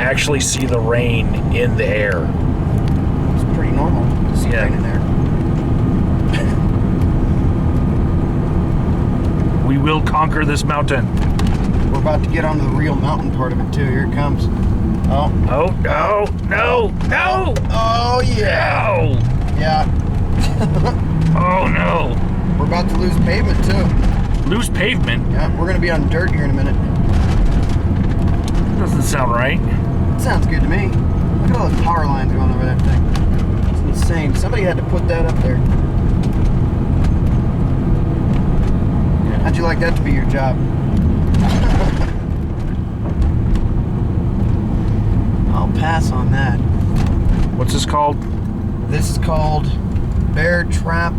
actually see the rain in the air. It's pretty normal to see rain in there. We will conquer this mountain. We're about to get onto the real mountain part of it too. Here it comes. Oh. Oh, no, no, no. Oh, yeah. No. Yeah. Oh, no. We're about to lose pavement too. Lose pavement? Yeah, we're going to be on dirt here in a minute. Doesn't sound right. Sounds good to me. Look at all those power lines going over that thing. It's insane. Somebody had to put that up there. How'd you like that to be your job? I'll pass on that. What's this called? This is called Bear Trap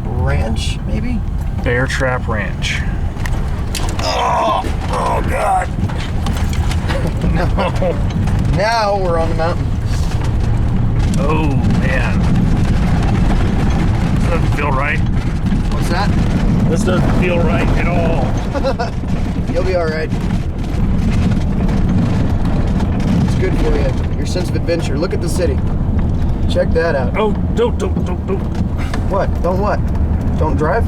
Ranch, maybe? Bear Trap Ranch. Oh God. No. Now we're on the mountain. Oh, man. This doesn't feel right. What's that? This doesn't feel right at all. You'll be all right. It's good for you. Your sense of adventure. Look at the city. Check that out. Oh, don't. What? Don't what? Don't drive?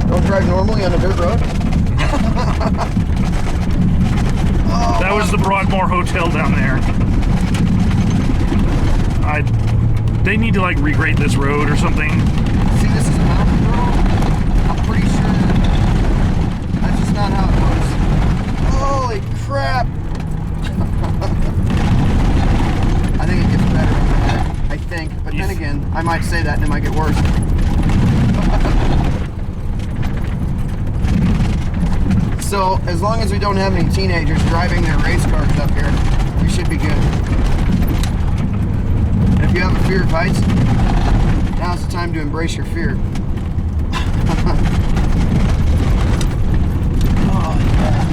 Don't drive normally on a dirt road? Oh, that was the Broadmoor Hotel down there. They need to like regrade this road or something. See, this is a mountain road. I'm pretty sure that's just not how it works. Holy crap! I think it gets better after that. I think, but then again, I might say that and it might get worse. So, as long as we don't have any teenagers driving their race cars up here, we should be good. And if you have a fear of heights, now's the time to embrace your fear. Oh, yeah.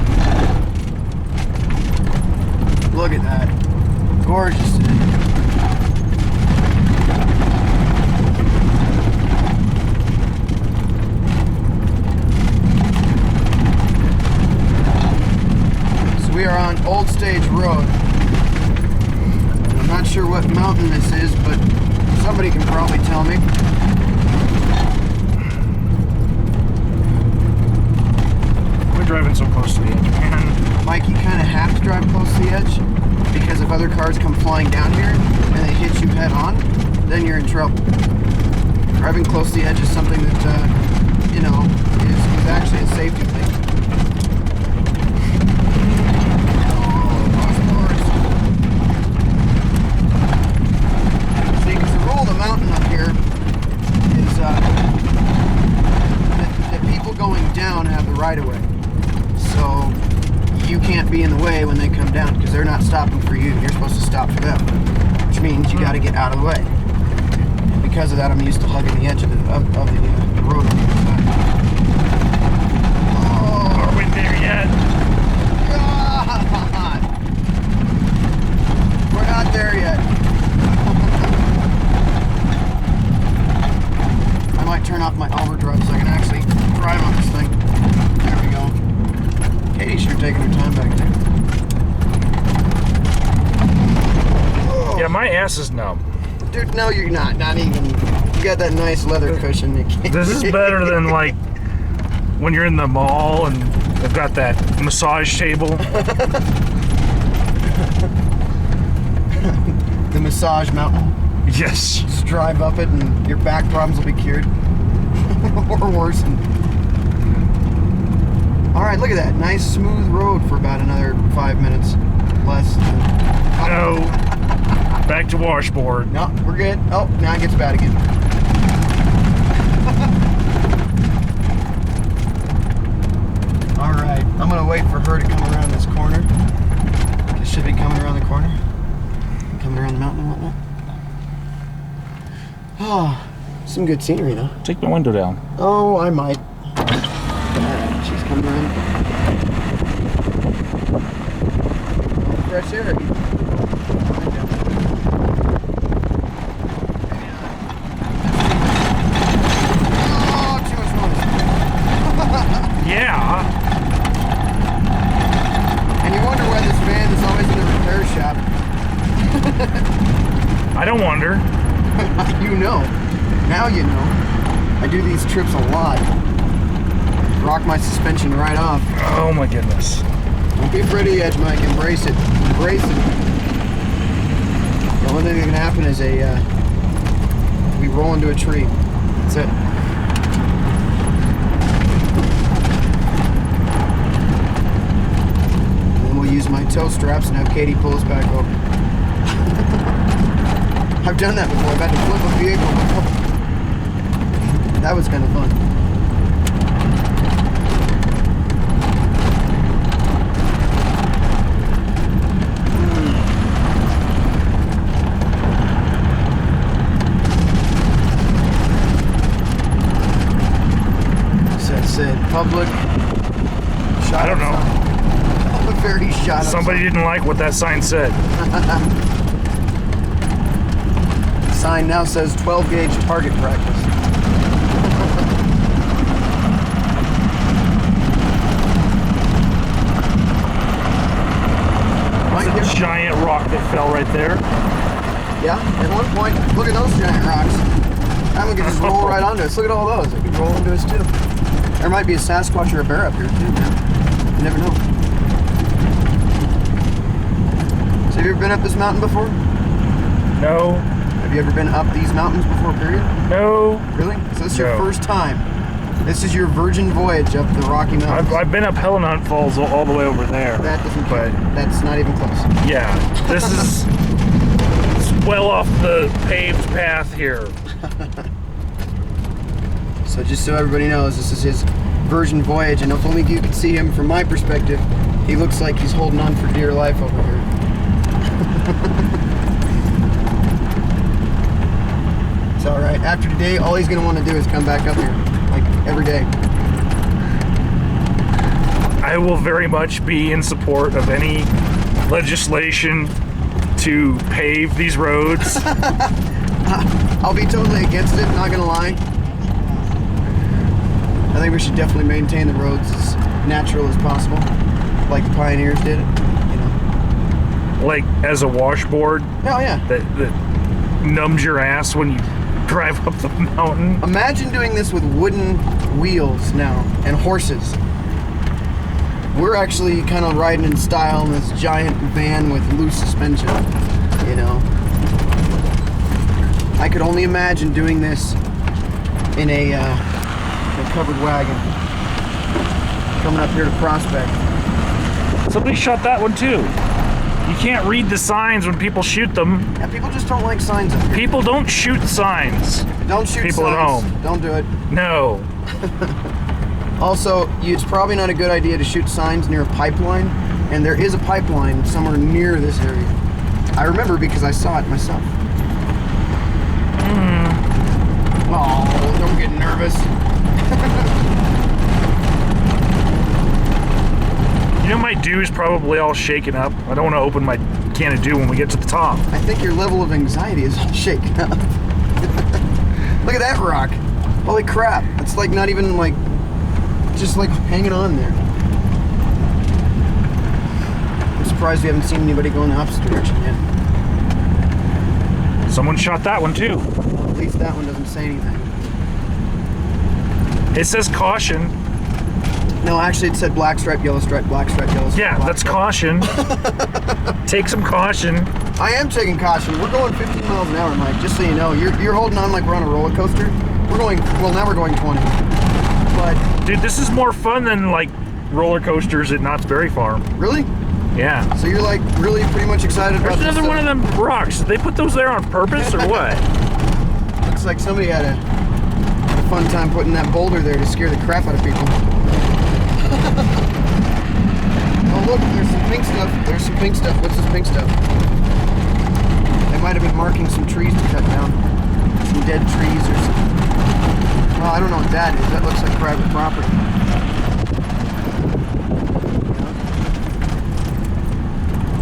Look at that. Gorgeous. We are on Old Stage Road. I'm not sure what mountain this is, but somebody can probably tell me. We're driving so close to the edge, man. Mike, you kind of have to drive close to the edge, because if other cars come flying down here and they hit you head on, then you're in trouble. Driving close to the edge is something that, you know, is actually a safety thing. Mountain up here is that people going down have the right of way, so you can't be in the way when they come down because they're not stopping for you. You're supposed to stop for them, which means you got to get out of the way. And because of that, I'm used to hugging the edge of the road on the other side. Oh, are we there yet? God, we're not there yet. I might turn off my overdrive so I can actually drive on this thing. There we go. Katie's sure taking her time back there. Whoa. Yeah, my ass is numb. Dude, no, you're not. Not even. You got that nice leather cushion. This is better than like when you're in the mall and they've got that massage table. The massage mountain. Yes. Just drive up it and your back problems will be cured. Or worse. Alright, look at that. Nice smooth road for about another 5 minutes. Less than... No. Back to washboard. No, we're good. Oh, now it gets bad again. Alright, I'm going to wait for her to come around this corner. She should be coming around the corner. Coming around the mountain and whatnot. Oh, some good scenery though. Take my window down. Oh, I might. Alright, she's coming around. Fresh air. Oh, too much noise. Yeah. And you wonder why this van is always in the repair shop. don't wonder. You know. Now you know. I do these trips a lot. Rock my suspension right off. Oh my goodness. Don't be afraid of the edge, Mike. Embrace it. Embrace it. The only thing that can happen is we roll into a tree. That's it. And then we'll use my tow straps and have Katie pull us back over. I've done that before. I've had to flip a vehicle before. That was kind of fun. Public shot. I don't know. A very shot. Somebody didn't like what that sign said. The sign now says 12 gauge target practice. It's a giant rock that fell right there. Yeah, at one point, look at those giant rocks. And we could just roll right onto us. Look at all those. They could roll into us too. There might be a Sasquatch or a bear up here too, man. You never know. So have you ever been up this mountain before? No. Have you ever been up these mountains before, period? No. Really? So this is your first time. This is your virgin voyage up the Rocky Mountains. I've been up Hellenhunt Falls all the way over there. That doesn't count. That's not even close. Yeah. This is it's well off the paved path here. So just so everybody knows, this is his virgin voyage, and if only you could see him from my perspective, he looks like he's holding on for dear life over here. It's alright. After today, all he's going to want to do is come back up here, like every day. I will very much be in support of any legislation to pave these roads. I'll be totally against it, not going to lie. I think we should definitely maintain the roads as natural as possible, like the pioneers did, you know. Like as a washboard. Oh yeah. That numbs your ass when you drive up the mountain. Imagine doing this with wooden wheels now and horses. We're actually kind of riding in style in this giant van with loose suspension, you know. I could only imagine doing this in a covered wagon coming up here to Prospect. Somebody shot that one too. You can't read the signs when people shoot them. Yeah, people just don't like signs up here. People don't shoot signs. Don't shoot people signs. At home. Don't do it. No. Also, it's probably not a good idea to shoot signs near a pipeline, and there is a pipeline somewhere near this area. I remember because I saw it myself. Oh, don't get nervous. You know, my dew is probably all shaken up. I don't want to open my can of dew when we get to the top. I think your level of anxiety is all shaken up. Look at that rock. Holy crap. It's like not even like, just like hanging on there. I'm surprised we haven't seen anybody go in the opposite direction yet. Someone shot that one too. Well, at least that one doesn't say anything. It says caution. No, actually it said black stripe, yellow stripe, black stripe, yellow stripe. Yeah, that's caution. Take some caution. I am taking caution. We're going 15 miles an hour, Mike, just so you know. You're holding on like we're on a roller coaster. We're going, well, now we're going 20. But dude, this is more fun than like roller coasters at Knott's Berry Farm. Really? Yeah. So you're like really pretty much excited about this? There's another one of them rocks. Did they put those there on purpose or what? Looks like somebody had a fun time putting that boulder there to scare the crap out of people. Oh look, there's some pink stuff. There's some pink stuff. What's this pink stuff? They might have been marking some trees to cut down. Some dead trees or something. Well, I don't know what that is. That looks like private property.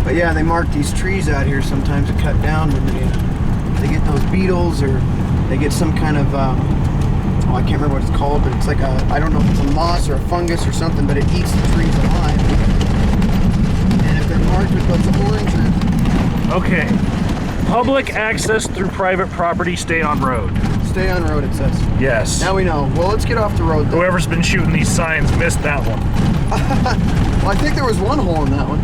But yeah, they mark these trees out here sometimes to cut down when they get those beetles or they get some kind of, oh, I can't remember what it's called, but it's like a, I don't know if it's a moss or a fungus or something, but it eats the trees alive. And if they're marked with those orange or... Okay. Public access through private property, stay on road. Stay on road, it says. Yes. Now we know. Well, let's get off the road then. Whoever's been shooting these signs missed that one. Well, I think there was one hole in that one.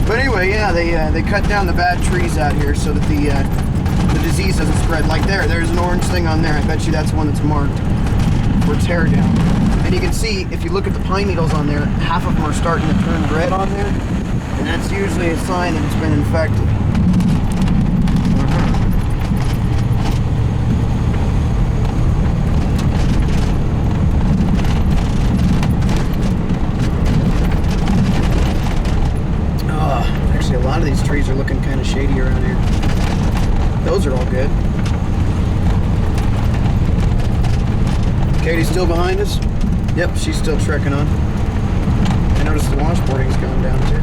But anyway, yeah, they cut down the bad trees out here so that the disease doesn't spread. Like there's an orange thing on there. I bet you that's one that's marked for tear down. And you can see, if you look at the pine needles on there, half of them are starting to turn red on there. And that's usually a sign that it's been infected. Actually, a lot of these trees are looking kind of shady around here. Those are all good. Katie's still behind us? Yep, she's still trekking on. I noticed the washboarding's going down too.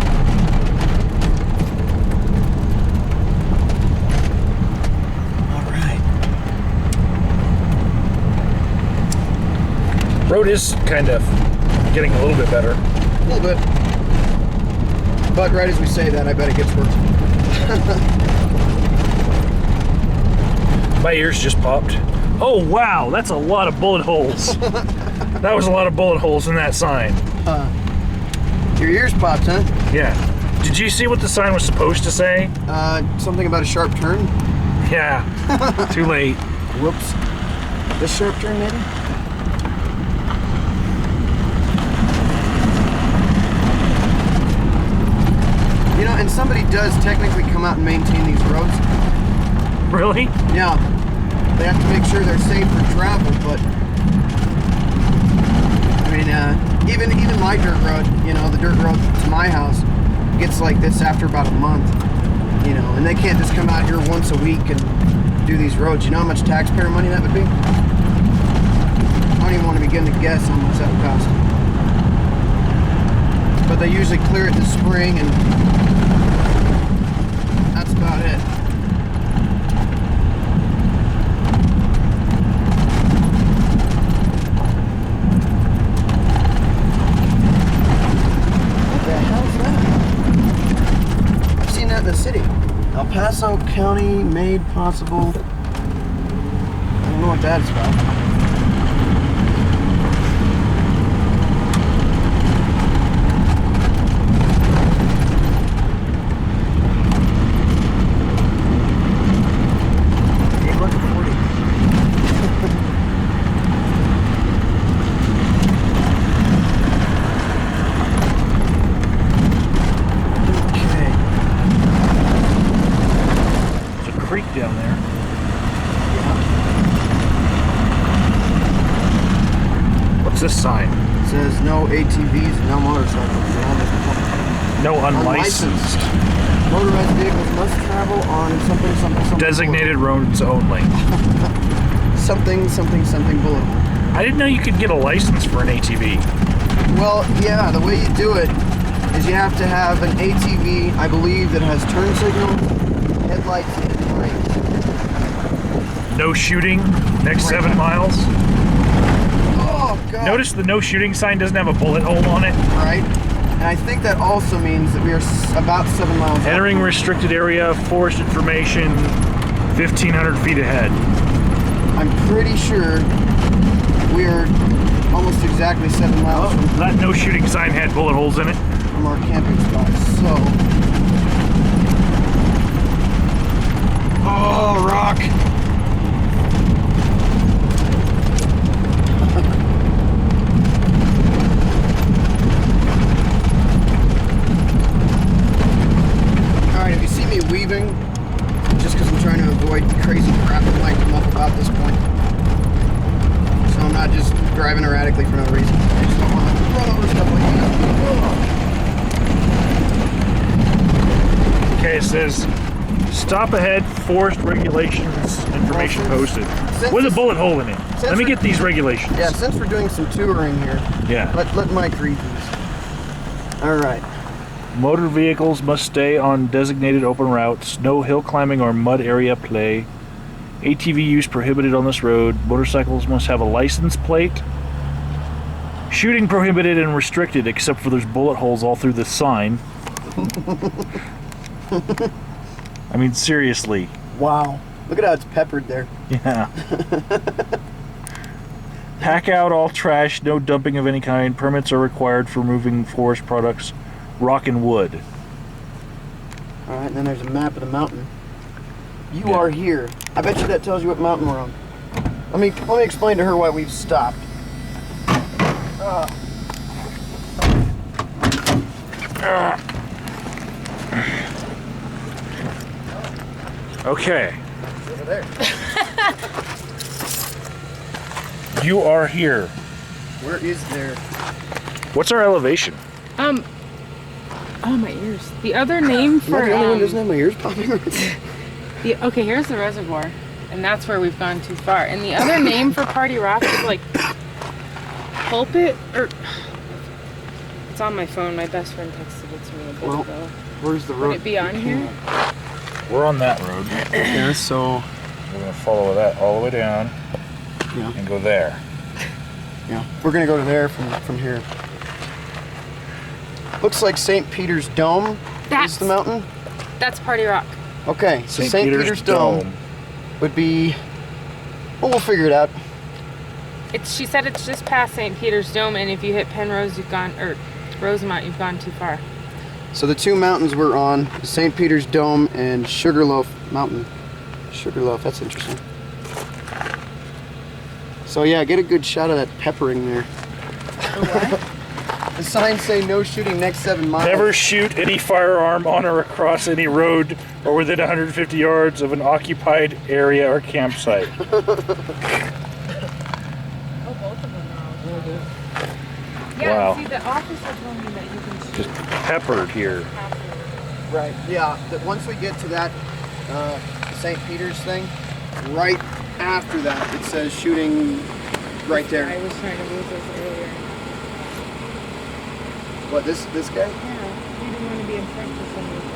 Alright. Road is kind of getting a little bit better. A little bit. But right as we say that, I bet it gets worse. My ears just popped. Oh wow, that's a lot of bullet holes. That was a lot of bullet holes in that sign. Your ears popped, huh? Yeah. Did you see what the sign was supposed to say? Something about a sharp turn? Yeah. Too late. Whoops. This sharp turn, maybe? You know, and somebody does technically come out and maintain these roads. Really? Yeah. They have to make sure they're safe for travel, but I mean, even my dirt road, you know, the dirt road to my house gets like this after about a month, you know, and they can't just come out here once a week and do these roads. You know how much taxpayer money that would be? I don't even want to begin to guess how much that would cost. But they usually clear it this spring, and that's about it. The city. El Paso County made possible. I don't know what that is about. Down there. Yeah. What's this sign? It says no ATVs, no motorcycles. No unlicensed. Motorized vehicles must travel on something. Designated roads only. something bullet. I didn't know you could get a license for an ATV. Well, yeah, the way you do it is you have to have an ATV, I believe, that has turn signal, headlights, and brakes. No shooting next 7 miles. Oh, God. Notice the no shooting sign doesn't have a bullet hole on it. Right. And I think that also means that we are about 7 miles Entering out. restricted area, forest information, 1,500 feet ahead. I'm pretty sure we are almost exactly 7 miles That no shooting sign had bullet holes in it. from our camping spot. So. Oh, rock. Alright, if you see me weaving, just because I'm trying to avoid the crazy crap that might come up about this point. So I'm not just driving erratically for no reason. I just don't want to run over stuff like that. Okay, it says stop ahead, forest regulations, information posted. With a bullet hole in it. Let me get these regulations. Yeah, since we're doing some touring here, Yeah. let Mike read these. Alright. Motor vehicles must stay on designated open routes. No hill climbing or mud area play. ATV use prohibited on this road. Motorcycles must have a license plate. Shooting prohibited and restricted, except for there's bullet holes all through the sign. I mean, seriously. Wow. Look at how it's peppered there. Yeah. Pack out all trash, no dumping of any kind. Permits are required for moving forest products, rock and wood. All right, and then there's a map of the mountain. You Yeah. are here. I bet you that tells you what mountain we're on. Let me explain to her why we've stopped. Okay. Over there. You are here. Where is there? What's our elevation? Oh, my ears. The other name Am I for the only one who doesn't have my ears popping? okay, here's the reservoir, and that's where we've gone too far. And the other name for Party Rock is like Pulpit, or it's on my phone. My best friend texted it to me a bit ago. Where's the road? Would it be on here? We're on that road. Yeah, so We're gonna follow that all the way down yeah, and go there. yeah. We're gonna go to there from here. Looks like St. Peter's Dome is the mountain. That's Party Rock. Okay, so St. Peter's Dome would be. Well, we'll figure it out. She said it's just past St. Peter's Dome, and if you hit Penrose, you've gone, or Rosemont, you've gone too far. So the two mountains we're on, St. Peter's Dome and Sugarloaf Mountain. Sugarloaf, that's interesting. So yeah, get a good shot of that peppering there. The signs say no shooting next 7 miles. Never shoot any firearm on or across any road or within 150 yards of an occupied area or campsite. Oh, both of them now. Yeah, Wow. see, the officer told me that you can shoot Just peppered here. Right, yeah. That once we get to that St. Peter's thing, right after that, it says shooting right I there. was trying to move this earlier. What, this guy? Yeah, you didn't want to be in front for some reason.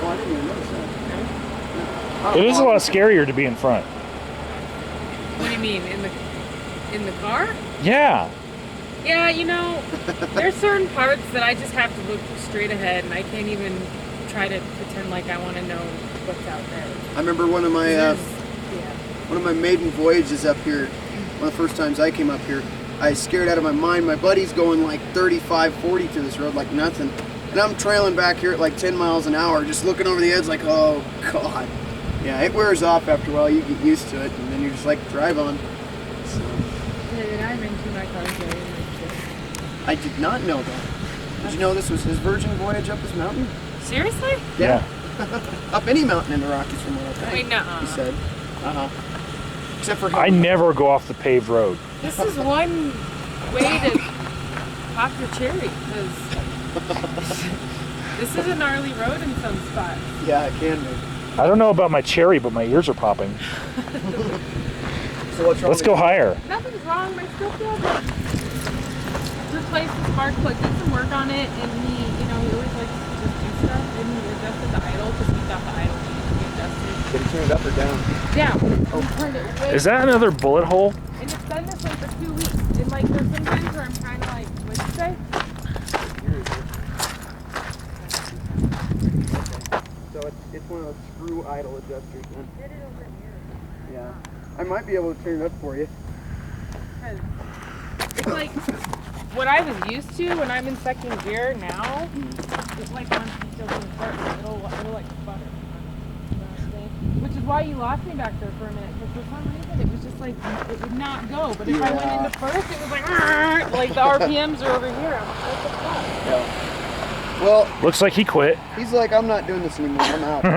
Oh, I didn't even notice that. It is a lot scarier to be in front. What do you mean, in the car? Yeah. Yeah, you know, there's certain parts that I just have to look straight ahead, and I can't even try to pretend like I want to know what's out there. I remember one of my maiden voyages up here, one of the first times I came up here, I scared out of my mind. My buddy's going like 35, 40 through this road like nothing. And I'm trailing back here at like 10 miles an hour, just looking over the edge like, oh God. Yeah, it wears off after a while. You get used to it, and then you're just like, drive on. So, Yeah, and I'm into my car very much. I did not know that. Did you know this was his virgin voyage up this mountain? Seriously? Yeah. Up any mountain in the Rockies from what I think. Wait, nuh-uh. He said. Except for I never go off the paved road. This is one way to pop your cherry, because this is a gnarly road in some spots. Yeah, it can be. I don't know about my cherry, but my ears are popping. So what's wrong? Let's go higher. Nothing's wrong, I still feel good. Replace the spark plug, did some work on it, and he always likes to just do stuff, and he adjusted the idle, because he thought the idle needed to be adjusted. Did he turn it up or down? Down. He turned it way Is that another bullet hole? And it's been this way for 2 weeks. And like there's some times where I'm trying to like, what'd you say? So it's one of those screw idle adjusters then. Get it over here. Yeah. I might be able to turn it up for you. It's like what I was used to when I'm in second gear now. It's like once you still in first, it'll like sputter. Which is why you lost me back there for a minute, because for some reason it was just like it would not go. But if I went into first, it was like the RPMs are over here. I'm like, what the fuck? Yeah. Well, Looks like he quit. he's like, I'm not doing this anymore. I'm out.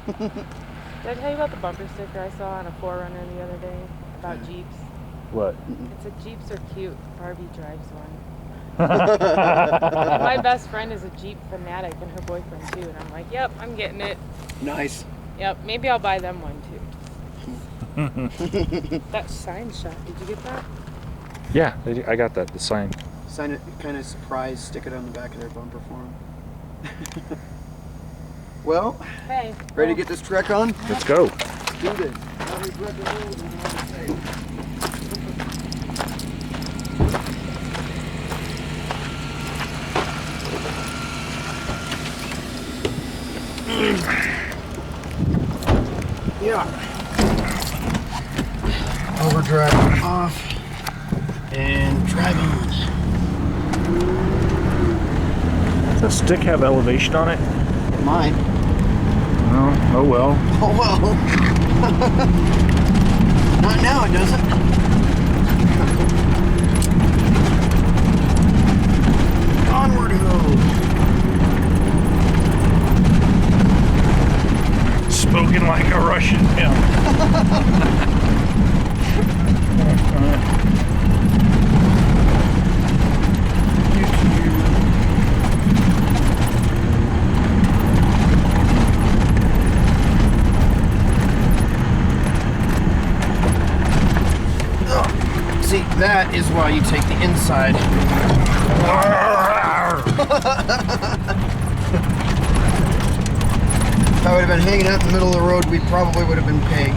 Did I tell you about the bumper sticker I saw on a 4Runner the other day about Jeeps? What? It said Jeeps are cute. Barbie drives one. My best friend is a Jeep fanatic, and her boyfriend too. And I'm like, yep, I'm getting it. Nice. Yep, maybe I'll buy them one too. That sign shot, did you get that? Yeah, I got that. The sign. Sign it, kind of surprise, stick it on the back of their bumper for them. Well, Hey. ready to get this trek on? Let's go. Do this. Now we've read the rules and how to say. Yeah. Overdrive off and drive on. Does the stick have elevation on it? Mine. Oh well. Oh well. Not now, it doesn't. Onward ho. Spoken like a Russian pimp. See, that is why you take the inside. If I would have been hanging out in the middle of the road, we probably would have been pegged.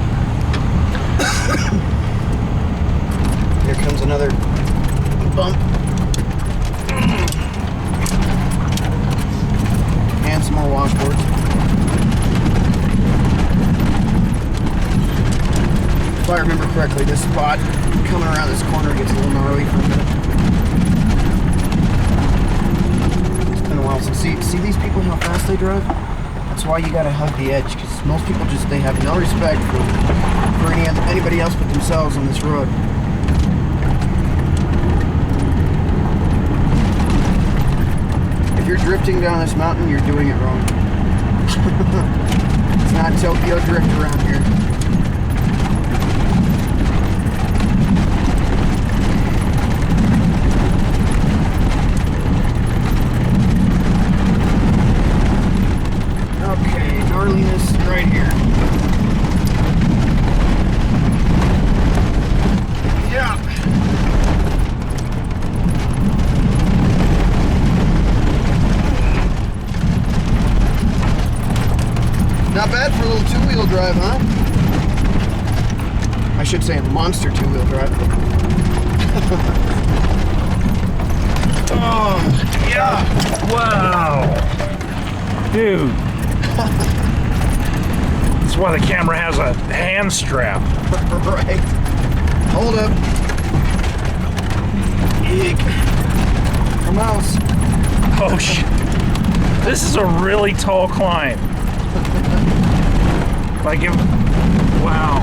Here comes another bump. And some more washboards. If I remember correctly, this spot coming around this corner gets a little gnarly for a minute. It's been a while since. See these people, how fast they drive? That's why you gotta hug the edge, because most people they have no respect for anybody else but themselves on this road. If you're drifting down this mountain, you're doing it wrong. It's not Tokyo Drift around here. Okay, gnarliness right here. Yeah. Not bad for a little two-wheel drive, huh? I should say a monster two-wheel drive. Oh, yeah. Wow. Dude. That's why the camera has a hand strap. Right. Hold up. Eek. A mouse. Oh shit. This is a really tall climb. Like if wow.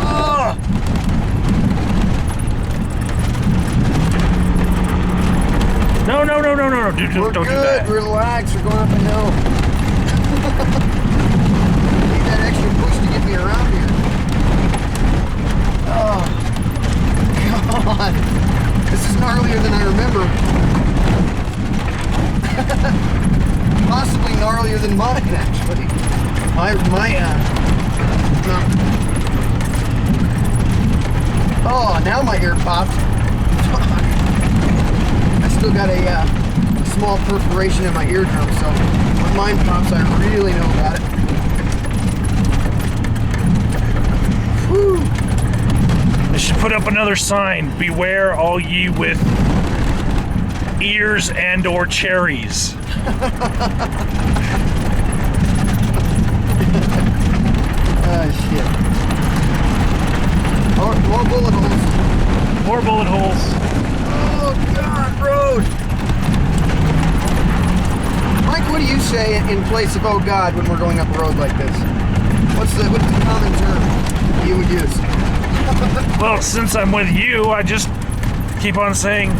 Oh. No, dude, We're don't good. do that. Relax. We're going up a hill. Need that extra push to get me around here. Oh, God. This is gnarlier than I remember. Possibly gnarlier than mine, actually. Oh, now my ear popped. I still got a small perforation in my eardrum, so when mine pops, I really know about it. Whew. They should put up another sign. Beware all ye with ears and or cherries. Oh, shit. Oh, more bullet holes. More bullet holes. Oh, God, road. Mike, what do you say in place of "oh God" when we're going up a road like this? What's the common term you would use? Well, since I'm with you, I just keep on saying,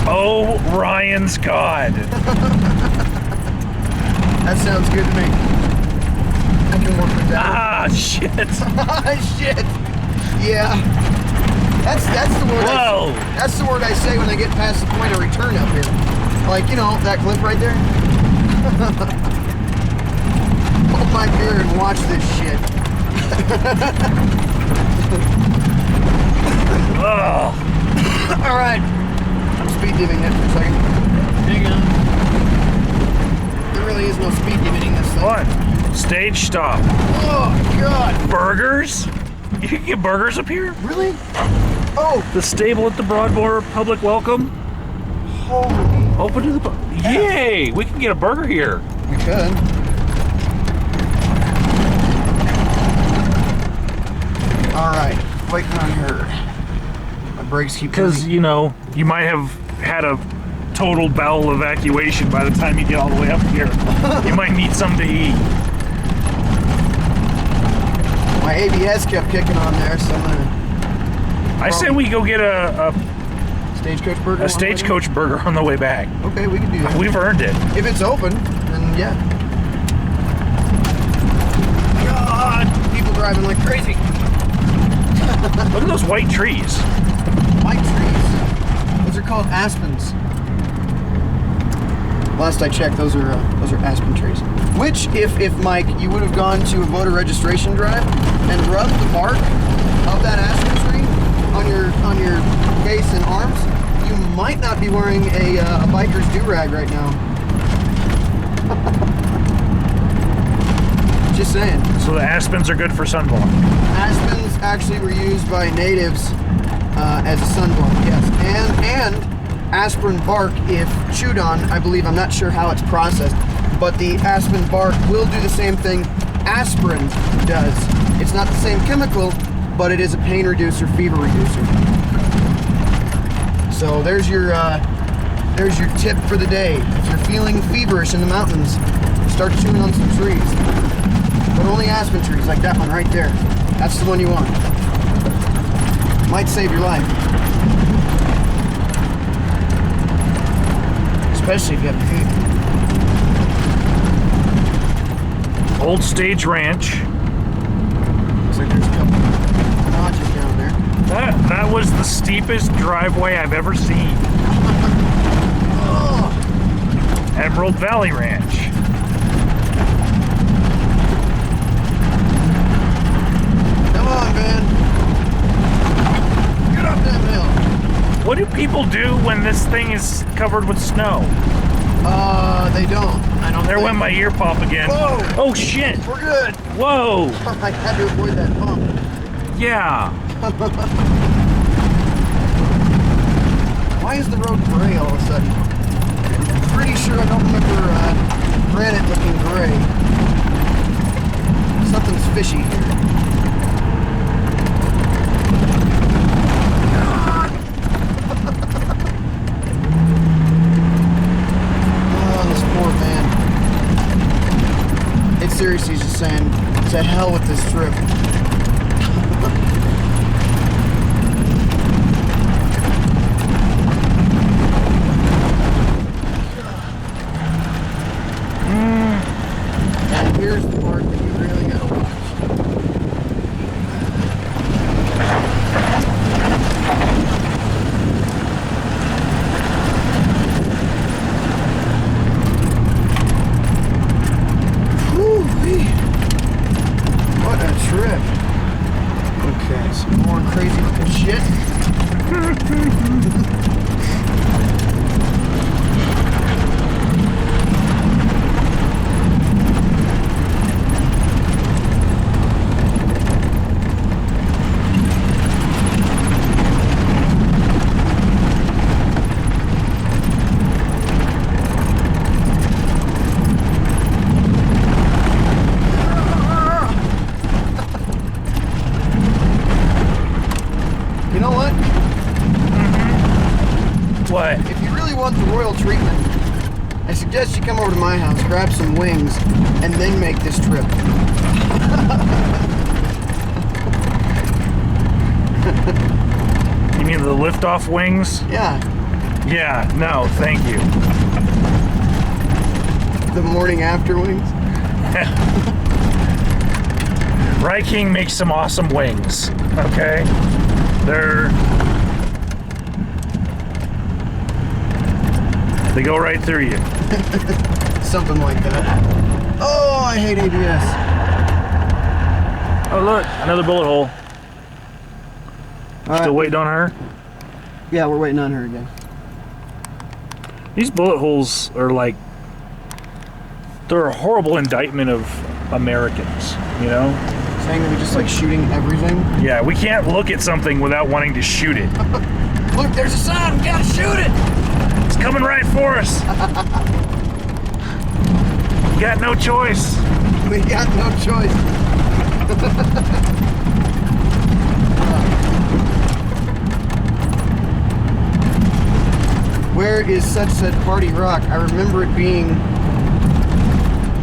"Oh, Ryan's God." That sounds good to me. I can work with that. Ah, shit. Shit. Yeah. That's the word. Whoa. That's the word I say when I get past the point of return up here. Like, you know, that clip right there. Hold my beer and watch this shit. Oh. All right. I'm speed dimming it for a second. Hang on. There really is no speed dimming this thing. What? Stage stop. Oh, God. Burgers? You can get burgers up here? Really? Oh, The stable at the Broadmoor Public Welcome. holy. Open to the... Yay! We can get a burger here. We could. All right, waiting on her. My brakes keep. Because, you know, you might have had a total bowel evacuation by the time you get all the way up here. You might need something to eat. My ABS kept kicking on there, so I'm gonna. I say we go get a Stagecoach burger. a stagecoach burger on the way back. Okay, we can do that. We've earned it. If it's open, then yeah. God, people driving like crazy. Look at those white trees. White trees. Those are called aspens. Last I checked, those are aspen trees. Which, if Mike, you would have gone to a voter registration drive and rubbed the bark of that aspen tree on your face and arms, you might not be wearing a biker's do-rag right now. Just saying. So the aspens are good for sunblock. Aspens actually were used by natives as a sunblock, yes. And aspirin bark, if chewed on, I believe, I'm not sure how it's processed, but the aspen bark will do the same thing aspirin does. It's not the same chemical, but it is a pain reducer, fever reducer. So there's your tip for the day. If you're feeling feverish in the mountains, start chewing on some trees. But only aspen trees, like that one right there. That's the one you want. Might save your life. Especially if you have fever. Old Stage Ranch. Looks like there's a couple notches down there. That was the steepest driveway I've ever seen. Oh, Emerald Valley Ranch. come on, man. Get up that hill. What do people do when this thing is covered with snow? They don't. I don't There think. went my ear pop again. Whoa. Oh shit! We're good. Whoa! I had to avoid that bump. Yeah. Why is the road gray all of a sudden? I'm pretty sure I don't remember granite looking gray. Something's fishy here. Oh, this poor man. It seriously is just saying, to hell with this trip. And here's the part that you really gotta watch. Whew-wee. What a trip. Okay, some more crazy looking shit. You know what? What? If you really want the royal treatment, I suggest you come over to my house, grab some wings, and then make this trip. You mean the liftoff wings? Yeah, Yeah. No, thank you. the morning after wings. Rye King makes some awesome wings. Okay. They go right through you. Something like that. Oh, I hate ABS. Oh look, another bullet hole. All Still right. waiting on her. Yeah, we're waiting on her again. These bullet holes are like, they're a horrible indictment of Americans, you know? Saying that we just like shooting everything. Yeah, we can't look at something without wanting to shoot it. Look, there's a sign. We gotta shoot it. It's coming right for us. Got no choice. We got no choice. where is such said Party Rock? I remember it being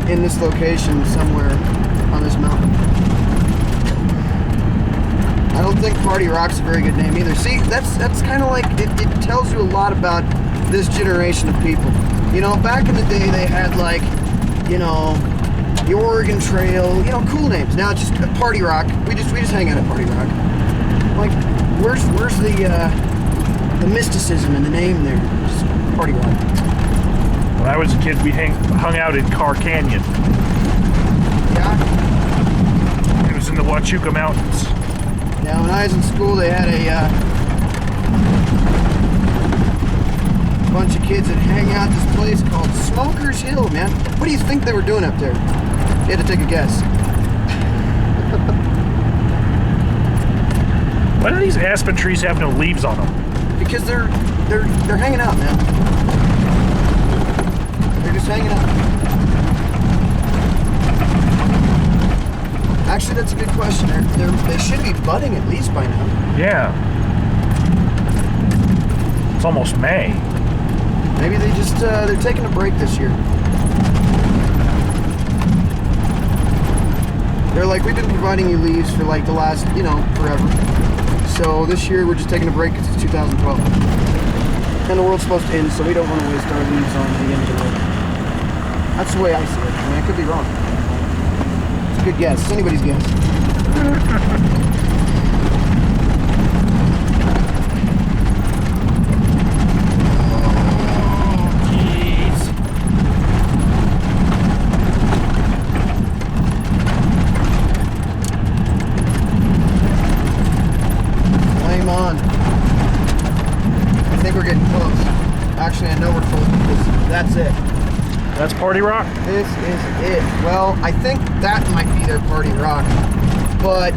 in this location somewhere on this mountain. I don't think Party Rock's a very good name either. See, that's kind of like, it tells you a lot about this generation of people. You know, back in the day they had like, you know, the Oregon Trail, you know, cool names. Now it's just a Party Rock. We just hang out at Party Rock. Like, where's the mysticism in the name there? Just Party Rock. When I was a kid, we hung out in Carr Canyon. Yeah. It was in the Huachuca Mountains. Yeah, when I was in school, they had a bunch of kids that hang out at this place called Smoker's Hill, man. What do you think they were doing up there? You had to take a guess. Why do these aspen trees have no leaves on them? Because they're hanging out, man. They're just hanging out. Actually, that's a good question. They should be budding at least by now. Yeah. It's almost May. Maybe they just they're taking a break this year. They're like, we've been providing you leaves for like the last, you know, forever. So this year we're just taking a break because it's 2012. And the world's supposed to end, so we don't want to waste our leaves on the end of the world. That's the way I see it. I mean, I could be wrong. It's a good guess. It's anybody's guess. Actually, I know we're full because that's it. That's Party Rock? This is it. Well, I think that might be their Party Rock, but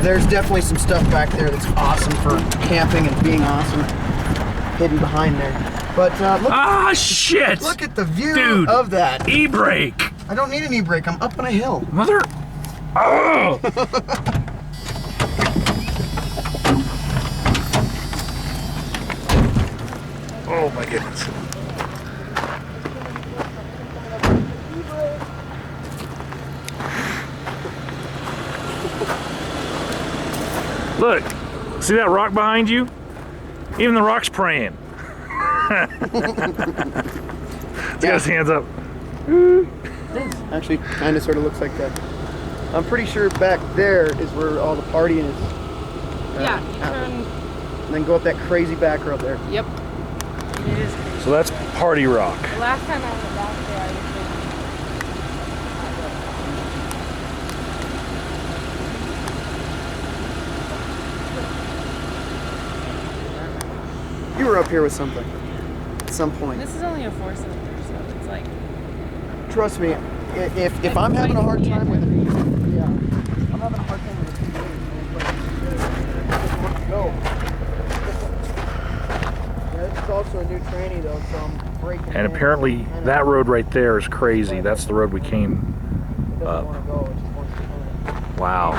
there's definitely some stuff back there that's awesome for camping and being awesome hidden behind there. But look, shit! Look at the view, dude, of that. E-brake! I don't need an e-brake. I'm up on a hill. Mother... Oh! Oh my goodness. Look, see that rock behind you? Even the rock's praying. He's got his hands up. Actually, kind of sort of looks like that. I'm pretty sure back there is where all the partying is. Yeah, you turn. And then go up that crazy back road there. Yep. It is crazy. So that's Party Rock. The last time I went back there, I was You were up here with something at some point. This is only a 4-cylinder, so it's like. Trust me, if I'm having a hard time with it, yeah, I'm having a hard time with it. Go. Yeah, this is also a new tranny though, so I'm breaking. And apparently that road right there is crazy. That's the road we came up. Wow.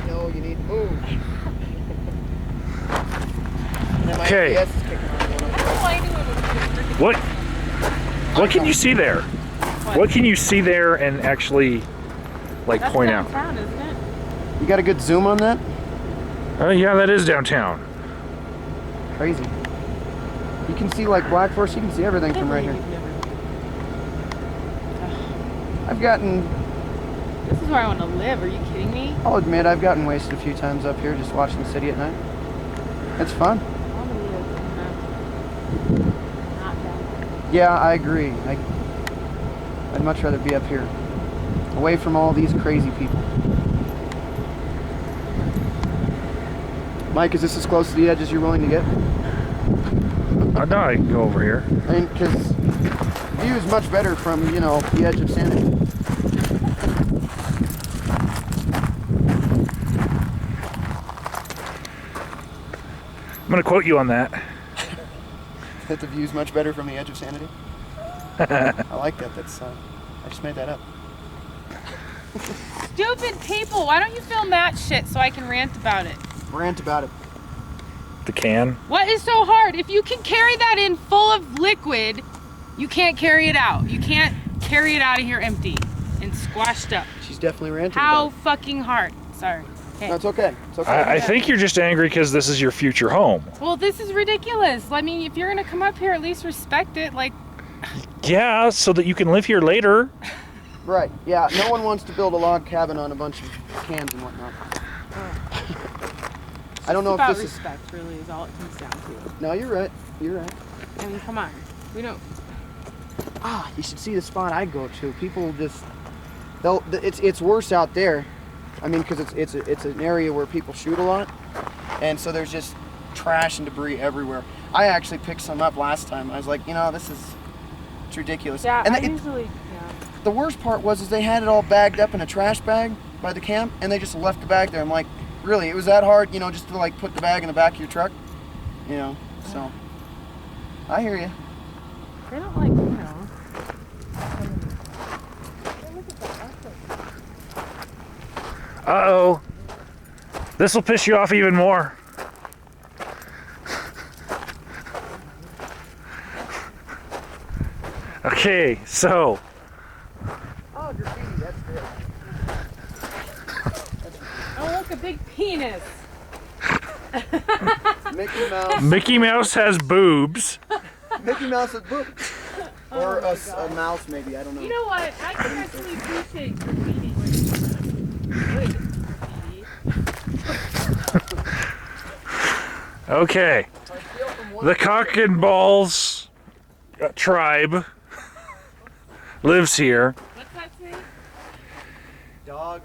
No, you need to move. Okay. What can you see there? What can you see there and actually like That's point out? downtown, isn't it? You got a good zoom on that? Oh yeah, that is downtown. Crazy. You can see like Black Forest, you can see everything from right here. I've gotten... This is where I want to live, are you kidding me? I'll admit, I've gotten wasted a few times up here just watching the city at night. It's fun. Yeah, I agree. I'd much rather be up here, away from all these crazy people. Mike, is this as close to the edge as you're willing to get? I know I can go over here. I mean, because the view is much better from, you know, the edge of Sanity. I'm gonna quote you on that. That the view's much better from the edge of Sanity? I like that. That's I just made that up. Stupid people! Why don't you film that shit so I can rant about it? Rant about it. the can. What is so hard? If you can carry that in full of liquid, you can't carry it out. You can't carry it out of here empty and squashed up. She's definitely ranting. How about it. fucking hard. Sorry. Okay. No, it's okay. It's okay. I think you're just angry because this is your future home. Well, this is ridiculous. I mean, if you're gonna come up here, at least respect it. Like, Yeah, so that you can live here later. Right. Yeah. No one wants to build a log cabin on a bunch of cans and whatnot. I don't know about if this respect, really, is all it comes down to. No, you're right. You're right. I mean, come on. We don't. Ah, you should see the spot I go to. People just, it's worse out there. I mean, because it's an area where people shoot a lot, and so there's just trash and debris everywhere. I actually picked some up last time. I was like, it's ridiculous. Yeah, and I usually. the worst part was they had it all bagged up in a trash bag by the camp, and they just left the bag there. I'm like, really? It was that hard, just to like put the bag in the back of your truck, So, I hear you. They don't like, Uh-oh. This will piss you off even more. Okay, so. Oh, graffiti, that's good. Oh, look, a big penis. Mickey Mouse. Mickey Mouse has boobs. Mickey Mouse has boobs. Or a mouse, maybe. I don't know. You know what? I can actually appreciate graffiti. Good graffiti. Okay. The Cock and Balls tribe lives here. What's that say? Dog.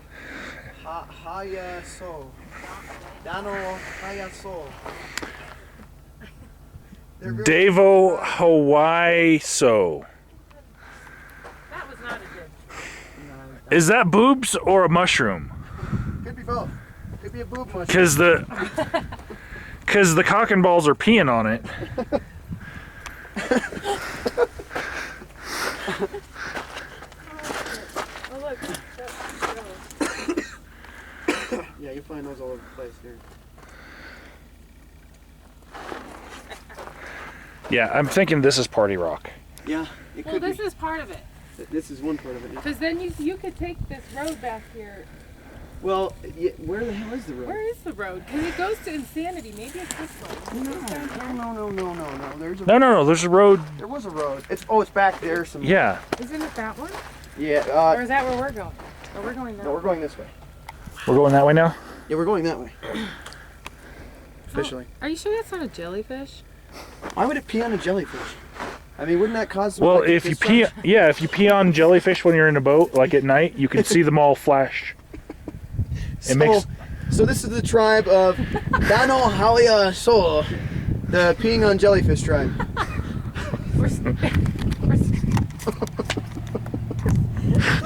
Haya so. Dano Haya so. Devo Hawaii so. That was not a good. Is that boobs or a mushroom? Could be both. Could be a boob mushroom. Because the Cock and Balls are peeing on it. Oh, look. Yeah, you find those all over the place here. Yeah, I'm thinking this is Party Rock. Yeah, it Well, could this be. is part of it. This is one part of it. Yeah. Because then you could take this road back here. Well, where the hell is the road? Where is the road? Because it goes to Insanity. Maybe it's this way. No. There's a. No, there's a road. There was a road. It's back there. Some. Yeah. Isn't it that one? Yeah. Or is that where we're going? Or we're going that No, we're going this way. We're going that way now? Yeah, we're going that way. Officially. Are you sure that's not a jellyfish? Why would it pee on a jellyfish? I mean, wouldn't that cause some? Well, like, if you pee, if you pee on jellyfish when you're in a boat, like at night, you can see them all flash. So this is the tribe of Dano Halia So, the peeing on jellyfish tribe. We're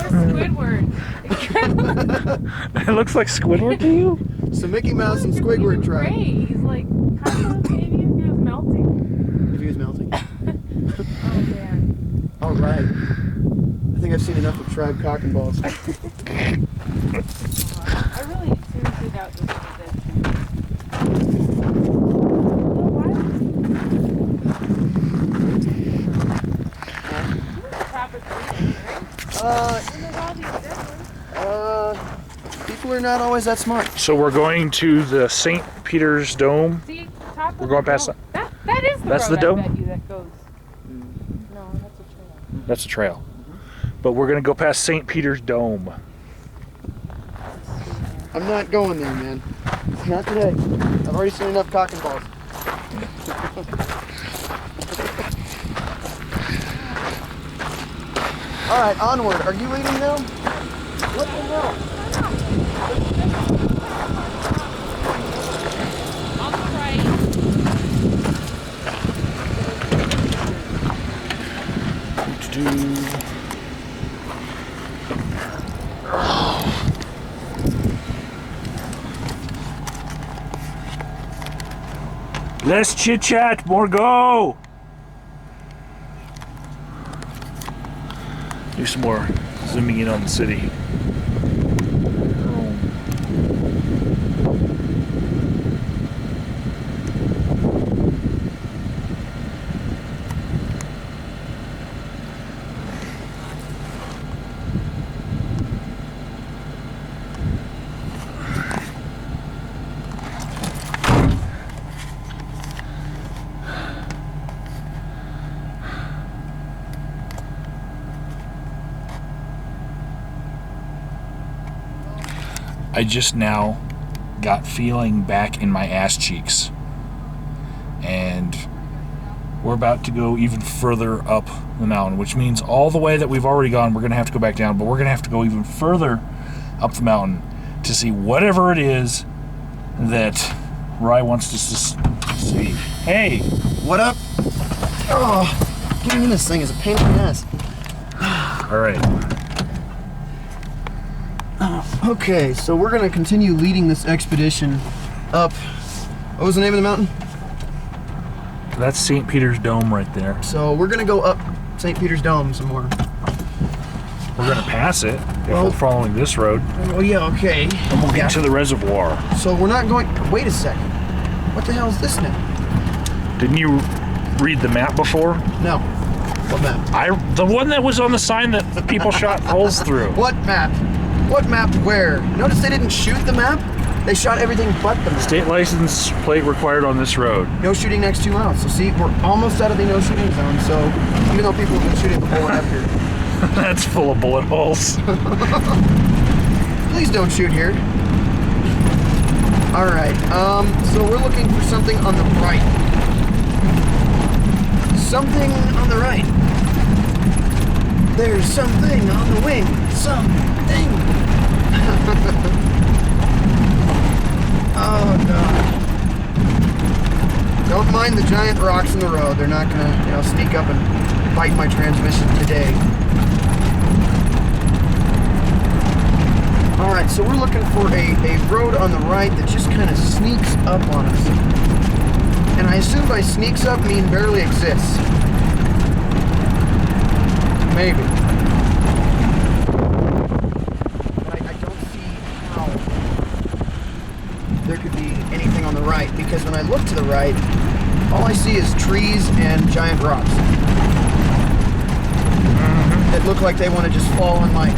Squidward. It looks like Squidward to you? So Mickey Mouse and Squidward He's tribe. gray. He's like kind of maybe if he was melting. If he was melting. Oh man. All right. I think I've seen enough of tribe cock and balls. I really seriously doubt this is a dead tree. Oh, why? Top of tree, right? And there's all these dead ones. People are not always that smart. So we're going to the St. Peter's Dome. See, top of We're going the past dome. That is the That's road, the dome? I bet you, that goes. No, that's a trail. That's a trail. But we're going to go past St. Peter's Dome. I'm not going there, man. Not today. I've already seen enough cock and balls. All right, onward. Are you leaving now? What the hell? On the right. Less chit chat, more go. Do some more zooming in on the city. I just now got feeling back in my ass cheeks. And we're about to go even further up the mountain, which means all the way that we've already gone, we're going to have to go back down, but we're going to have to go even further up the mountain to see whatever it is that Rye wants us to see. Hey! What up? Oh, getting in this thing is a pain in the ass. All right. Okay, so we're gonna continue leading this expedition up. What was the name of the mountain? That's St. Peter's Dome right there. So we're gonna go up St. Peter's Dome some more. We're going to pass it if we're following this road. Oh yeah, okay. And we'll get to the reservoir. So we're not going. Wait a second. What the hell is this now? Didn't you read the map before? No. What map? The one that was on the sign that the people shot holes through. What map? What map where? Notice they didn't shoot the map. They shot everything but the map. State license plate required on this road. No shooting next 2 miles. So see, we're almost out of the no shooting zone. So even though people have been shooting the whole way up here. That's full of bullet holes. Please don't shoot here. All right. So we're looking for something on the right. Something on the right. There's something on the wing. Something. Oh God. Don't mind the giant rocks in the road. They're not gonna, sneak up and bite my transmission today. All right, so we're looking for a road on the right that just kind of sneaks up on us. And I assume by sneaks up mean barely exists. Maybe. But I don't see how there could be anything on the right, because when I look to the right, all I see is trees and giant rocks that look like they want to just fall on Mike.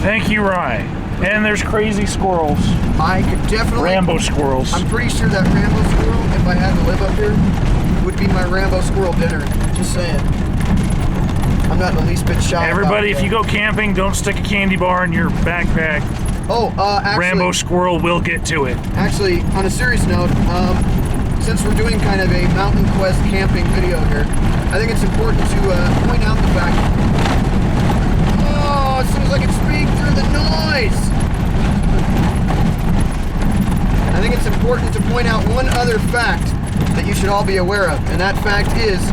Thank you, Rye. And there's crazy squirrels. I could definitely... Rambo squirrels. I'm pretty sure that Rambo squirrel, if I had to live up here, would be my Rambo squirrel dinner. Just saying. I'm not the least bit shy. Everybody, if you go camping, don't stick a candy bar in your backpack. Oh, actually... Rambo squirrel will get to it. Actually, on a serious note, since we're doing kind of a Mountain Quest camping video here, I think it's important to point out the fact... Oh, as soon as I can speak through the noise! I think it's important to point out one other fact that you should all be aware of, and that fact is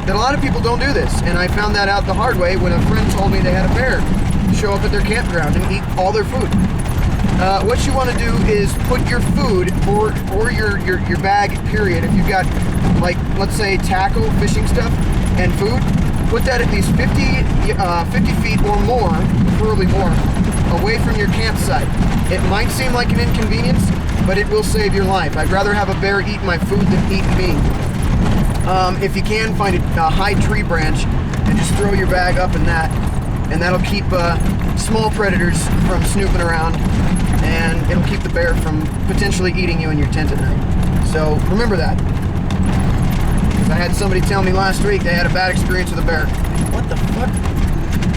that a lot of people don't do this, and I found that out the hard way when a friend told me they had a bear show up at their campground and eat all their food. What you want to do is put your food or your bag, period, if you've got, like, let's say tackle, fishing stuff, and food, put that at least 50 feet or more, preferably more, away from your campsite. It might seem like an inconvenience, but it will save your life. I'd rather have a bear eat my food than eat me. If you can, find a high tree branch and just throw your bag up in that, and that'll keep small predators from snooping around, and it'll keep the bear from potentially eating you in your tent at night. So remember that. Because I had somebody tell me last week they had a bad experience with a bear. What the fuck?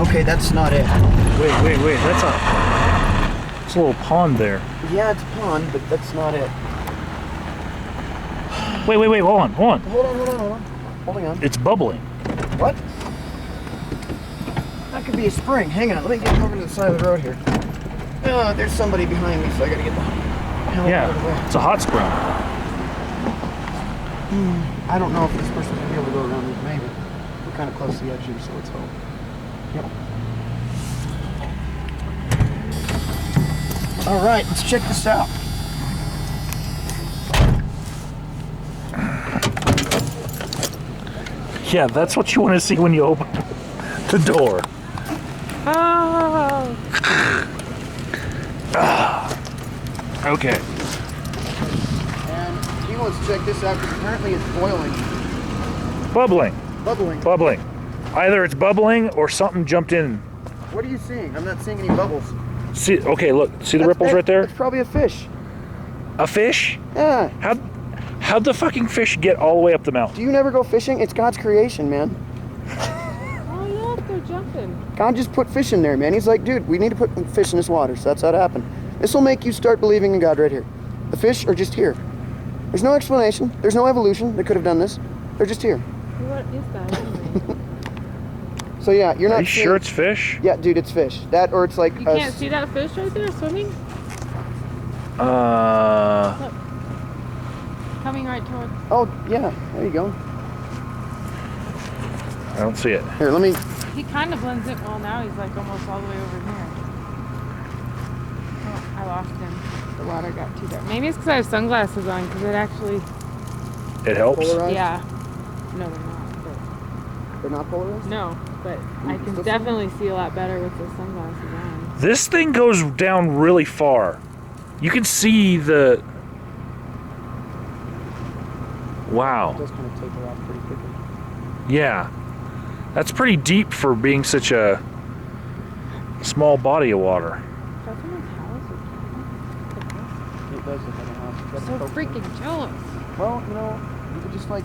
Okay, that's not it. Wait. That's a little pond there. Yeah, it's a pond, but that's not it. Wait. Hold on. Hold on. Holding on. It's bubbling. What? That could be a spring. Hang on, let me get over to the side of the road here. Oh, there's somebody behind me, so I gotta get the hell out of the way. Yeah, it's a hot spring. I don't know if this person's gonna be able to go around it. Maybe. We're kind of close to the edge here, so let's hope. Yep. All right, let's check this out. Yeah, that's what you want to see when you open the door. Okay. And he wants to check this out because apparently it's boiling. Bubbling. Either it's bubbling or something jumped in. What are you seeing? I'm not seeing any bubbles. See, okay, look. See the ripples right there? It's probably a fish. A fish? Yeah. How'd the fucking fish get all the way up the mountain? Do you never go fishing? It's God's creation, man. Oh look, they're jumping. God just put fish in there, man. He's like, dude, we need to put fish in this water. So that's how it happened. This will make you start believing in God right here. The fish are just here. There's no explanation. There's no evolution that could have done this. They're just here. What is that anyway? So yeah, you're not Are you seeing- sure it's fish? Yeah, dude, it's fish. That or it's like You can't see that fish right there swimming? Look. Coming right towards. Oh yeah, there you go. I don't see it. Here, let me. He kind of blends in. Well, now he's like almost all the way over here. Oh, I lost him. The water got too dark. Maybe it's because I have sunglasses on because it actually. It helps. Polarized? Yeah. No, they're not. But They're not polarized. no, but I can This definitely see a lot better with the sunglasses on. This thing goes down really far. You can see the. It Wow. does kind of taper off pretty quickly. Yeah. That's pretty deep for being such a small body of water. Is that someone's house or something? It does look like a house. You got So the folks- freaking jealous. Well, you know, you could just like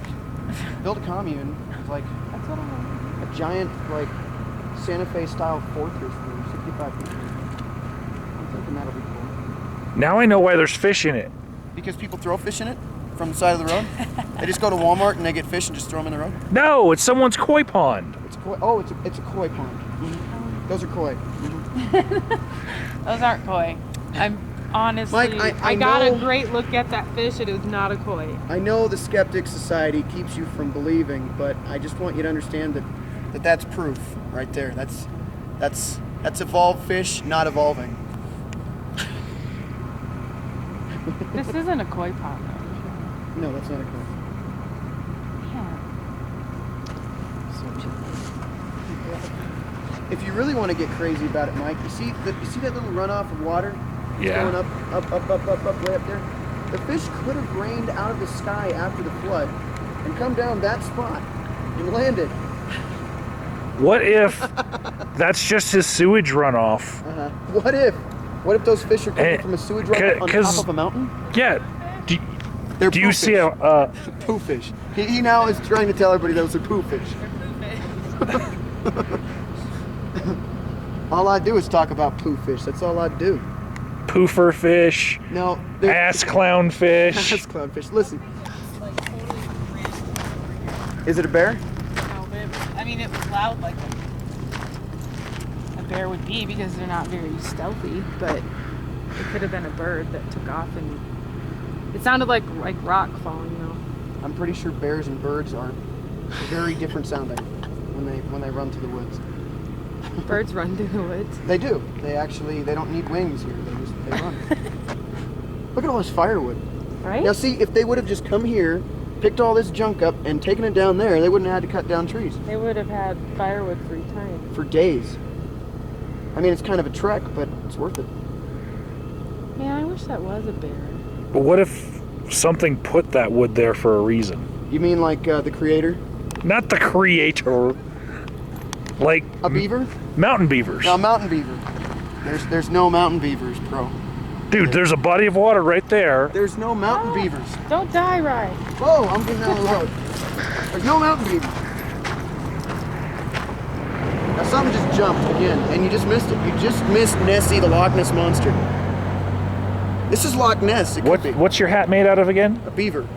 build a commune with like That's what I'm like. a giant like Santa Fe style fortress for 65 people. I'm thinking that'll be cool. Now I know why there's fish in it. Because people throw fish in it from the side of the road. They just go to Walmart and they get fish and just throw them in the road. No, it's someone's koi pond. It's a koi. Oh, it's a koi pond. Those are koi. Those aren't koi. I'm honestly. Mike, I got a know- great look at that fish. It is not a koi. I know the Skeptic Society keeps you from believing, but I just want you to understand that that's proof right there. That's evolved fish not evolving. This isn't a koi pond though. No, that's not a koi. Yeah. If you really want to get crazy about it, Mike, you see that little runoff of water? It's Yeah. going up, way up there. The fish could have rained out of the sky after the flood and come down that spot and landed. What if that's just his sewage runoff? What if those fish are coming from a sewage runoff on 'cause- top of a mountain? Yeah. Do, They're do you poo see fish. a Poo fish. He now is trying to tell everybody those are poo fish. All I do is talk about poo fish. That's all I do. poofer fish, No, ass clown fish? ass clownfish. Listen, is it a bear? No, but it was loud like a bear would be because they're not very stealthy. But it could have been a bird that took off, and it sounded like rock falling though. I'm pretty sure bears and birds are very different sounding when they run to the woods. Birds run through the woods. They do. They don't need wings here. They run. Look at all this firewood. Right? Now see, if they would have just come here, picked all this junk up, and taken it down there, they wouldn't have had to cut down trees They would have had firewood for eternity. for days. I mean, it's kind of a trek, but it's worth it. Man, I wish that was a bear. But what if something put that wood there for a reason? You mean like the creator? Not the creator. Like A beaver? mountain beavers. No, mountain beaver. There's no mountain beavers, bro. Dude, there's a body of water right there. There's no mountain beavers. Don't die, Ryan. Whoa, I'm getting down the road. There's no mountain beavers. Now something just jumped again, and you just missed it. You just missed Nessie, the Loch Ness monster. This is Loch Ness. It could be What's your hat made out of again? a beaver.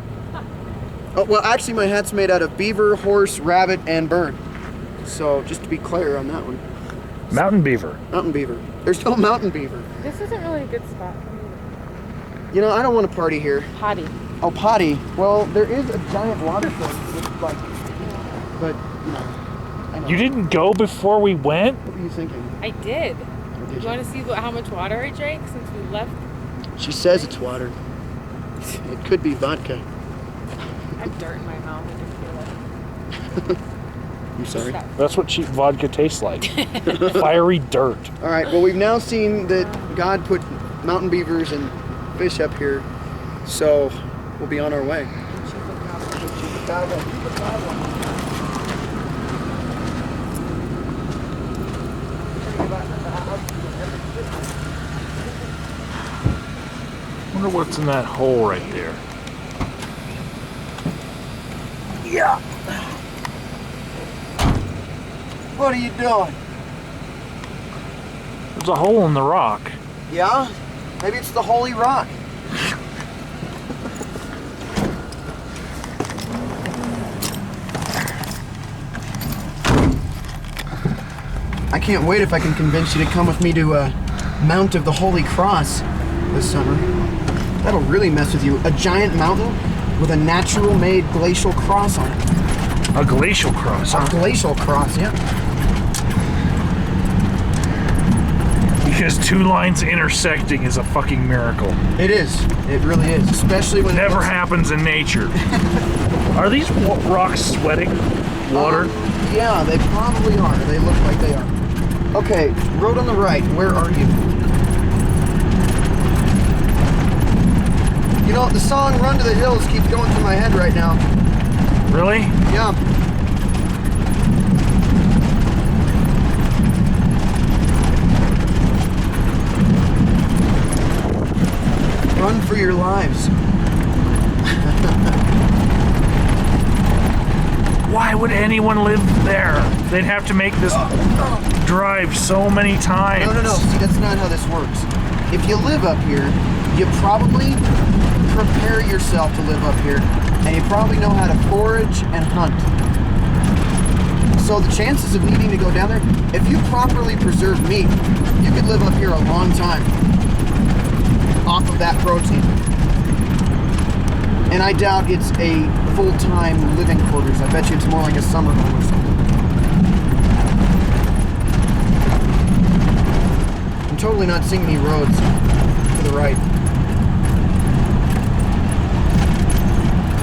Oh, well, actually, my hat's made out of beaver, horse, rabbit, and bird. So just to be clear on that one, Mountain beaver. mountain beaver. There's no mountain beaver. This isn't really a good spot for me. You know, I don't want to party here. Potty. Oh, potty. Well, there is a giant waterfall with like, but you know, I know. You didn't go before we went? What were you thinking? I did. Or did You want to see how much water I drank since we left? She says it's water. It could be vodka. I have dirt in my mouth. I just feel like. I'm sorry. Stop. That's what cheap vodka tastes like. Fiery dirt. All right. Well, we've now seen that God put mountain beavers and fish up here, so we'll be on our way. Wonder what's in that hole right there. Yeah. What are you doing? There's a hole in the rock. Yeah? Maybe it's the holy rock. I can't wait if I can convince you to come with me to Mount of the Holy Cross this summer. That'll really mess with you. A giant mountain with a natural-made glacial cross on it. A glacial cross, huh? A glacial cross, yeah. Because two lines intersecting is a fucking miracle. It is. It really is. Especially when Never happens in nature. Are these rocks sweating water? Yeah, they probably are. They look like they are. Okay, road on the right. Where are you? You know, the song Run to the Hills keeps going through my head right now. Really? Yeah. Run for your lives. Why would anyone live there? They'd have to make this drive so many times. No. See, that's not how this works. If you live up here, you probably prepare yourself to live up here, and you probably know how to forage and hunt. So the chances of needing to go down there, if you properly preserve meat, you could live up here a long time off of that protein. And I doubt it's a full-time living quarters. I bet you it's more like a summer home or something. I'm totally not seeing any roads to the right.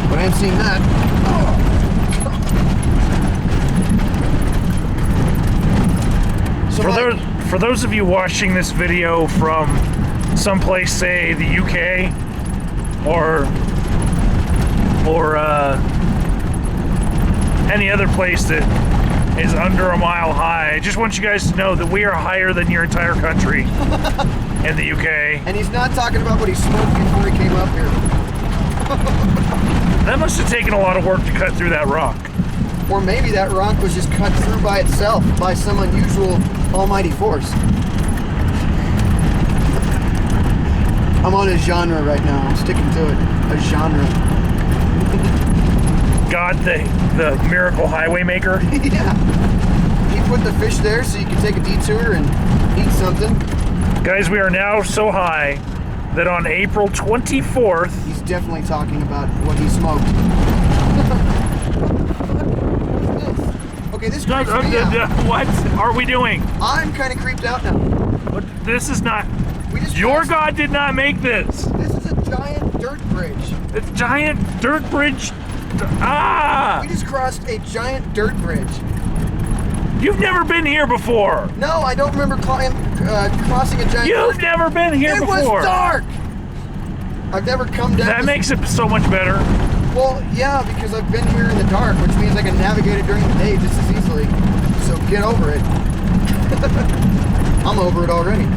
But I am seeing that. So For those of you watching this video from someplace, say the UK, or any other place that is under a mile high, I just want you guys to know that we are higher than your entire country in the UK. And he's not talking about what he smoked before he came up here. That must have taken a lot of work to cut through that rock. Or maybe that rock was just cut through by itself by some unusual almighty force. I'm on a genre right now. I'm sticking to it. A genre. God, the miracle highway maker. Yeah. He put the fish there so you can take a detour and eat something. Guys, we are now so high that on April 24th... He's definitely talking about what he smoked. Okay, this creeps me out. What are we doing? I'm kind of creeped out now. But this is not... We just Your God did not make this. This is a giant dirt bridge. It's a giant dirt bridge. Ah! We just crossed a giant dirt bridge. You've never been here before. No, I don't remember crossing a giant You've never been here before. It was dark. I've never come down. That makes it so much better. Well, yeah, because I've been here in the dark, which means I can navigate it during the day just as easily. So get over it. I'm over it already.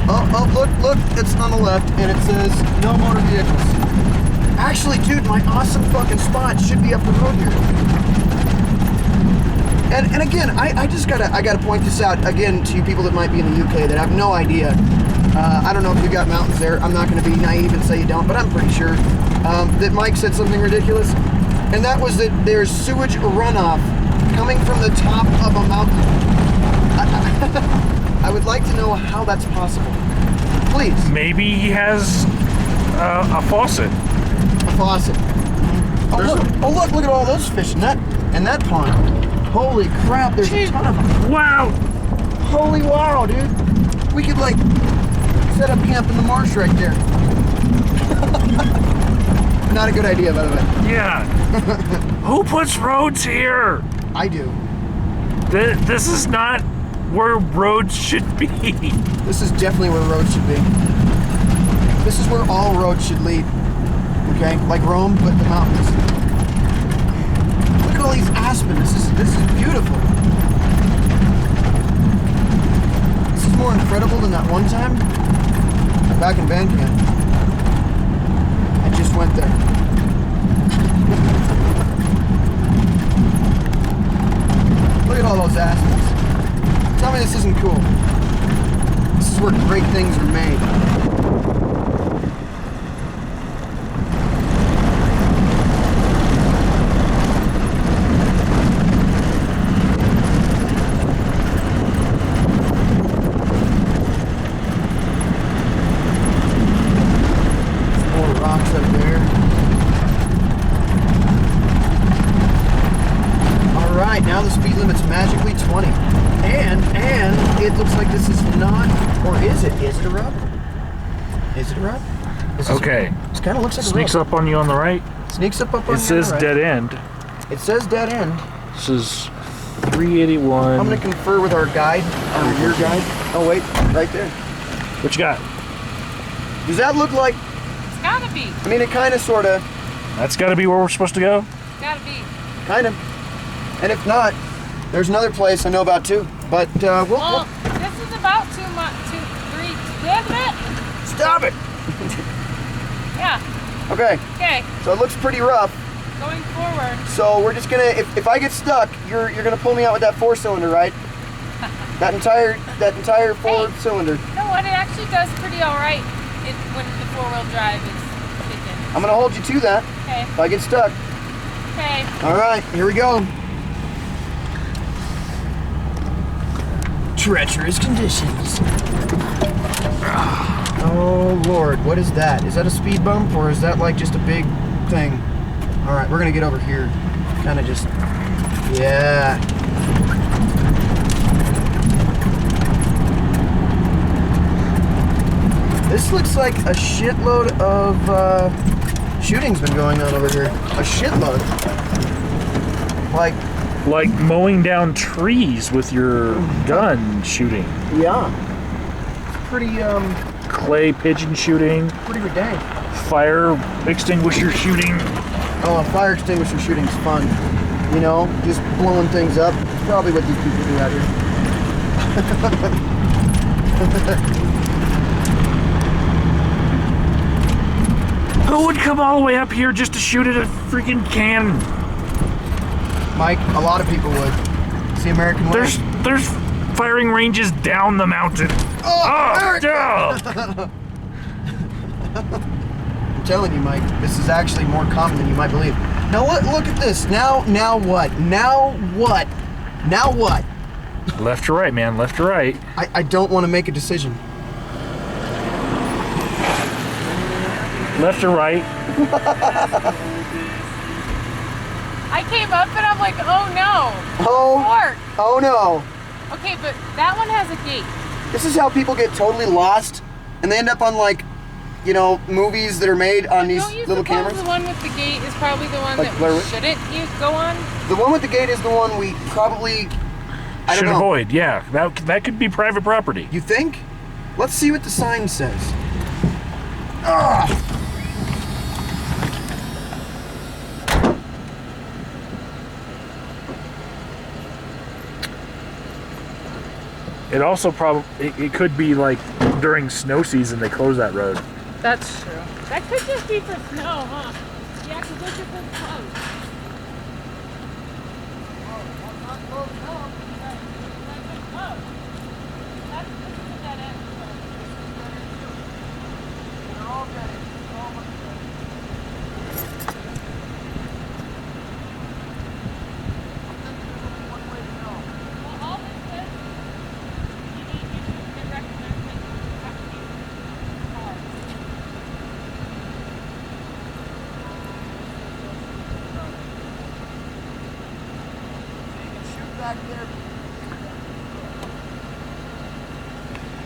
Oh, look, it's on the left, and it says no motor vehicles. Actually, dude, my awesome fucking spot should be up the road here. And again, I gotta point this out again to you people that might be in the UK that have no idea. I don't know if you got mountains there. I'm not gonna be naive and say you don't, but I'm pretty sure that Mike said something ridiculous, and that was that there's sewage runoff coming from the top of a mountain. I would like to know how that's possible. Please. Maybe he has a faucet. A faucet. Oh look at all those fish in that pond. Holy crap, there's a ton of them. Wow. Holy wow, dude. We could like set up camp in the marsh right there. Not a good idea, by the way. Yeah. Who puts roads here? I do. This is not where roads should be. This is definitely where roads should be. This is where all roads should lead. Okay, like Rome, but the mountains. Look at all these aspen. This is beautiful. This is more incredible than that one time back in band camp. I just went there. Look at all those aspens. Tell me this isn't cool. This is where great things are made. More rocks up there. Alright, now the speed limit's magically 20. And it looks like this is not, or is it? Is it a rub? Is it a rub? Okay. It kind of looks like Sneaks a rub. up on you on the right. Sneaks up on It says the right. dead end. It says dead end. This is 381. I'm going to confer with our guide, your guide. Oh, wait, right there. What you got? Does that look like, It's gotta be. I mean, it kind of, sort of, That's got to be where we're supposed to go. Gotta be. kind of. And if not, there's another place I know about too. But Well, we'll this is about 2 months, 2, 3, stop it. yeah, Okay, okay, so it looks pretty rough. going forward. So we're just gonna, if I get stuck, you're gonna pull me out with that 4-cylinder, right? That entire forward cylinder. You know what, it actually does pretty alright when the 4-wheel drive is kicking. I'm gonna hold you to that Okay, if I get stuck. okay. All right, here we go. Treacherous conditions. Oh Lord, what is that? Is that a speed bump or is that like just a big thing? All right, we're gonna get over here. Kind of just, yeah. This looks like a shitload of shooting's been going on over here. A shitload. Like mowing down trees with your gun shooting. Yeah. It's pretty, Clay pigeon shooting. pretty dang. Fire extinguisher shooting. Oh, fire extinguisher shooting's fun. You know, just blowing things up. It's probably what these people do out here. Who would come all the way up here just to shoot at a freaking can? Mike, a lot of people would. It's the American way. There's firing ranges down the mountain. Oh, Eric! Yeah. I'm telling you, Mike, this is actually more common than you might believe. Now look at this. Now what? Now what? Now what? Left to right, man. Left to right. I don't want to make a decision. Left to right. I came up and I'm like, oh no. Oh, Fork. oh no. Okay, but that one has a gate. This is how people get totally lost and they end up on, like, you know, movies that are made on these Don't you little suppose cameras. the one with the gate is probably the one Like that Blair we Witch? shouldn't go on? The one with the gate is the one we probably, I Should don't know. avoid. Yeah, that could be private property. You think? Let's see what the sign says. Ugh. It also probably it could be like during snow season they close that road. That's true. That could just be for snow, huh? Yeah, because look at this close.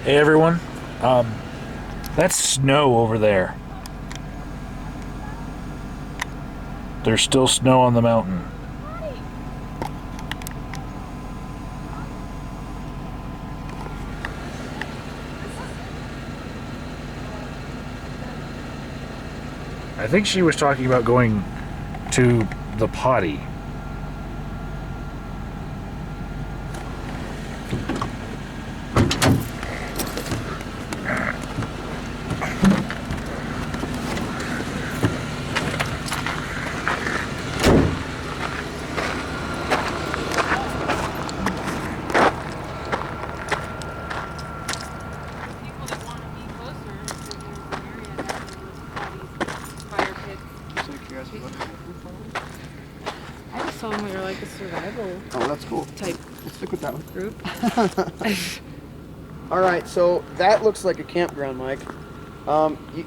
Hey everyone, that's snow over there. There's still snow on the mountain. I think she was talking about going to the potty. travel Oh, that's cool. type Let's stick with that one. group. All right, so that looks like a campground, Mike.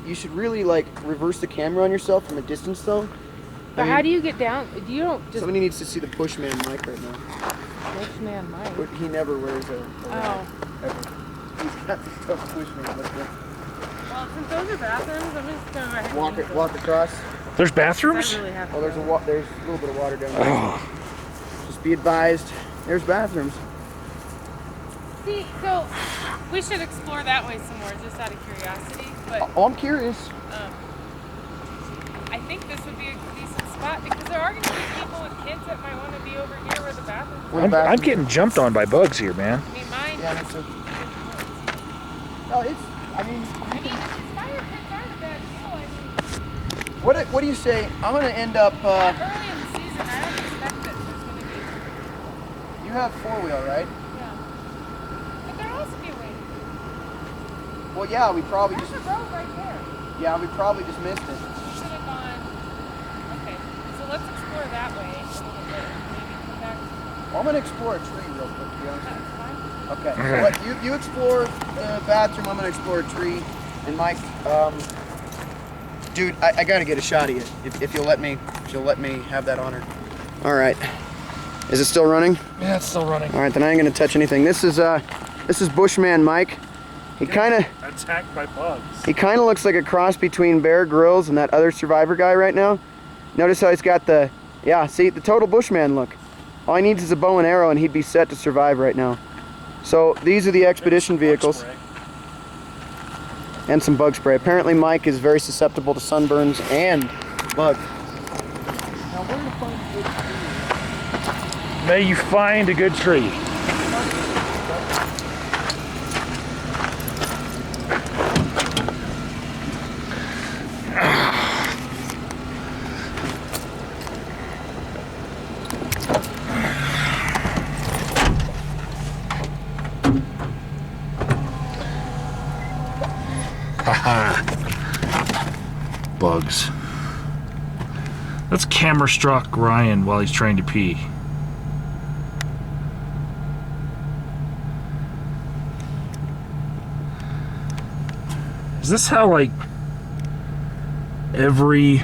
You should really like reverse the camera on yourself from a distance, though. But how do you get down? You don't just Somebody needs to see the Bushman Mike right now. Bushman Mike. But he never wears a Oh. ever. He's got the tough Bushman. Well, since those are bathrooms, I'm just gonna go ahead and Walk across. There's I bathrooms? really have to Oh, there's go. there's a little bit of water down there. Oh. Just be advised. There's bathrooms. See, so we should explore that way some more, just out of curiosity. But Oh, I'm curious. I think this would be a decent spot because there are going to be people with kids that might want to be over here where the bathrooms are. I'm getting jumped on by bugs here, man. I mean, mine. Yeah, that's a. No, it's. I mean, fire pits aren't a bad deal. I mean, what do you say? I'm gonna end up. early in the season, I don't expect that there's going to be. You have 4-wheel, right? Yeah. But there'll also be a way. Well, yeah, we probably There's just. a road right there. Yeah, we probably just missed it. We should have gone. Okay, so let's explore that way a little bit and maybe come back. Well, I'm gonna explore a tree real quick, to be honest. That's fine. Okay. Okay. So what, you explore the bathroom. I'm gonna explore a tree, and Mike, dude, I gotta get a shot of you if you'll let me. If you'll let me have that honor. All right. Is it still running? Yeah, it's still running. All right, then I ain't gonna touch anything. This is Bushman Mike. He kind of attacked by bugs. looks like a cross between Bear Grylls and that other Survivor guy right now. Notice how he's got the see the total Bushman look. All he needs is a bow and arrow, and he'd be set to survive right now. So these are the expedition vehicles and some bug spray. Apparently Mike is very susceptible to sunburns and bugs. Now where to find a good tree? May you find a good tree. Bugs. Let's camera stalk Ryan while he's trying to pee. Is this how like every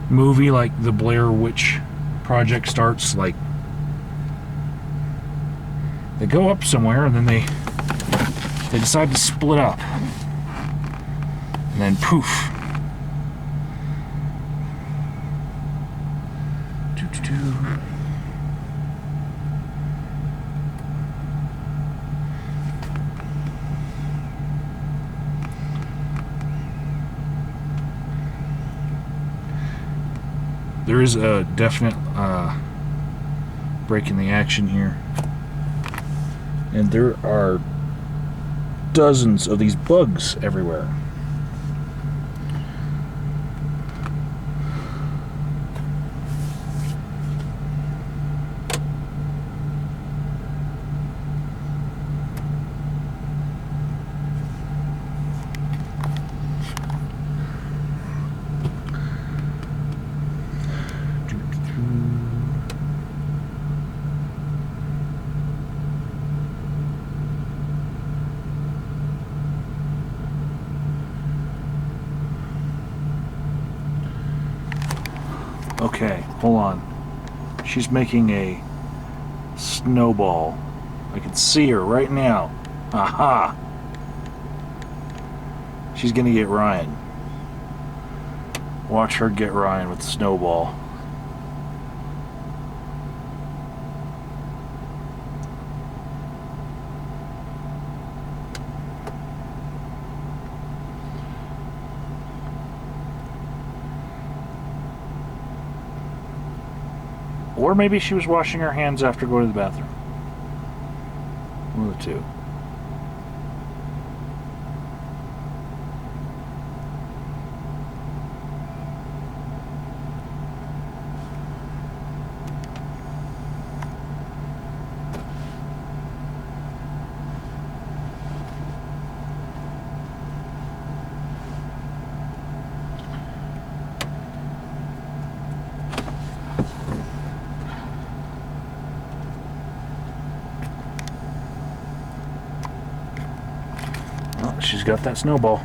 movie like the Blair Witch Project starts? Like they go up somewhere and then they decide to split up. And then poof. There is a definite break in the action here. And there are dozens of these bugs everywhere. Okay, hold on. She's making a snowball. I can see her right now. Aha! She's gonna get Ryan. Watch her get Ryan with the snowball. Or maybe she was washing her hands after going to the bathroom. One of the two. She's got that snowball.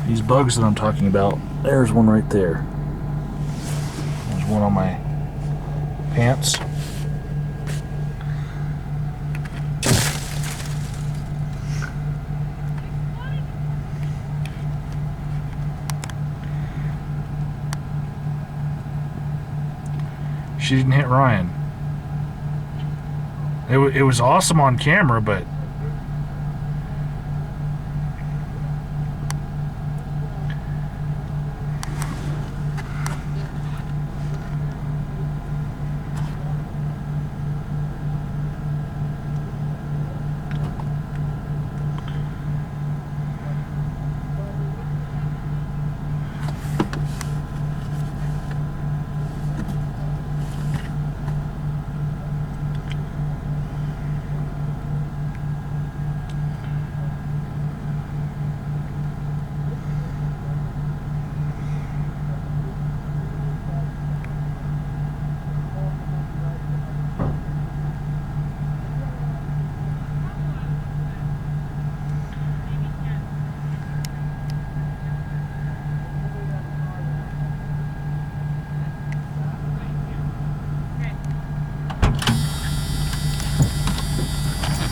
These bugs that I'm talking about, there's one right there. There's one on my pants. She didn't hit Ryan. It was awesome on camera, but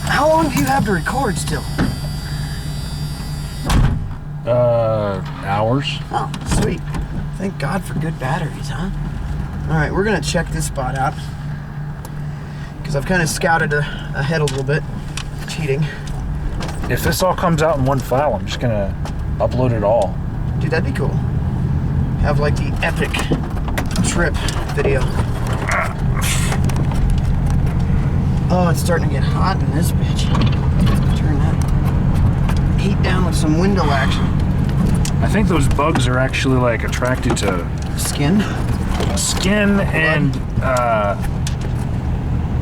How long do you have to record still? hours. Oh, sweet. Thank God for good batteries, huh? Alright, we're gonna check this spot out. Because I've kind of scouted ahead a little bit. Cheating. If this all comes out in one file, I'm just gonna upload it all. Dude, that'd be cool. Have like the epic trip video. Oh, it's starting to get hot in this bitch. Turn that heat down with some window action. I think those bugs are actually like attracted to Skin? skin and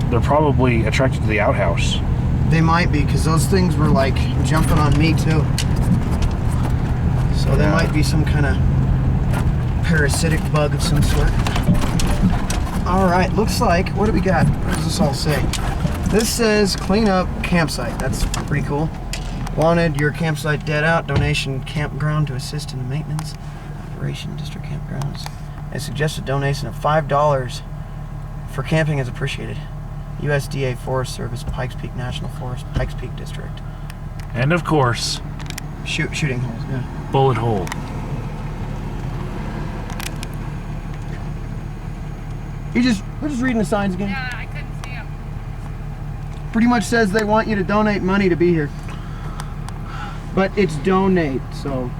they're probably attracted to the outhouse. They might be, because those things were like jumping on me too. So they might be some kind of parasitic bug of some sort. Alright, looks like, what do we got? What does this all say? This says clean up campsite. That's pretty cool. Wanted your campsite dead out. Donation campground to assist in the maintenance. Operation district campgrounds. A suggested donation of $5 for camping is appreciated. USDA Forest Service, Pikes Peak National Forest, Pikes Peak District. And of course, Shooting holes, yeah. bullet hole. We're just reading the signs again. Yeah, I couldn't see him. Pretty much says they want you to donate money to be here. But it's donate, so.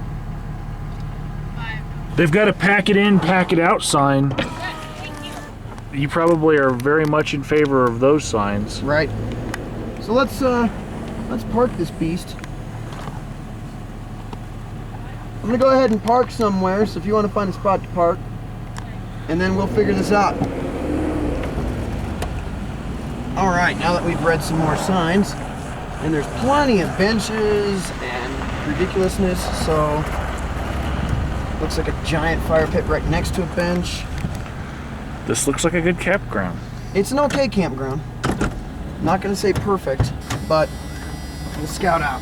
They've got a pack it in, pack it out sign. You probably are very much in favor of those signs. Right. So let's park this beast. I'm gonna go ahead and park somewhere, so if you want to find a spot to park, and then we'll figure this out. Alright, now that we've read some more signs, and there's plenty of benches and ridiculousness, so looks like a giant fire pit right next to a bench. This looks like a good campground. It's an okay campground. Not gonna say perfect, but we'll scout out.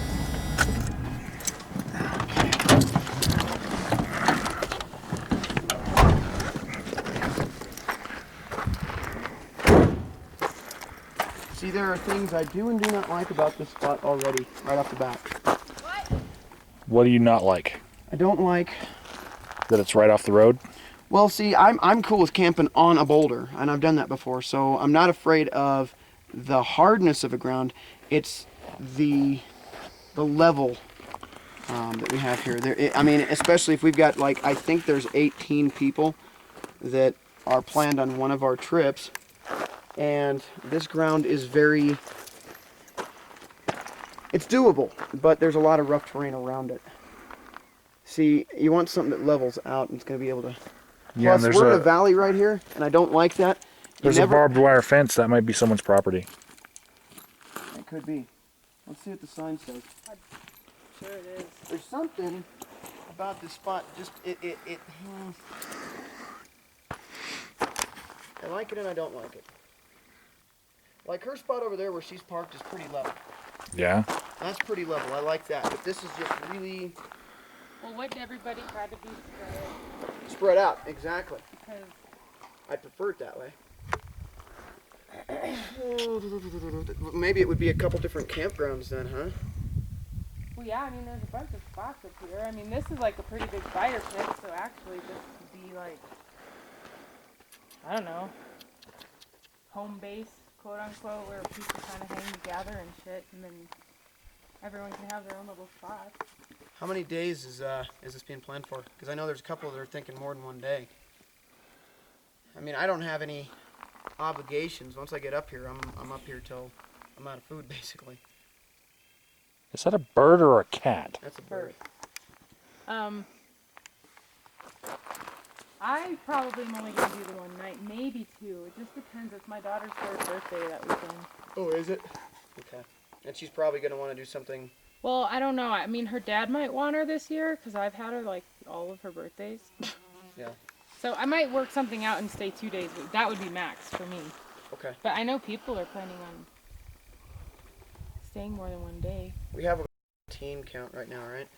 See, there are things I do and do not like about this spot already, right off the bat. What do you not like? I don't like... That it's right off the road? Well, see, I'm cool with camping on a boulder, and I've done that before, so I'm not afraid of the hardness of a ground. It's the level that we have here. I mean, especially if we've got, like, I think there's 18 people that are planned on one of our trips, and this ground is very... It's doable, but there's a lot of rough terrain around it. See, you want something that levels out and it's going to be able to... Yeah, Plus, we're in a valley right here, and I don't like that. There's a barbed wire fence. That might be someone's property. It could be. Let's see what the sign says. Sure it is. There's something about this spot. Just I like it and I don't like it. Like her spot over there where she's parked is pretty level. Yeah. That's pretty level. I like that. But this is just really Well, wouldn't everybody try to be spread out. Exactly. because I prefer it that way. Maybe it would be a couple different campgrounds then, huh? well, yeah, I mean, there's a bunch of spots up here. I mean, this is like a pretty big fire pit, so actually this could be like, I don't know, home base, quote unquote, where people kind of hang together and shit, and then everyone can have their own little spot. How many days is this being planned for? Because I know there's a couple that are thinking more than one day. I mean, I don't have any obligations. Once I get up here, I'm up here till I'm out of food, basically. Is that a bird or a cat? That's a bird. I probably am only gonna do the one night, maybe two. It just depends. It's my daughter's third birthday that weekend. Oh, is it? Okay. And she's probably gonna want to do something. Well, I don't know. I mean, her dad might want her this year because I've had her like all of her birthdays. Yeah. So I might work something out and stay 2 days, but that would be max for me. Okay. But I know people are planning on staying more than one day. We have a teen count right now, right?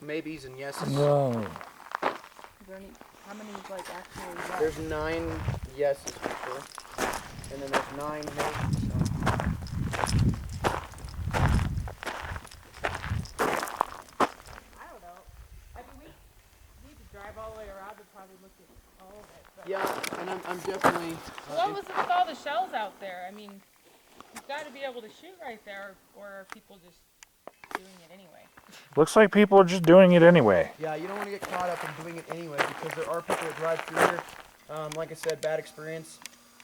Maybes and yeses. No. Is there any, how many like actually left? There's 9 yeses for sure, and then there's 9 maybes. So. I don't know. I mean, we need to drive all the way around and probably look at all of it. But Yeah, and I'm definitely. what was it with all the shells out there? I mean, you've got to be able to shoot right there, or are people just doing it anyway? Looks like people are just doing it anyway. Yeah, you don't want to get caught up in doing it anyway because there are people that drive through here. Like I said, bad experience.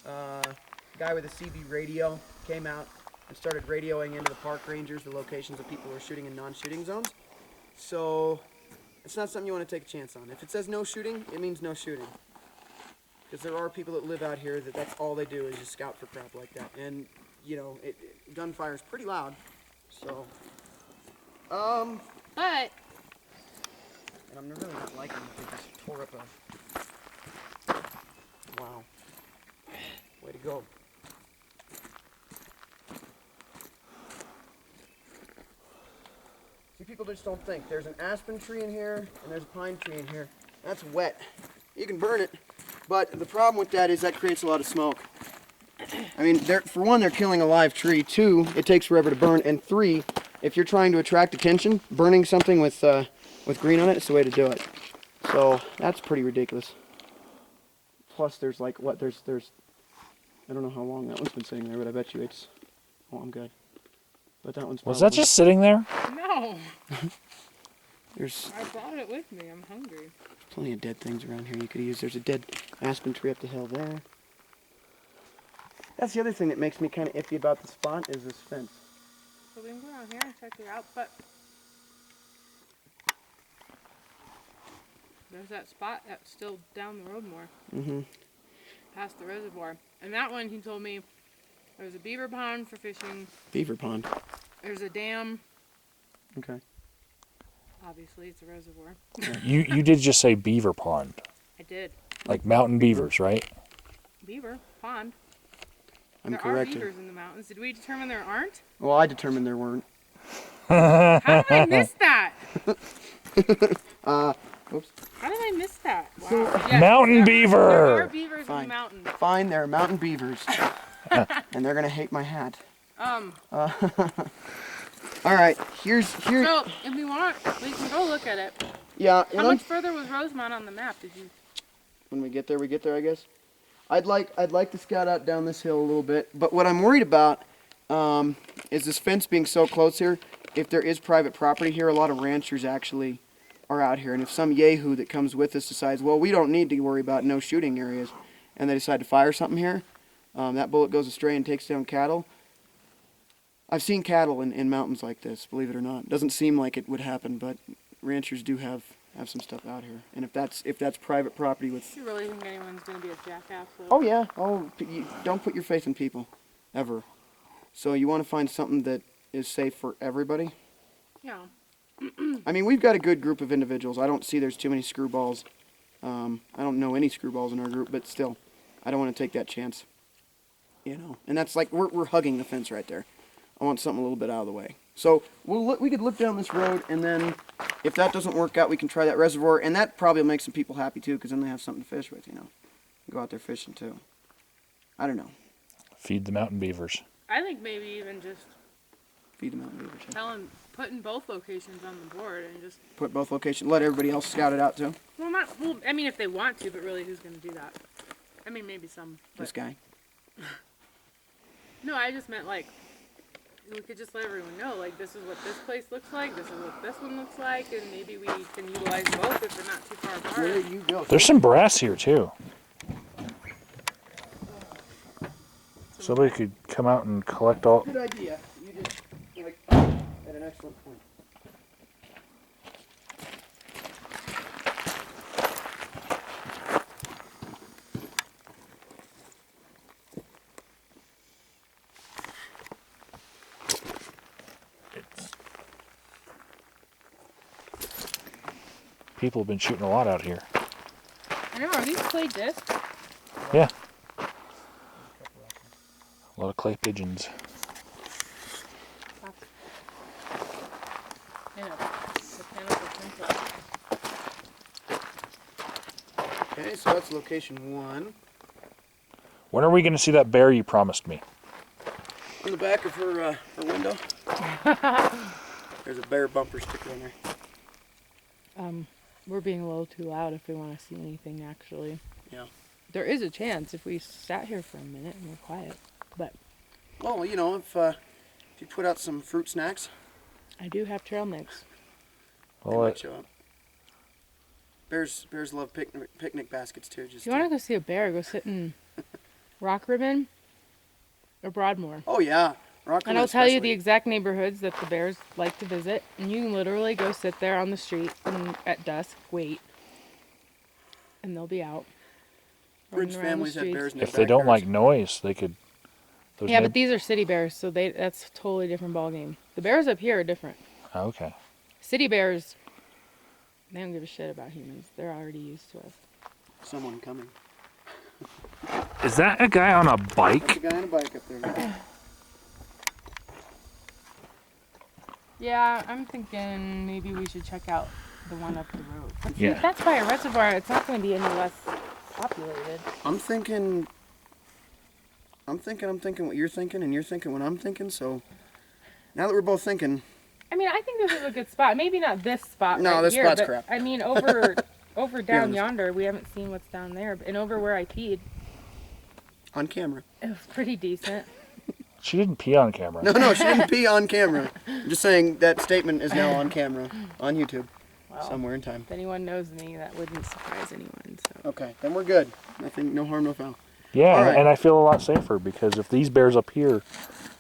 Guy with a CB radio came out and started radioing into the park rangers the locations of people who are shooting in non-shooting zones. So it's not something you want to take a chance on. If it says no shooting, it means no shooting. Because there are people that live out here that's all they do is just scout for crap like that. And, you know, gunfire is pretty loud. So, But and I'm really not liking that they just tore up a... Wow. Way to go. See, people just don't think. There's an aspen tree in here, and there's a pine tree in here. That's wet. You can burn it, but the problem with that is that creates a lot of smoke. I mean, for one, they're killing a live tree. 2, it takes forever to burn. And 3, if you're trying to attract attention, burning something with green on it is the way to do it. So that's pretty ridiculous. Plus, there's like what? There's I don't know how long that one's been sitting there, but I bet you it's. Oh, I'm good. But that one's. Was that just sitting there? no, There's I brought it with me. I'm hungry. plenty of dead things around here you could use. There's a dead aspen tree up the hill there. That's the other thing that makes me kind of iffy about the spot is this fence. So we can go down here and check it out, but there's that spot that's still down the road more. Mm-hmm. Past the reservoir. And that one, he told me, there's a beaver pond for fishing. Beaver pond. There's a dam. Okay. Obviously, it's a reservoir. You did just say beaver pond. I did. Like mountain beavers, right? Beaver pond. I'm there corrected. are beavers in the mountains. Did we determine there aren't? Well, I determined there weren't. How did I miss that? Oops. How did I miss that? Wow. So- Yes, Mountain there beaver! are beavers in Fine. the mountains. Fine, they're mountain beavers. And they're gonna hate my hat. All right, here's. So, if we want, we can go look at it. Yeah. How much further was Rosemont on the map? Did you? When we get there, I guess. I'd like to scout out down this hill a little bit, but what I'm worried about is this fence being so close here. If there is private property here, a lot of ranchers actually are out here, and if some yahoo that comes with us decides, well, we don't need to worry about no shooting areas, and they decide to fire something here, that bullet goes astray and takes down cattle. I've seen cattle in mountains like this, believe it or not. It doesn't seem like it would happen, but ranchers do have some stuff out here, and if that's private property with. Do you really think anyone's gonna be a jackass? Though? Oh yeah. Oh, you don't put your faith in people, ever. So you want to find something that is safe for everybody. Yeah. I mean, we've got a good group of individuals. I don't see there's too many screwballs. I don't know any screwballs in our group, but still, I don't want to take that chance. You know, and that's like we're hugging the fence right there. I want something a little bit out of the way. So we could look down this road, and then if that doesn't work out, we can try that reservoir, and that probably will make some people happy too, because then they have something to fish with. You know, go out there fishing too. I don't know. Feed the mountain beavers. I think maybe even just Feed the mountain beavers. Yeah. putting both locations on the board and just Put both locations. Let everybody else scout it out too. well, I mean, if they want to, but really, who's going to do that? I mean, maybe some. But, This guy. No, I just meant like we could just let everyone know, like this is what this place looks like, this is what this one looks like, and maybe we can utilize both if they're not too far apart. There you go. There's some brass here too. Somebody could come out and collect all. Good idea. You just like at an excellent point. People have been shooting a lot out here. I know, are these clay discs? Yeah. A lot of clay pigeons. I know. Mechanical pencil. Okay, so that's location 1. When are we going to see that bear you promised me? On the back of her window. There's a bear bumper sticker on there. We're being a little too loud if we want to see anything, actually. Yeah. There is a chance if we sat here for a minute and we're quiet, but Well, you know, if you put out some fruit snacks, I do have trail mix. they Well, might show up. Bears love picnic baskets too. If you want to go see a bear, go sit in Rock Ribbon or Broadmoor. Oh yeah, Rock And Rimmon I'll tell you the especially. exact neighborhoods that the bears like to visit, and you can literally go sit there on the street and at dusk, wait, and they'll be out. Bridge running around the families have streets. bears in their if they don't backyards. like noise, they could. Those Yeah, neigh- but these are city bears, so that's a totally different ballgame. The bears up here are different. Oh, okay. City bears, they don't give a shit about humans. They're already used to us. Someone coming. Is that a guy on a That's a bike? guy on a bike up there. Yeah, I'm thinking maybe we should check out the one up the road. But see, Yeah. if that's by a reservoir, it's not going to be any less populated. I'm thinking what you're thinking, and you're thinking what I'm thinking. So now that we're both thinking, I mean, I think this is a good spot. Maybe not this spot. No, right this here, spot's but, crap. I mean, over down honest. yonder, we haven't seen what's down there, and over where I peed, on camera. it was pretty decent. She didn't pee on camera. No, she didn't pee on camera. I'm just saying that statement is now on camera, on YouTube, Well, somewhere in time. if anyone knows me, that wouldn't surprise anyone. So. Okay, then we're good. Nothing, no harm, no foul. Yeah, All right. and I feel a lot safer because if these bears up here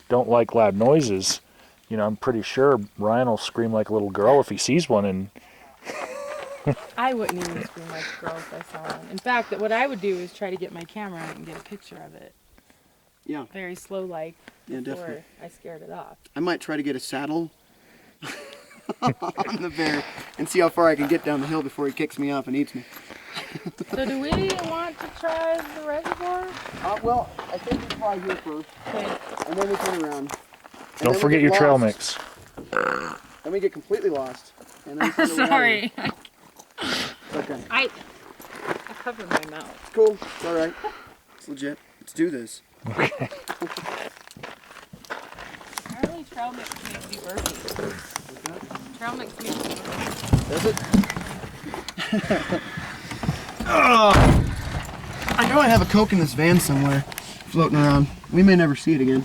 don't like loud noises, you know, I'm pretty sure Ryan will scream like a little girl if he sees one. And I wouldn't even scream like a girl if I saw one. In fact, what I would do is try to get my camera out and get a picture of it. Yeah, Very slow like yeah, before definitely. I scared it off. I might try to get a saddle on the bear and see how far I can get down the hill before he kicks me off and eats me. So do we want to try the reservoir? Well, I think we try here first, Okay. and then we turn around. And don't then we forget get your trail lost. mix. Then we get completely lost. And then we turn around. Sorry. Okay. I covered my mouth. It's cool. It's all right. It's legit. Let's do this. Okay. Apparently trail mix makes me burpy. Trail mix makes me burpy. Does it? I know I have a Coke in this van somewhere, floating around. We may never see it again.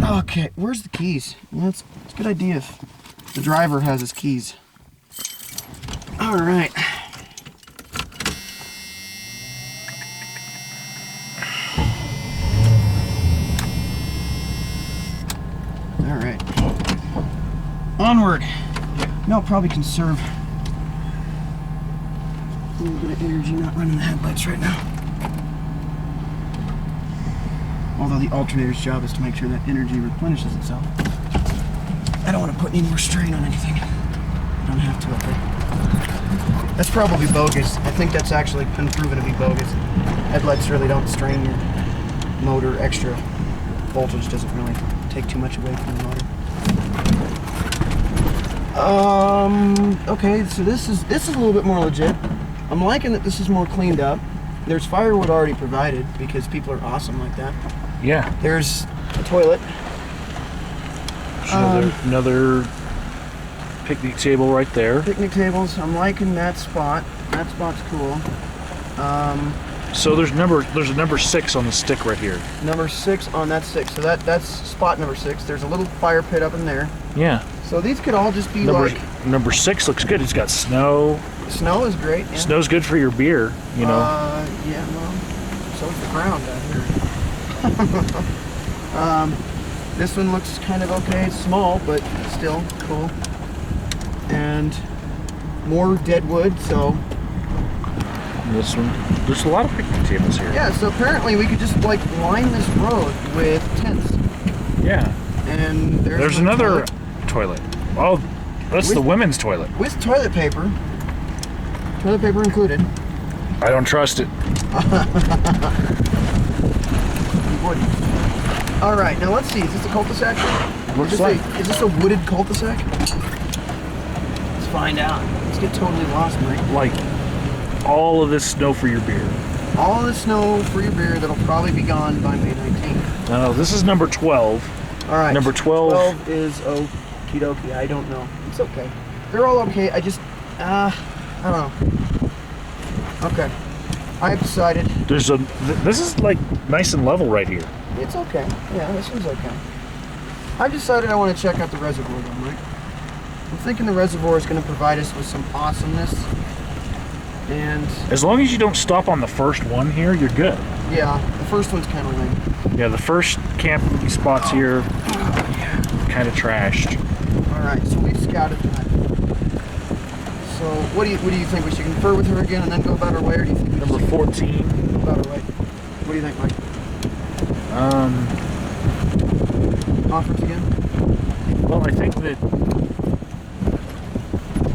Okay, where's the keys? Well, it's a good idea if the driver has his keys. All right. All right. Onward. No, probably conserve a little bit of energy not running the headlights right now. Although the alternator's job is to make sure that energy replenishes itself. I don't want to put any more strain on anything. I don't have to up there. That's probably bogus. I think that's actually been proven to be bogus. Headlights really don't strain your motor. Extra voltage doesn't really take too much away from the motor. Okay, so this is a little bit more legit. I'm liking that this is more cleaned up. There's firewood already provided because people are awesome like that. Yeah. There's a toilet. Another picnic table right there. Picnic tables. I'm liking that spot. That spot's cool. So there's a number 6 on the stick right here. Number 6 on that stick. So that's spot number 6. There's a little fire pit up in there. Yeah. So these could all just be number 6 looks good. It's got snow. Snow is great. Yeah. Snow's good for your beer, you know. Yeah, well, so's the ground out here. This one looks kind of okay. It's small, but still cool. And more dead wood, so. This one, there's a lot of picnic tables here. Yeah, so apparently we could just like line this road with tents. Yeah. And there's another toilet. Oh, that's the women's toilet. With toilet paper. Toilet paper included. I don't trust it. All right, now let's see. Is this a cul-de-sac? Is this a wooded cul-de-sac? Let's find out. Let's get totally lost, Mike. Like all of this snow for your beer. All of the snow for your beer that'll probably be gone by May 19th. No, this is number 12. All right. Number 12. 12 is okie dokie. I don't know. It's okay. They're all okay. I just, I don't know. Okay. I've decided. This is like nice and level right here. It's okay. Yeah, this one's okay. I've decided I want to check out the reservoir though, Mike. I'm thinking the reservoir is going to provide us with some awesomeness. And as long as you don't stop on the first one here, you're good. Yeah, the first one's kind of lame. Yeah, the first camping spots here, kind of trashed. All right, so we've scouted that. So what do you think? We should confer with her again and then go about our way, or do you think number 14? Go about our way. What do you think, Mike? Conference again? Well, I think that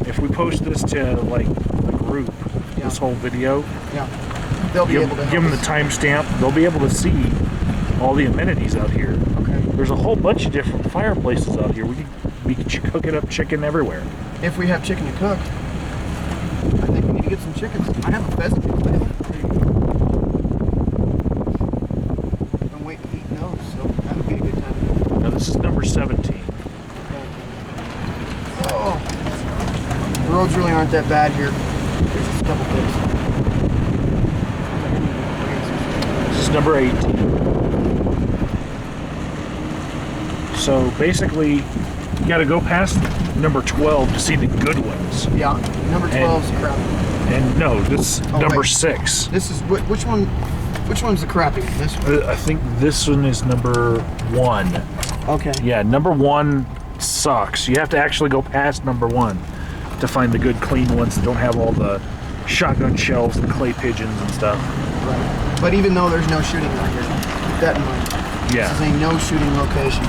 if we post this to like the group, this whole video, they'll be able to give them the timestamp. They'll be able to see all the amenities out here. Okay. There's a whole bunch of different fireplaces out here. We could cook it up chicken everywhere. If we have chicken to cook, I think we need to get some chickens. I have a pheasant. I'm waiting to eat those, so that would be a good time. Now this is number 17. Oh, the roads really aren't that bad here. There's just a couple things. This is number 18. So basically, you got to go past number 12 to see the good ones. Yeah, number 12's crap. And no, this number 6. This is which one? Which one's the crappy? This one. I think this one is number 1. Okay. Yeah, number 1 sucks. You have to actually go past number 1 to find the good, clean ones that don't have all the shotgun shells and clay pigeons and stuff. Right. But even though there's no shooting out here, keep that in mind. Yeah. This is a no shooting location.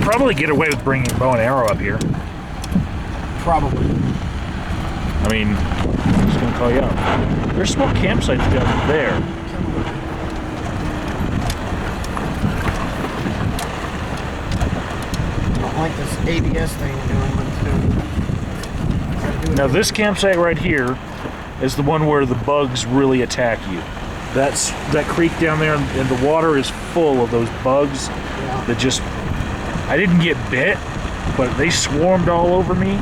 Probably get away with bringing a bow and arrow up here. Probably. I mean, I'm just gonna call you out. There's small campsites down there. I don't like this ABS thing you're doing, but it's doing. Now this campsite right here is the one where the bugs really attack you. That creek down there, and the water is full of those bugs that just. I didn't get bit, but they swarmed all over me.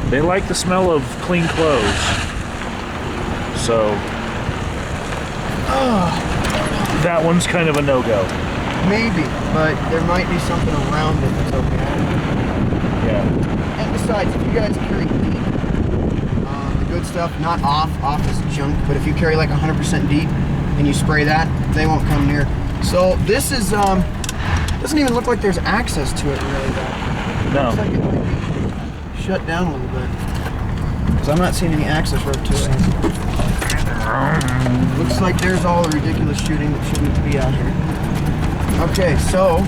They like the smell of clean clothes. So, that one's kind of a no-go. Maybe, but there might be something around it that's okay. Yeah. And besides, if you guys carry DEET, the good stuff, not off is junk, but if you carry like 100% DEET and you spray that, they won't come near. So this is, doesn't even look like there's access to it really though. No. Looks like it might be shut down a little bit. Because I'm not seeing any access road to it. Looks like there's all the ridiculous shooting that shouldn't be out here. Okay, so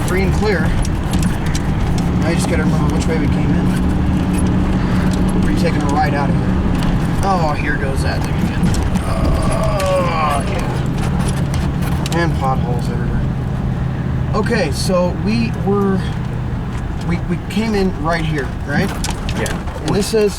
free and clear. Now you just gotta remember which way we came in. We're taking a right out of here. Oh, here goes that thing again. Oh, yeah. And potholes everywhere. Okay, so we came in right here, right? Yeah. And this says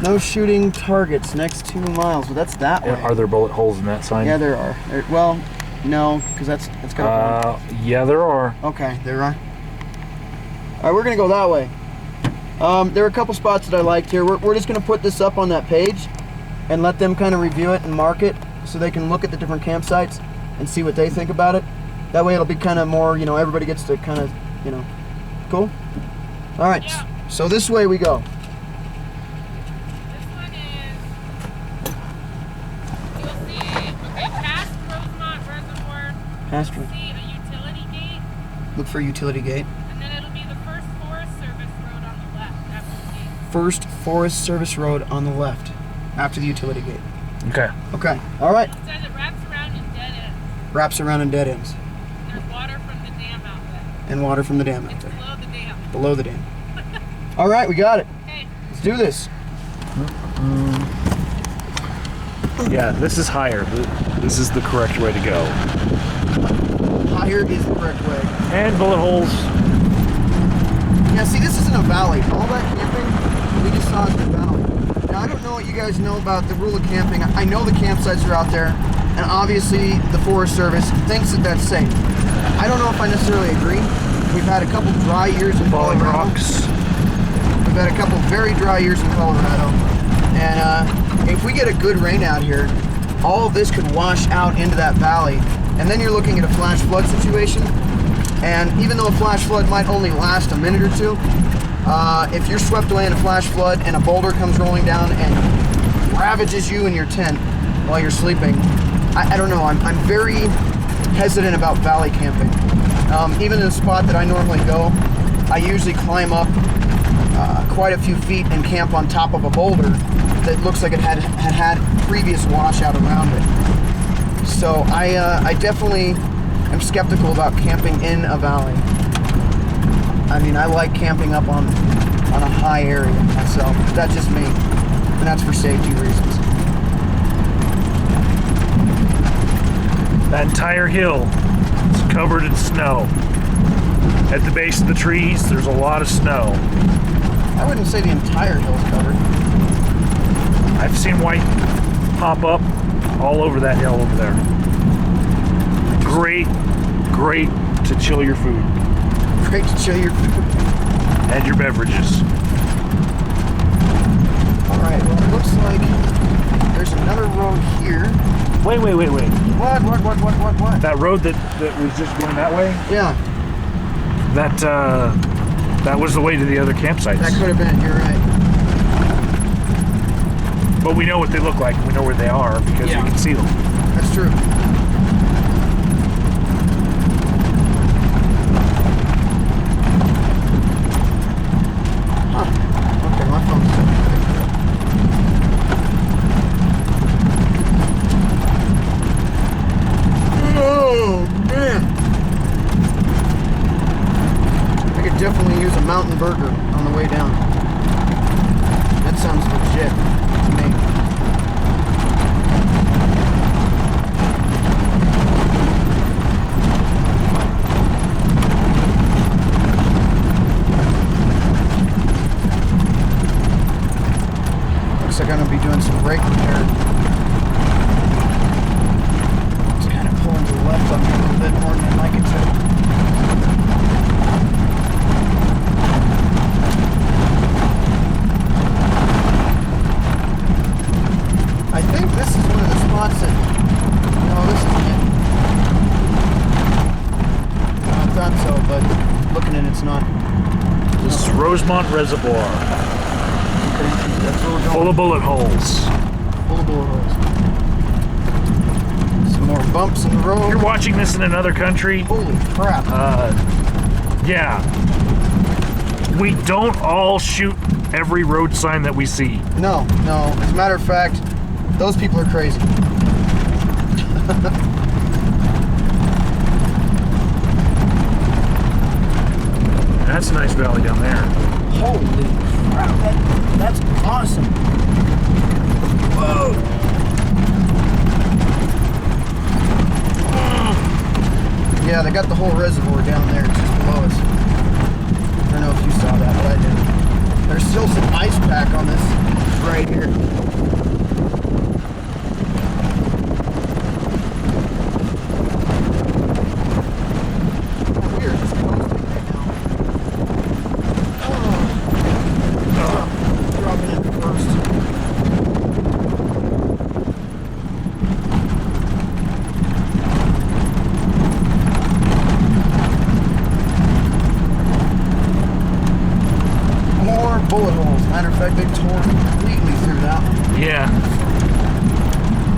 no shooting targets next 2 miles. Well, that's that way. Are there bullet holes in that sign? Yeah, there are. Well, no, because that's got. Yeah, there are. Okay, there are. All right, we're gonna go that way. There are a couple spots that I liked here. We're just gonna put this up on that page and let them kind of review it and mark it so they can look at the different campsites and see what they think about it. That way it'll be kind of more, everybody gets to kind of, cool? All right, Yeah. so this way we go. This one is, you'll see, okay, past Rosemont Reservoir, Past, you'll see a utility gate, look for utility gate. and then it'll be the first Forest Service road on the left after the gate. First Forest Service Road on the left after the utility gate. Okay. Okay, all right. It says it wraps around in dead ends. Wraps around in dead ends. There's water from the dam outlet. And water from the dam out It's there. below the dam. Below the dam. All right, we got it. Okay. Let's do this. Yeah, this is higher. This is the correct way to go. Higher is the correct way. And bullet holes. Yeah, see, this isn't a valley. All that camping we just saw is the valley. Now, I don't know what you guys know about the rule of camping. I know the campsites are out there, and obviously the Forest Service thinks that that's safe. I don't know if I necessarily agree. We've had a couple dry years in Falling Colorado. rocks. We've had a couple very dry years in Colorado. And if we get a good rain out here, all of this could wash out into that valley. And then you're looking at a flash flood situation. And even though a flash flood might only last a minute or two, if you're swept away in a flash flood and a boulder comes rolling down and ravages you in your tent while you're sleeping, I don't know, I'm very hesitant about valley camping. Even in the spot that I normally go, I usually climb up quite a few feet and camp on top of a boulder that looks like it had previous washout around it. So I definitely am skeptical about camping in a valley. I mean, I like camping up on a high area myself. That's just me, and that's for safety reasons. That entire hill is covered in snow. At the base of the trees, there's a lot of snow. I wouldn't say the entire hill's covered. I've seen white pop up all over that hill over there. Great to chill your food Great to chill your food. and your beverages. All right, well, it looks like there's another road here. Wait. What? That road that was just going that way, Yeah, that was the way to the other campsites. that could have been, you're right. But we know what they look like. We know where they are because Yeah. we can see them. That's true. Huh. Okay, my phone's still. Oh, man. I could definitely use a mountain burger on the way down. That sounds legit to me. Looks like I'm gonna be doing some brake repair. It's kind of pulling to the left on me a little bit more than I'd like it to. I think this is one of the spots that. No, this isn't it. I thought so, but looking at it's not. This is Rosemont Reservoir, Okay, that's where we're going. full of bullet holes. Full of bullet holes. Some more bumps in the road. You're watching this in another country. Holy crap. Yeah. We don't all shoot every road sign that we see. No. As a matter of fact, those people are crazy. That's a nice valley down there. Holy crap, that's awesome. Whoa. Yeah, they got the whole reservoir down there just below us. I don't know if you saw that, but I did. There's still some ice pack on this right here. Weird, it's coasting right now. Dropping in first. More bullet holes. Matter of fact, they tore completely through that one. Yeah.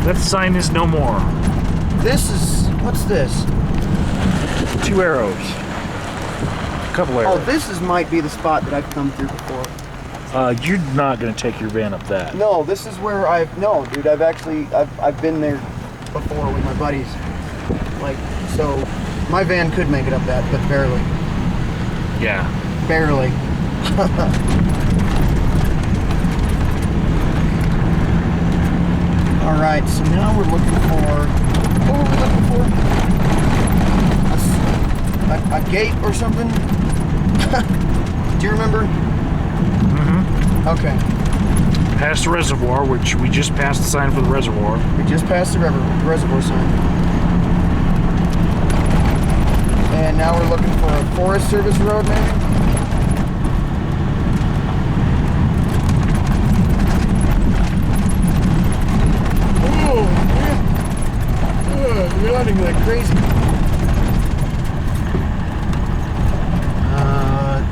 That sign is no more. This is, what's this? 2 arrows. A couple arrows. Oh, this might be the spot that I've come through before. You're not going to take your van up that. No, this is where no, dude, I've been there before with my buddies. Like, so my van could make it up that, but barely. Yeah. Barely. Alright, so now we're looking for, what were we looking for? A gate or something? Do you remember? Mm-hmm. Okay. Past the reservoir, which we just passed the sign for the reservoir. We just passed the reservoir sign. And now we're looking for a Forest Service road, maybe? Oh, man. You're running like crazy.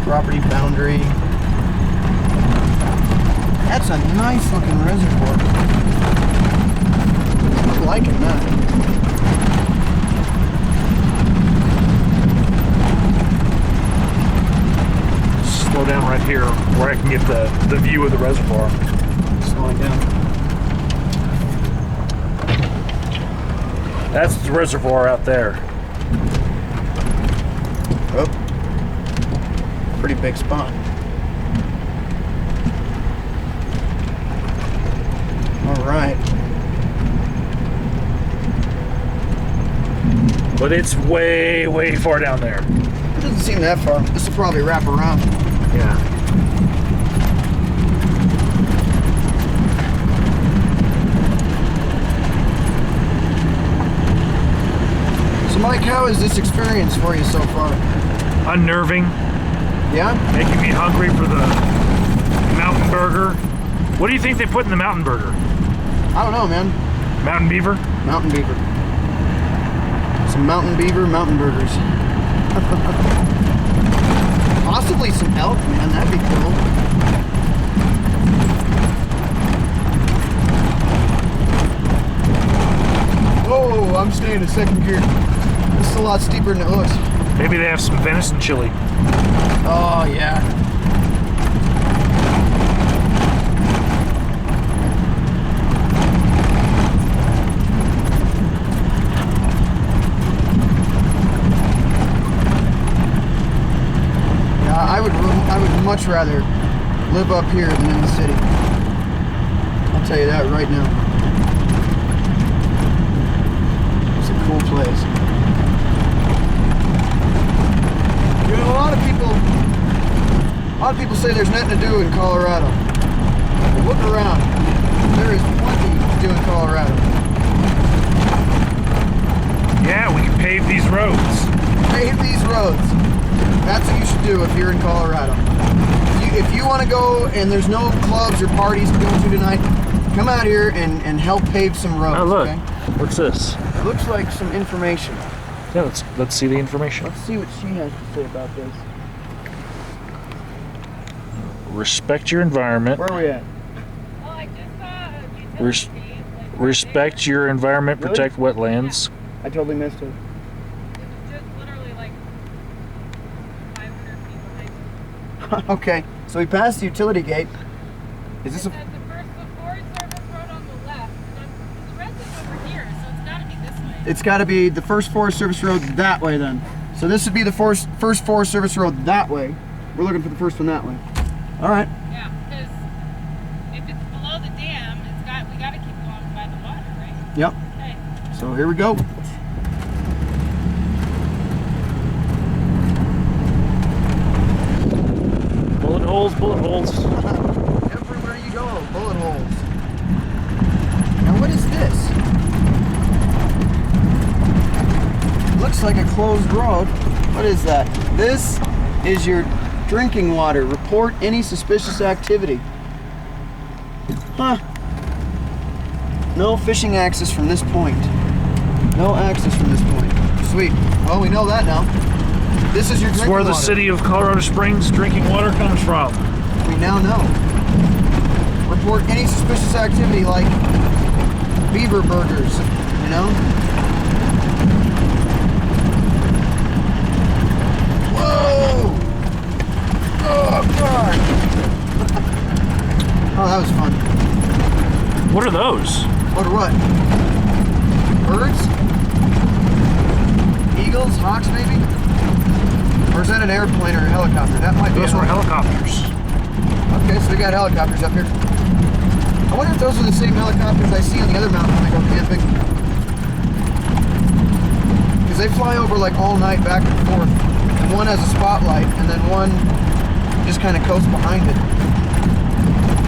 Property boundary. That's a nice looking reservoir. I'm liking that. Slow down right here where I can get the view of the reservoir. Slowing down. That's the reservoir out there. Oh. Pretty big spot. All right. But it's way, way far down there. It doesn't seem that far. This will probably wrap around. Yeah. So Mike, how is this experience for you so far? Unnerving. Yeah? Making me hungry for the mountain burger. What do you think they put in the mountain burger? I don't know, man. Mountain beaver? Mountain beaver. Some mountain beaver mountain burgers. Possibly some elk, man. That'd be cool. Oh, I'm staying in second gear. This is a lot steeper than it looks. Maybe they have some venison chili. Oh, yeah. I would much rather live up here than in the city. I'll tell you that right now. It's a cool place. You know, a lot of people say there's nothing to do in Colorado. But look around. There is plenty to do in Colorado. Yeah, we can pave these roads. Pave these roads. That's what you should do if you're in Colorado. If you want to go and there's no clubs or parties to go to tonight, come out here and help pave some roads. Oh, look. Okay? What's this? It looks like some information. Yeah, let's see the information. Let's see what she has to say about this. Respect your environment. Where are we at? Oh, I just saw a Res- utility, like, Respect your environment, Really? protect wetlands. I totally missed it. It was just literally like 500 feet behind you. Okay. So we passed the utility gate. Is this a... The Forest Service Road on the left. The rest is over here, so it's got to be this way. It's got to be the first Forest Service Road that way then. So this would be the first Forest Service Road that way. We're looking for the first one that way. All right. Yeah, because if it's below the dam, we got to keep going by the water, right? Yep. Okay. So here we go. Bullet holes, bullet holes. Everywhere you go, bullet holes. Now what is this? Looks like a closed road. What is that? This is your drinking water. Report any suspicious activity. Huh. No fishing access from this point. No access from this point. Sweet. Well, we know that now. This is your It's drinking where the water. city of Colorado Springs drinking water comes from. We now know. Report any suspicious activity like beaver burgers, you know? Whoa! Oh, God! Oh, that was fun. What are those? What or what? Birds? Eagles? Hawks, maybe? Or is that an airplane or a helicopter? That might be Those a were helicopters. Okay, so we got helicopters up here. I wonder if those are the same helicopters I see on the other mountain when I go camping. Because they fly over like all night back and forth. And one has a spotlight, and then one just kind of coasts behind it.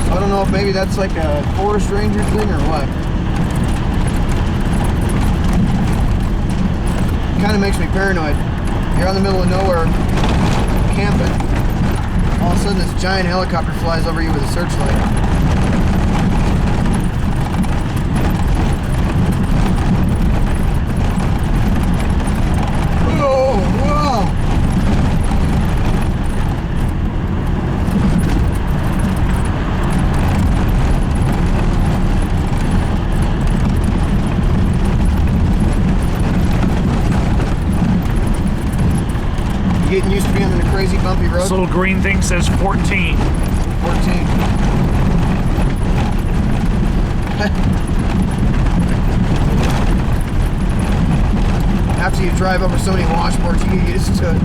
So I don't know if maybe that's like a forest ranger thing or what. Kind of makes me paranoid. You're out in the middle of nowhere, camping. All of a sudden, this giant helicopter flies over you with a searchlight. Oh, wow! You getting used to being on a crazy bumpy road? This little green thing says 14. 14. After you drive over so many washboards, you get used to it.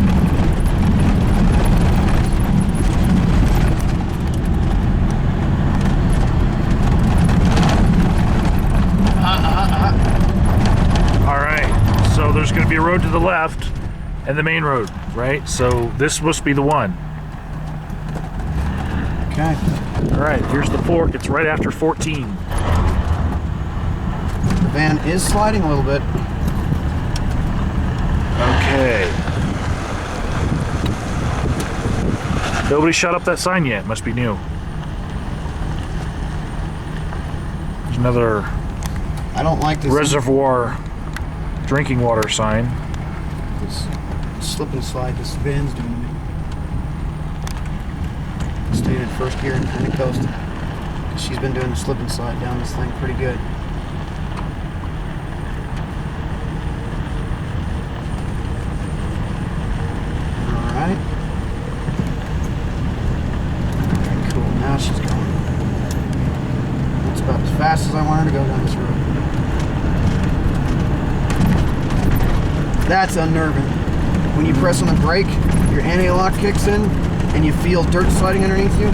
All right, so there's going to be a road to the left and the main road, right? So this must be the one. Okay. All right, here's the fork. It's right after 14. The van is sliding a little bit. Okay. Nobody shut up that sign yet. Must be new. There's another I don't like this. reservoir drinking water sign. This slip and slide this van's doing to me. Stayed in first gear and kind of coasted. She's been doing the slip and slide down this thing pretty good. Alright. Okay, cool. Now she's going. That's about as fast as I want her to go down this road. That's unnerving. When you press on the brake, your anti-lock kicks in, and you feel dirt sliding underneath you.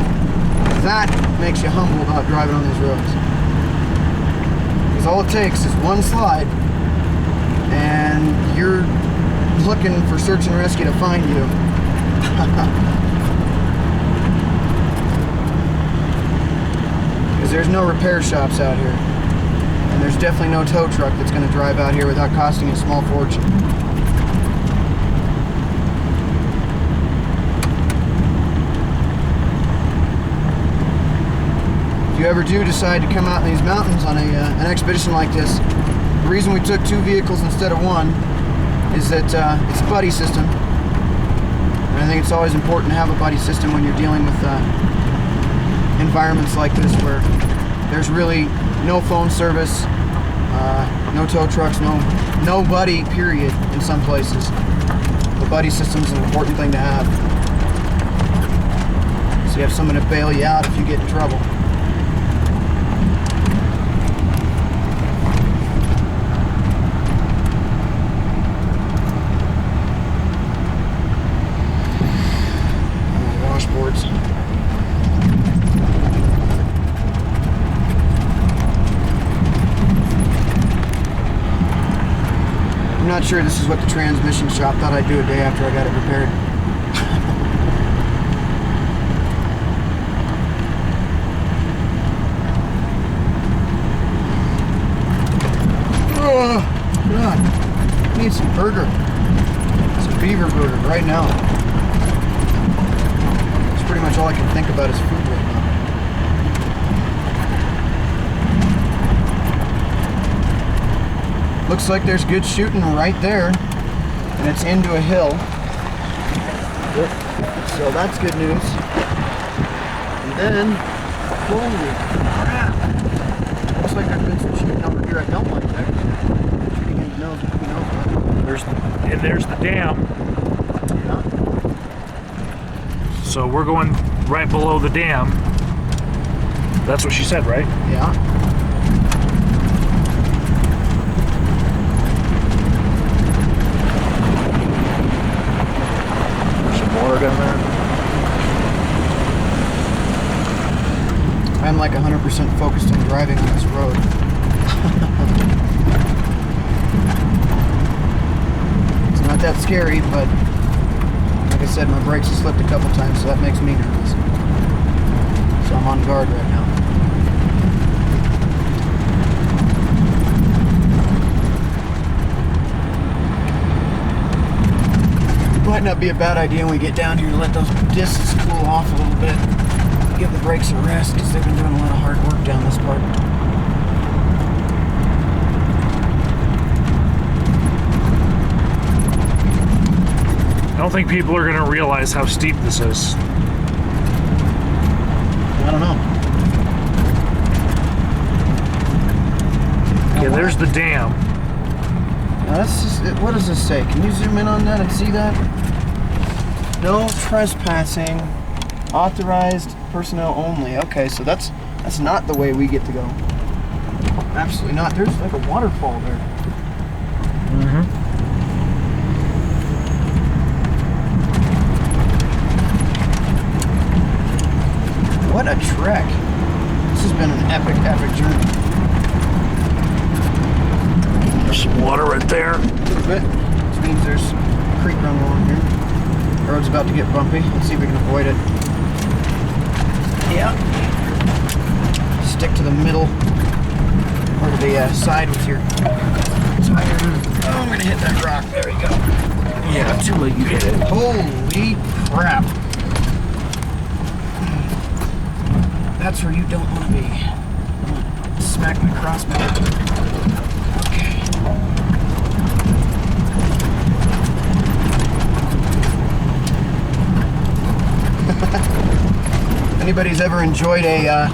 That makes you humble about driving on these roads. Because all it takes is one slide, and you're looking for search and rescue to find you. Because there's no repair shops out here. And there's definitely no tow truck that's going to drive out here without costing you a small fortune. If you ever do decide to come out in these mountains on an expedition like this, the reason we took 2 vehicles instead of 1 is that it's a buddy system. And I think it's always important to have a buddy system when you're dealing with environments like this where there's really no phone service, no tow trucks, no buddy, period, in some places. The buddy system is an important thing to have. So you have someone to bail you out if you get in trouble. Washboards. I'm not sure this is what the transmission shop thought I'd do a day after I got it repaired. Oh, God. I need some burger. Some beaver burger right now. That's pretty much all I can think about is food right now. Looks like there's good shooting right there, and it's into a hill. So that's good news. And then, holy crap! Looks like there's been some shooting over here I don't like there. Shooting into nose, who knows what. There's the dam. Yeah. So we're going right below the dam. That's what she said, right? Yeah. Water down there. I'm like 100% focused on driving on this road. It's not that scary, but like I said, my brakes have slipped a couple times, so that makes me nervous. So I'm on guard right now. Might not be a bad idea when we get down here to let those discs cool off a little bit. Give the brakes a rest because they've been doing a lot of hard work down this part. I don't think people are going to realize how steep this is. I don't know. Okay, there's the dam. Now that's just, what does this say? Can you zoom in on that and see that? No trespassing. Authorized personnel only. Okay, so that's not the way we get to go. Absolutely not. There's like a waterfall there. Mm-hmm. What a trek. This has been an epic, epic journey. There's some water right there. A little bit. Which means there's a creek running along here. The road's about to get bumpy. Let's see if we can avoid it. Yeah. Stick to the middle or to the side with your tire. Oh, I'm gonna hit that rock. There we go. Yeah, too late you hit it. Holy crap. That's where you don't want to be. Smack my crossbar. Okay. Anybody's ever enjoyed a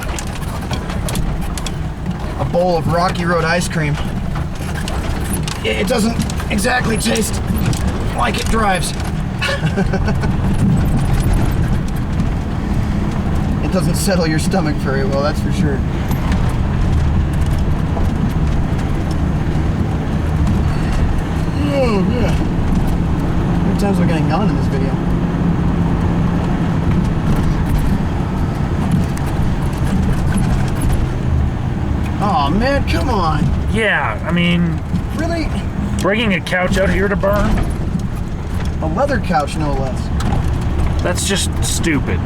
bowl of Rocky Road ice cream? It doesn't exactly taste like it drives. It doesn't settle your stomach very well, that's for sure. Oh, yeah. How many times am I getting gone in this video? Oh man, come on. Yeah, I mean, Really? bringing a couch out here to burn? A leather couch, no less. That's just stupid.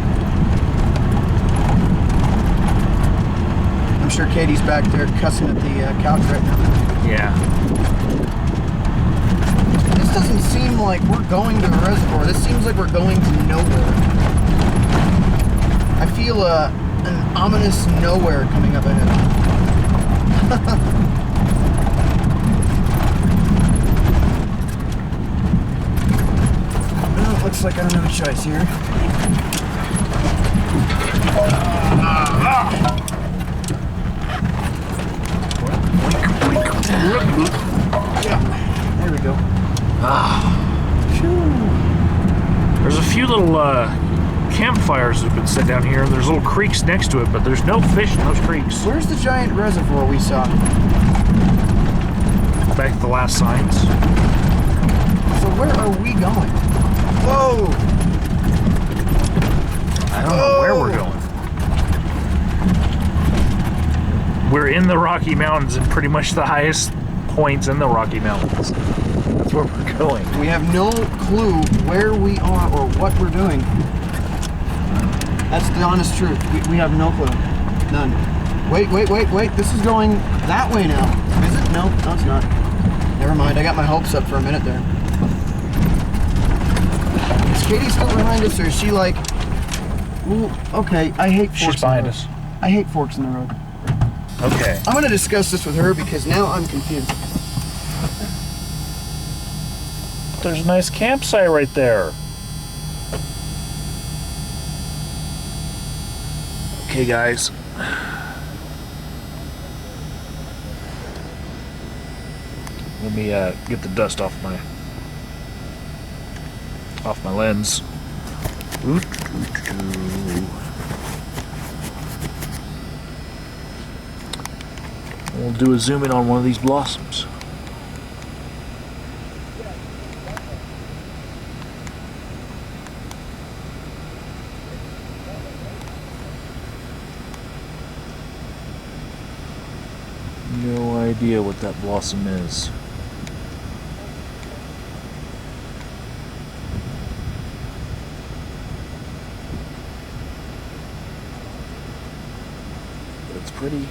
I'm sure Katie's back there cussing at the couch right now. Yeah. This doesn't seem like we're going to a reservoir. This seems like we're going to nowhere. I feel an ominous nowhere coming up ahead. Well, it looks like I don't have a choice here. Yeah, there we go. There's a few little campfires campfires that have been set down here. There's little creeks next to it, but there's no fish in those creeks. Where's the giant reservoir we saw? Back to the last signs. So where are we going? Whoa! I don't know where we're going. We're in the Rocky Mountains and pretty much the highest points in the Rocky Mountains. That's where we're going. We have no clue where we are or what we're doing. That's the honest truth. We have no clue. None. Wait. This is going that way now. Is it? No, it's not. Never mind. I got my hopes up for a minute there. Is Katie still behind us, or is she like... Ooh, okay, I hate forks. She's behind us. I hate forks in the road. Okay. I'm going to discuss this with her because now I'm confused. There's a nice campsite right there. Okay, guys. Let me get the dust off my lens. We'll do a zoom in on one of these blossoms. No idea what that blossom is. But it's pretty.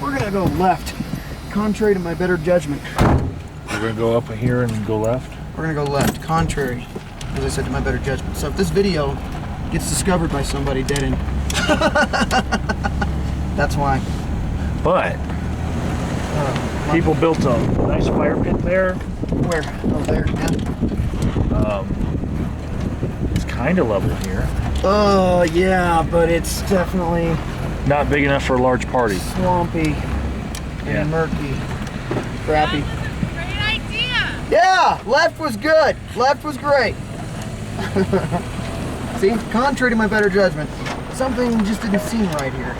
We're gonna go left, contrary to my better judgment. We're gonna go up here and go left. We're gonna go left, contrary, as I said, to my better judgment. So if this video gets discovered by somebody dead end, that's why. But people built a nice fire pit there. Where? Oh, there. Yeah. It's kind of level here. Oh yeah, but it's definitely Not big enough for a large party. swampy and murky, crappy. Great idea! Yeah, left was good. Left was great. See, contrary to my better judgment, something just didn't seem right here.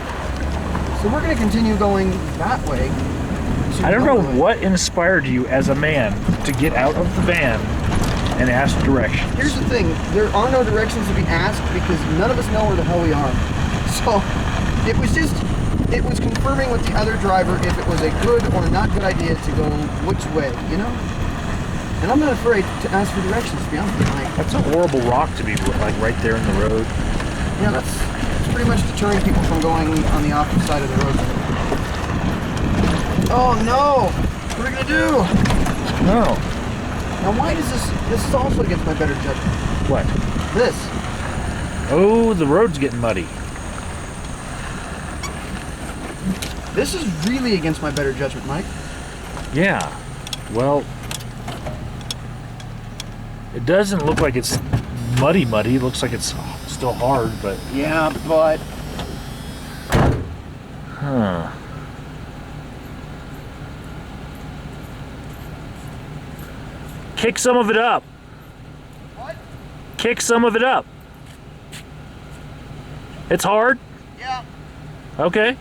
So we're going to continue going that way. I don't know what inspired you as a man to get out of the van and ask directions. Here's the thing, there are no directions to be asked because none of us know where the hell we are. So it was confirming with the other driver if it was a good or not good idea to go which way, you know? And I'm not afraid to ask for directions, to be honest with you. Like, That's a horrible rock to be like right there in the road. yeah, that's pretty much deterring people from going on the opposite side of the road. Oh no! What are we gonna do? No. Now why does this is also against my better judgment. What? This. Oh, the road's getting muddy. This is really against my better judgment, Mike. Yeah. Well, it doesn't look like it's muddy. It looks like it's still hard, but... Yeah, but... Huh. Kick some of it up. What? Kick some of it up. It's hard? Yeah. Okay.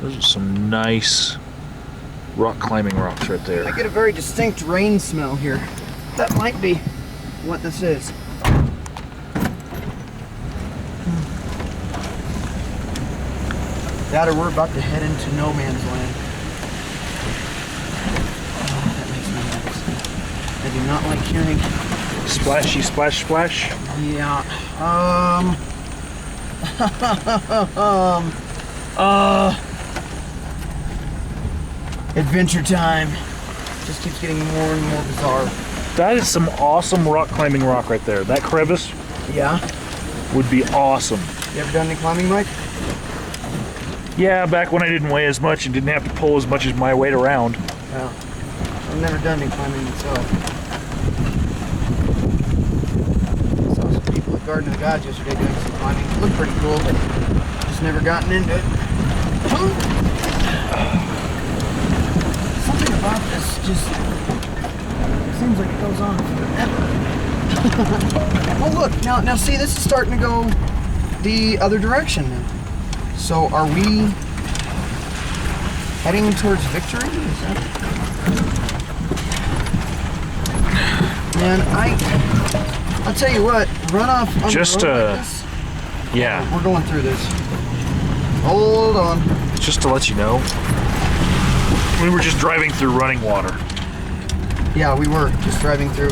Those are some nice rock climbing rocks right I there. get a very distinct rain smell here. That might be what this is. That or we're about to head into no man's land. Oh, that makes me nervous. I do not like hearing... Splashy, splash, splash. Yeah. Adventure time. Just keeps getting more and more bizarre. That is some awesome rock climbing rock right there. That crevice Yeah? would be awesome. You ever done any climbing, Mike? Yeah, back when I didn't weigh as much and didn't have to pull as much as my weight around. Yeah. I've never done any climbing myself. I saw some people at Garden of the Gods yesterday doing some climbing. It looked pretty cool, but just never gotten into it. Something about this just seems like it goes on forever. Oh look, now see, this is starting to go the other direction now. So are we heading towards victory? Is that... Man, I'll tell you what, run off on Just, the road like this. Yeah, We're going through this. Hold on. just to let you know, we were just driving through running water. Yeah, we were just driving through.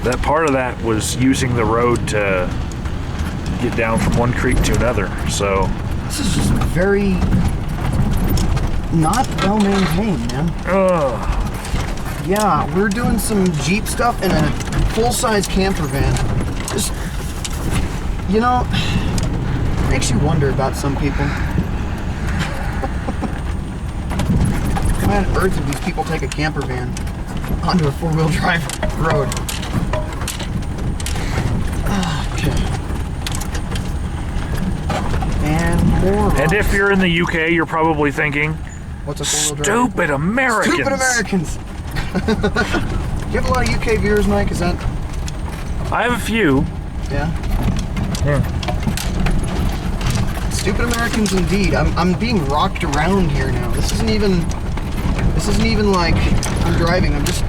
That part of that was using the road to get down from one creek to another, so... This is just very not well maintained, man. Ugh. Yeah, we're doing some Jeep stuff in a full-size camper van. Just, you know, makes you wonder about some people. Why on earth would these people take a camper van onto a four-wheel drive road? Okay. And more rocks. And if you're in the UK, you're probably thinking, What's a four-wheel drive? stupid Americans! Stupid Americans! Do you have a lot of UK viewers, Mike? Is that... I have a few. Yeah? Yeah. Stupid Americans indeed. I'm being rocked around here now. This isn't even like I'm driving. I'm just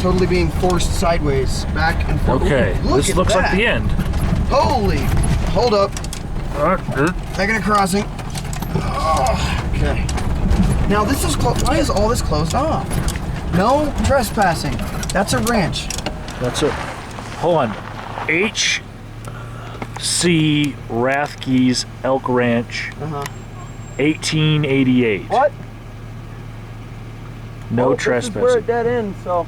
totally being forced sideways, back and forth. Okay, Ooh, this at looks like that. the end. Holy! Hold up. Taking a crossing. Oh, okay. Now this is why is all this closed off? No trespassing. That's a ranch. That's it. Hold on. H.C. Rathke's Elk Ranch, 1888. What? No Well, trespassing. This is where it dead ends, so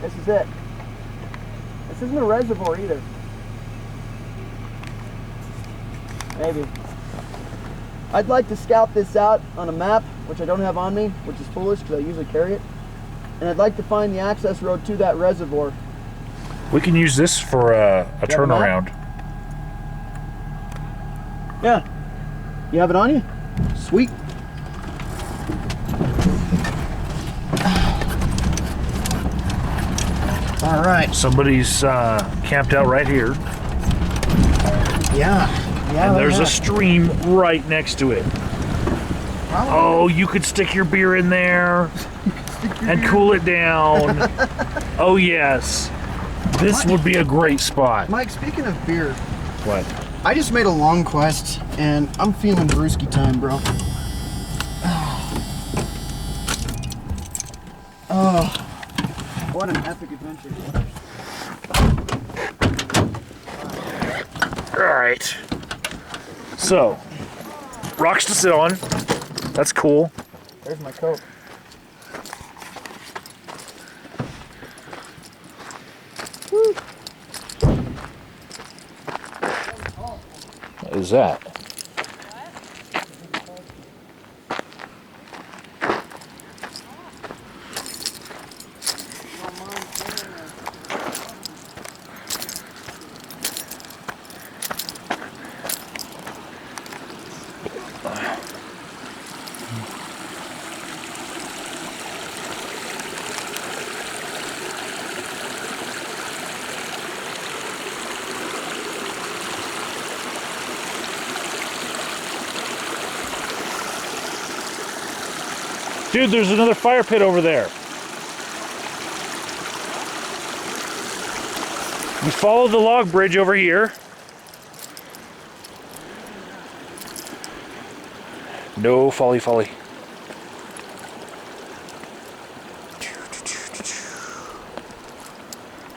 this is it. This isn't a reservoir either. Maybe. I'd like to scout this out on a map, which I don't have on me, which is foolish because I usually carry it. And I'd like to find the access road to that reservoir. We can use this for a have a turnaround. Yeah. You have it on you? Sweet. All right. Somebody's camped out right here, Yeah. Yeah. and there's a stream right next to it. Oh, you could stick your beer in there and cool it down. Oh, yes. This would be a great spot. Mike, speaking of beer, What? I just made a long quest, and I'm feeling brewski time, bro. Oh, what an epic adventure. All right. So, rocks to sit on. That's cool. There's my coat. What is that? Dude, there's another fire pit over there. We follow the log bridge over here. No folly folly.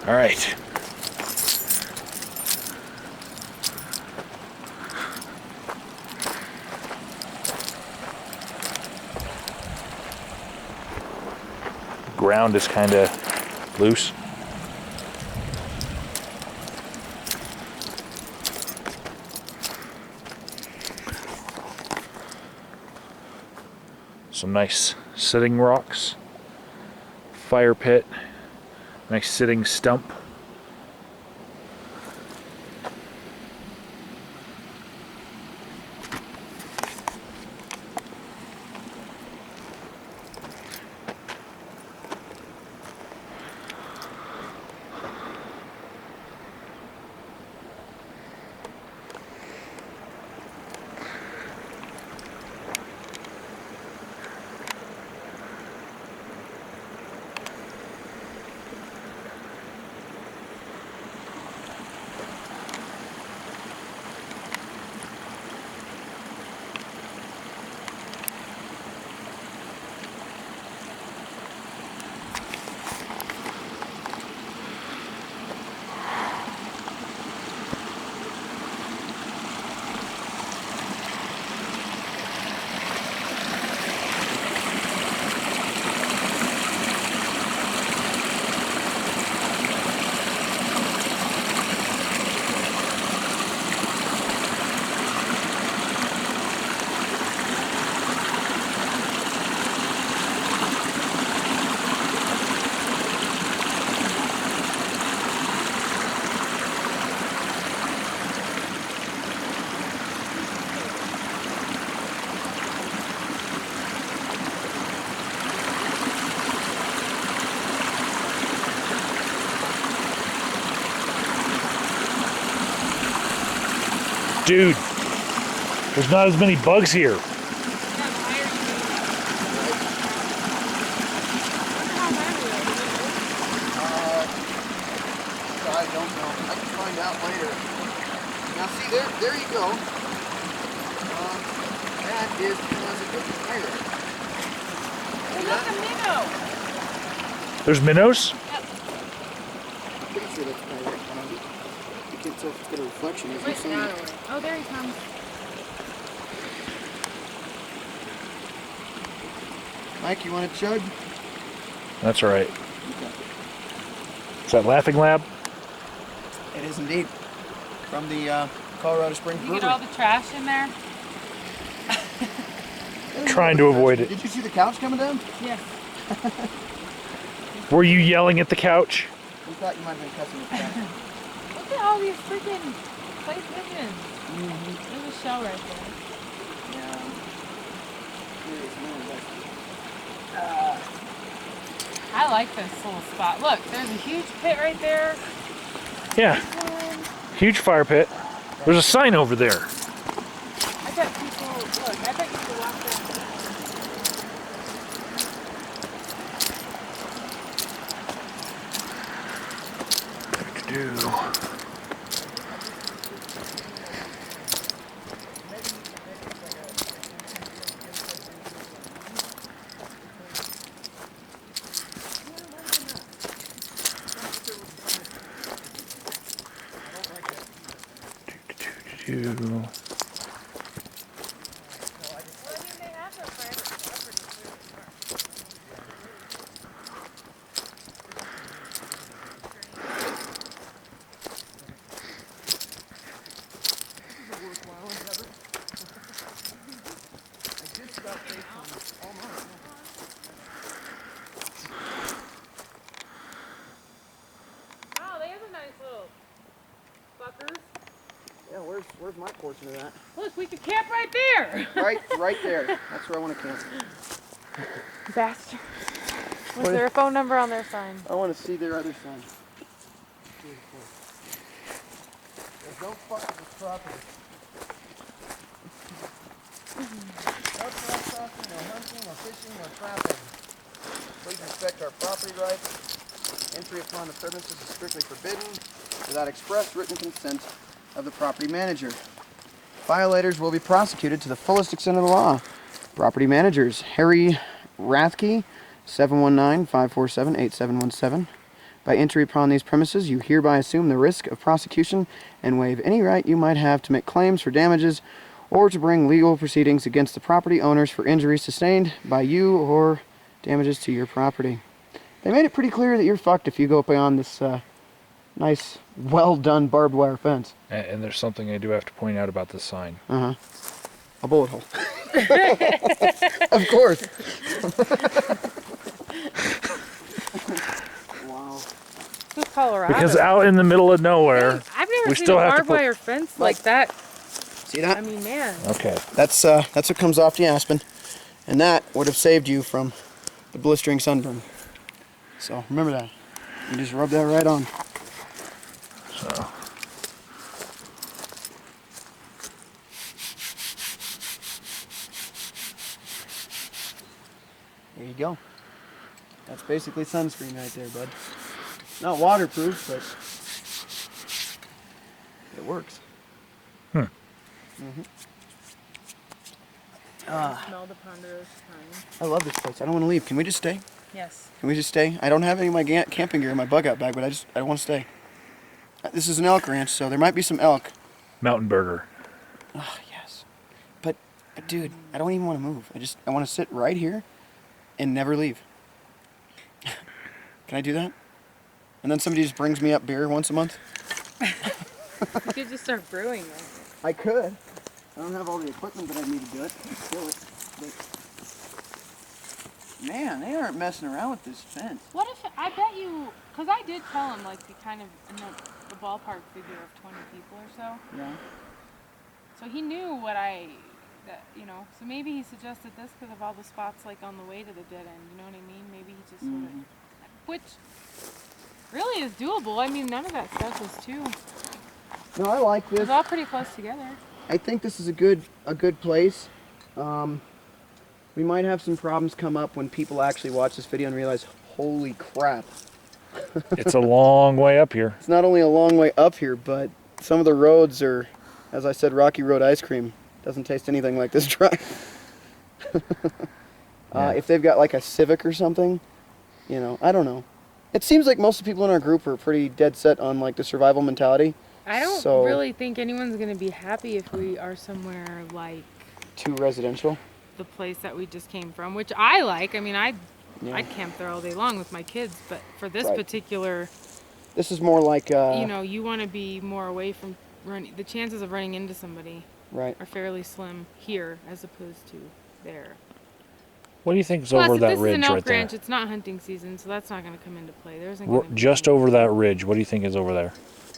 All right. Ground is kind of loose. Some nice sitting rocks, fire pit, nice sitting stump. Dude, there's not as many bugs here. I don't know. I can find out later. Now see, there you go. That is because it was pirate. Hey, look, a minnow. There's minnows? Yep. I'm pretty sure that's pirate. You can't tell if it's got a reflection. There's no Wait, sun. oh, there he comes. Mike, you want a chug? That's all right. Okay. Is that Laughing Lab? It is indeed. From the Colorado Springs You Brewery. get all the trash in there? Trying to avoid it. Did you see the couch coming down? Yes. Were you yelling at the couch? We thought you might have been cussing at the couch. Look at all these freaking clay pigeons. There's a shell right there. Yeah. I like this little spot. Look, there's a huge pit right there. Yeah, huge fire pit. There's a sign over there. I bet people, look, I bet you could walk there. Wow, they have a nice little fuckers. Yeah, where's my portion of that? Look, we could camp right there. Right there. That's where I want to camp. Bastard. Was there a phone number on their sign? I want to see their other sign. There's no fucking with property. No trespassing, no hunting, no fishing, no trapping. Please respect our property rights. Entry upon the premises is strictly forbidden without express written consent of the property manager. Violators will be prosecuted to the fullest extent of the law. Property managers, Harry Rathke, 719-547-8717. By entry upon these premises, you hereby assume the risk of prosecution and waive any right you might have to make claims for damages or to bring legal proceedings against the property owners for injuries sustained by you or damages to your property. They made it pretty clear that you're fucked if you go beyond this nice, well-done barbed wire fence. And there's something I do have to point out about this sign. Uh-huh. A bullet hole. Of course. Wow. This is Colorado. Because out in the middle of nowhere, I've never we seen still a have to barbed wire fence like that. See that? I mean, man. Okay. That's what comes off the aspen, and that would have saved you from the blistering sunburn. So remember that. You just rub that right on. So. There you go. That's basically sunscreen right there, bud. Not waterproof, but it works. Smell the ponderosa pine. I love this place. I don't want to leave. Can we just stay? Yes. Can we just stay? I don't have any of my camping gear in my bug out bag, but I want to stay. This is an elk ranch, so there might be some elk. Mountain burger. Oh, yes. But dude, I don't even want to move. I want to sit right here and never leave. Can I do that? And then somebody just brings me up beer once a month? You could just start brewing them. I could. I don't have all the equipment that I need to do it. Still, but man, they aren't messing around with this fence. What if, I bet you, because I did tell him, like, the kind of, in the ballpark figure of 20 people or so. Yeah. So he knew so maybe he suggested this because of all the spots, like, on the way to the dead end, you know what I mean? Maybe he just sort of, which really is doable. I mean, none of that stuff is too, No, I like this. it's all pretty close together. I think this is a good place. We might have some problems come up when people actually watch this video and realize, holy crap. It's a long way up here. It's not only a long way up here, but some of the roads are, as I said, Rocky Road ice cream. Doesn't taste anything like this drive. If they've got like a Civic or something, I don't know. It seems like most of the people in our group are pretty dead set on like the survival mentality. I don't really think anyone's going to be happy if we are somewhere like Too residential. the place that we just came from, which I like. I mean, I'd camp there all day long with my kids, but for this particular, this is more like you want to be more away from running. The chances of running into somebody are fairly slim here as opposed to there. What do you think is Plus, over if that this is ridge an elk right there? ranch, it's not hunting season, so that's not going to come into play. There isn't gonna be Just over that ridge, what do you think is over there?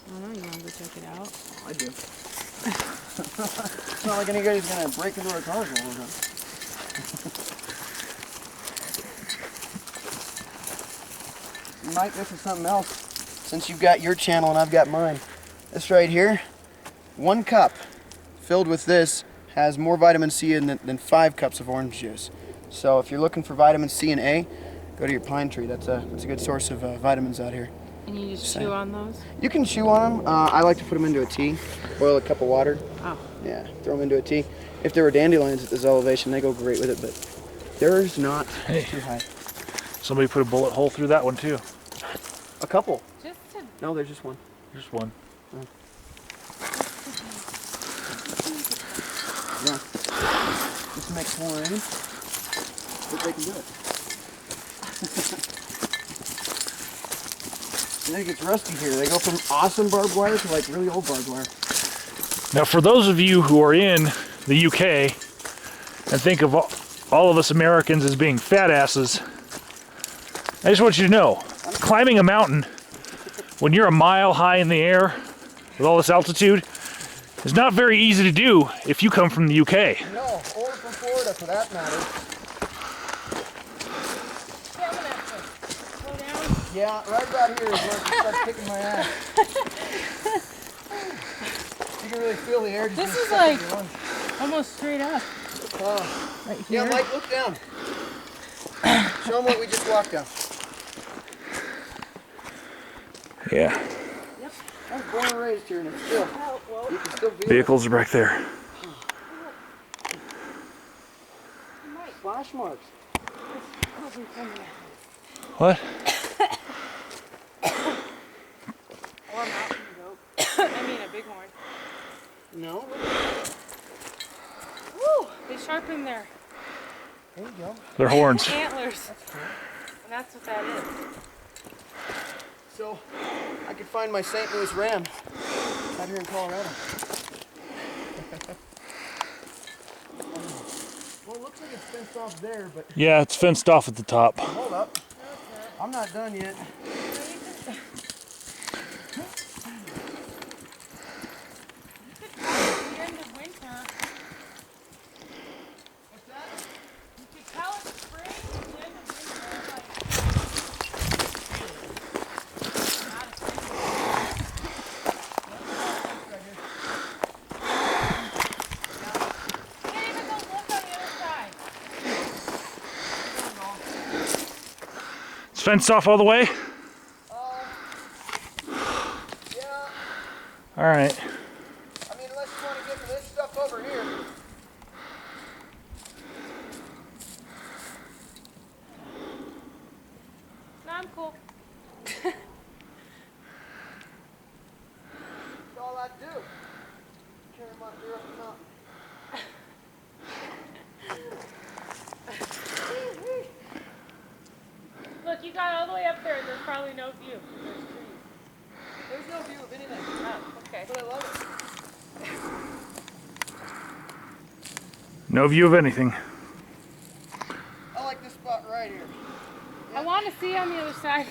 I don't know. You want to go check it out? I do. It's not like anybody's gonna break into our cars all the time. Mike, this is something else. Since you've got your channel and I've got mine. This right here, 1 cup filled with this has more vitamin C in it than 5 cups of orange juice. So if you're looking for vitamin C and A, go to your pine tree. That's a good source of vitamins out here. And you just chew on those? You can chew on them. I like to put them into a tea. Boil a cup of water. Oh. Yeah, throw them into a tea. If there were dandelions at this elevation, they go great with it, but theirs not too high. Somebody put a bullet hole through that one too. A couple. Just to... No, there's just one. Just one. Oh. Yeah. Just make more rain. But they can do it. And then it gets rusty here. They go from awesome barbed wire to like really old barbed wire. Now, for those of you who are in the UK and think of all of us Americans as being fat asses, I just want you to know, climbing a mountain when you're a mile high in the air with all this altitude is not very easy to do if you come from the UK. No, or from Florida for that matter. Yeah, right about here is where it starts kicking my ass. You can really feel the air. This is like almost straight up. Right here. Yeah, Mike, look down. Show them what we just walked down. Yeah. Yep. I was born and raised here, and it's still. You can still feel Vehicles are back there. splash marks. What? Or mountain goat. I mean a bighorn. No. Woo! They sharpen their There you go. Their horns. antlers. That's cool. And that's what that is. So, I could find my St. Louis Ram out here in Colorado. Well, it looks like it's fenced off there, but Yeah, it's fenced off at the top. hold up. I'm not done yet. The end of winter. What's that? You could tell it's spring, the end of winter, like. Not a You can't even go look on the other side. It's fenced off all the way? Yeah. All right. I mean, unless you want to get to this stuff over here. No, I'm cool. That's all I do. Carry my deer up the mountain. Look, you got all the way up there and there's probably no view. There's trees. There's no view of anything, Oh, okay. but I love it. No view of anything. I like this spot right here. I want to see on the other side.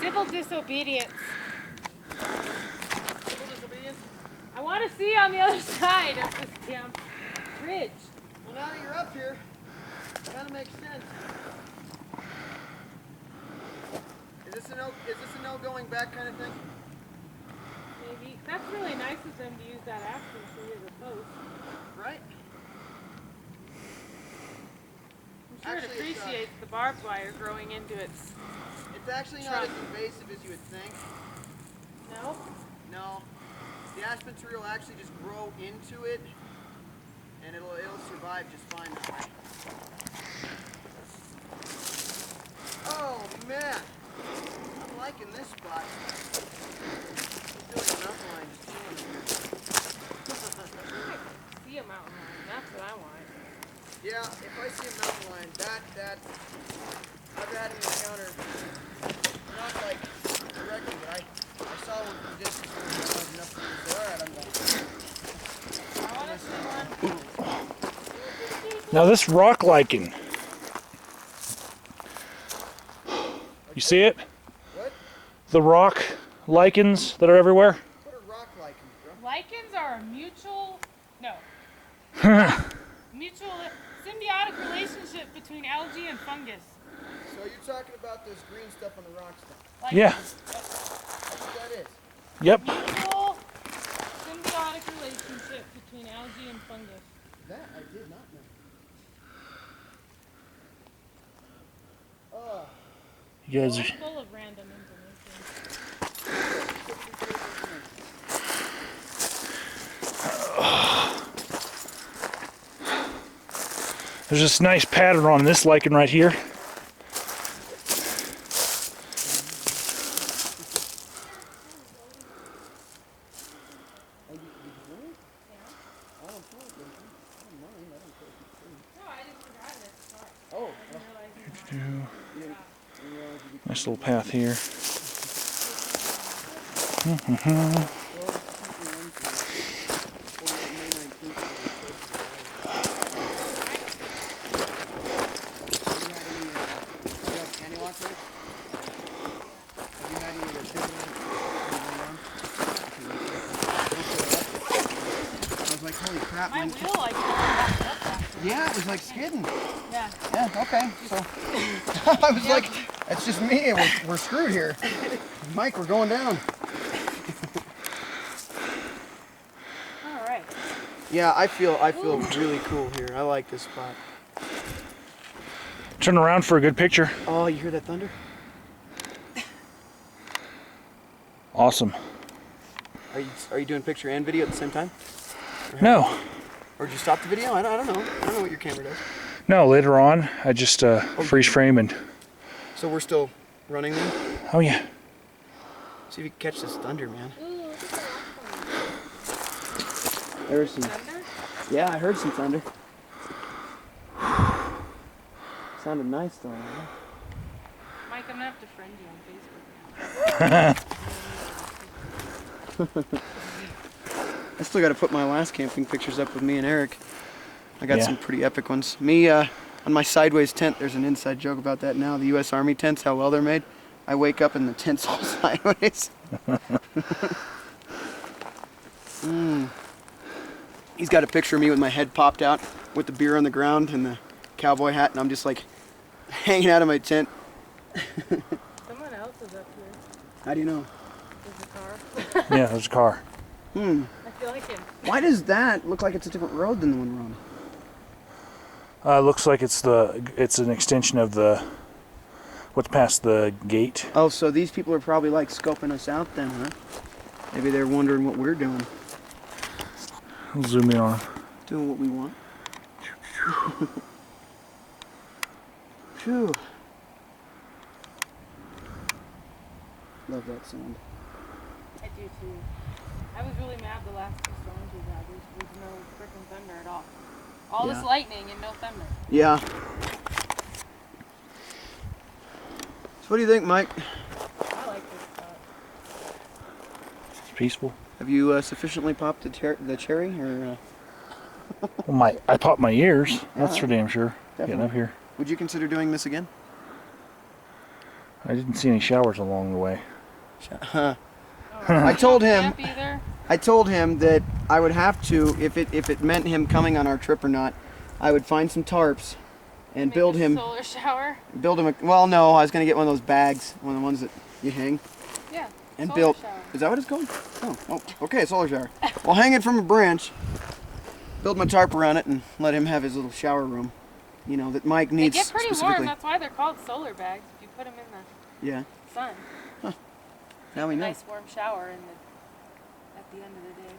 Civil disobedience. Civil disobedience. I want to see on the other side of this damn bridge. Well, now that you're up here, it kind of makes sense. Is this a no going back kind of thing? Maybe. That's really nice of them to use that action tree as a post. Right? I'm sure Actually, it it's, appreciates the barbed wire growing into its. It's actually not as invasive as you would think. No? No. The aspen tree will actually just grow into it, and it'll survive just fine that way. Oh man, I'm liking this spot. I feel like a mountain lion just chilling here. See a mountain lion. That's what I want. Yeah, if I see a mountain lion, that I've had an encounter. Not like directly, but I saw one from a distance and enough to say, alright, I'm done. I want to see one. Now this rock lichen. You see it? What? The rock lichens that are everywhere? What are rock lichens, bro? Lichens are a mutual symbiotic relationship between algae and fungus. So you're talking about this green stuff on the rock stuff. Like Yeah. That's what that is. Yep. mutual symbiotic relationship between algae and fungus. That I did not know. Oh. You guys It's are, full of random information. there's this nice pattern on this lichen right here. No, I just forgot it. Oh. I didn't realize you Nice little path here. Like, holy crap, My man. wheel like backed up after. Yeah, it was like skidding. Yeah. Yeah, okay. So I was like, it's just me. We're screwed here. Mike, we're going down. All right. Yeah, I feel really cool here. I like this spot. Turn around for a good picture. Oh, you hear that thunder? Awesome. Are you doing picture and video at the same time? No. Or did you stop the video? I don't know. I don't know what your camera does. No, later on, I just freeze frame and. So we're still running then? Oh yeah. See if you can catch this thunder, man. Ooh, look at that. There's some. Thunder? Yeah, I heard some thunder. Sounded nice though. Huh? Mike, I'm gonna have to friend you on Facebook now. I still got to put my last camping pictures up with me and Eric. I got Yeah. some pretty epic ones. Me, on my sideways tent, there's an inside joke about that now. The U.S. Army tents, how well they're made. I wake up and the tent's all sideways. He's got a picture of me with my head popped out, with the beer on the ground and the cowboy hat, and I'm just like hanging out of my tent. Someone else is up here. How do you know? There's a car. Yeah, there's a car. I feel like it. Why does that look like it's a different road than the one we're on? Looks like it's an extension of what's past the gate. Oh, so these people are probably like scoping us out then, huh? Maybe they're wondering what we're doing. I'll zoom in on. Doing what we want. Phew. Love that sound. I do too. I was really mad the last two storms we had. There's no freaking thunder at all. All this Yeah. lightning and no thunder. Yeah. So what do you think, Mike? I like this stuff. It's peaceful. Have you sufficiently popped the cherry, or Well, I popped my ears. That's Yeah. for damn sure. Definitely. Getting up here. would you consider doing this again? I didn't see any showers along the way. Oh, I told him. Camp either. I told him that I would have to, if it meant him coming on our trip or not, I would find some tarps and Make build a him. solar shower. Build him a, well, no, I was going to get one of those bags, one of the ones that you hang, Yeah. and solar build. shower. Is that what it's called? Oh, okay, solar shower. Well, hang it from a branch, build my tarp around it, and let him have his little shower room. You know, that Mike They needs get pretty warm. specifically. That's why they're called solar bags. If you put them in the Yeah, sun, now we know. nice warm shower at the end of the day.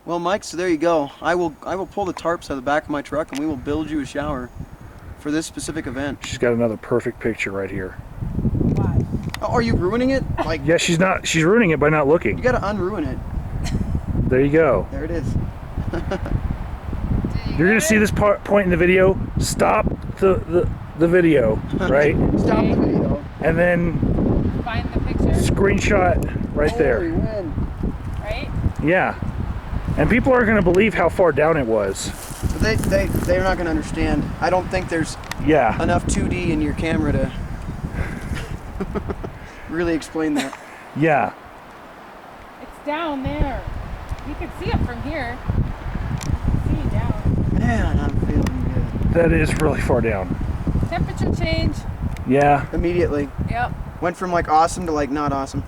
Well, Mike, so there you go. I will pull the tarps out of the back of my truck, and we will build you a shower for this specific event. She's got another perfect picture right here. Why? Oh, are you ruining it? Like, Yeah, she's not. She's ruining it by not you looking. got to unruin it. There you go. There it is. You're gonna see this point in the video. Stop the video, right? Stop the video. And then Find the picture, screenshot right Holy there. wind. right? Yeah. And people aren't gonna believe how far down it was. But they're not going to understand. I don't think there's Yeah. enough 2D in your camera to really explain that. Yeah. It's down there. You can see it from here. You can see it down. Man, I'm feeling good. That is really far down. Temperature change. Yeah. Immediately. Yep. Went from like awesome to like not awesome.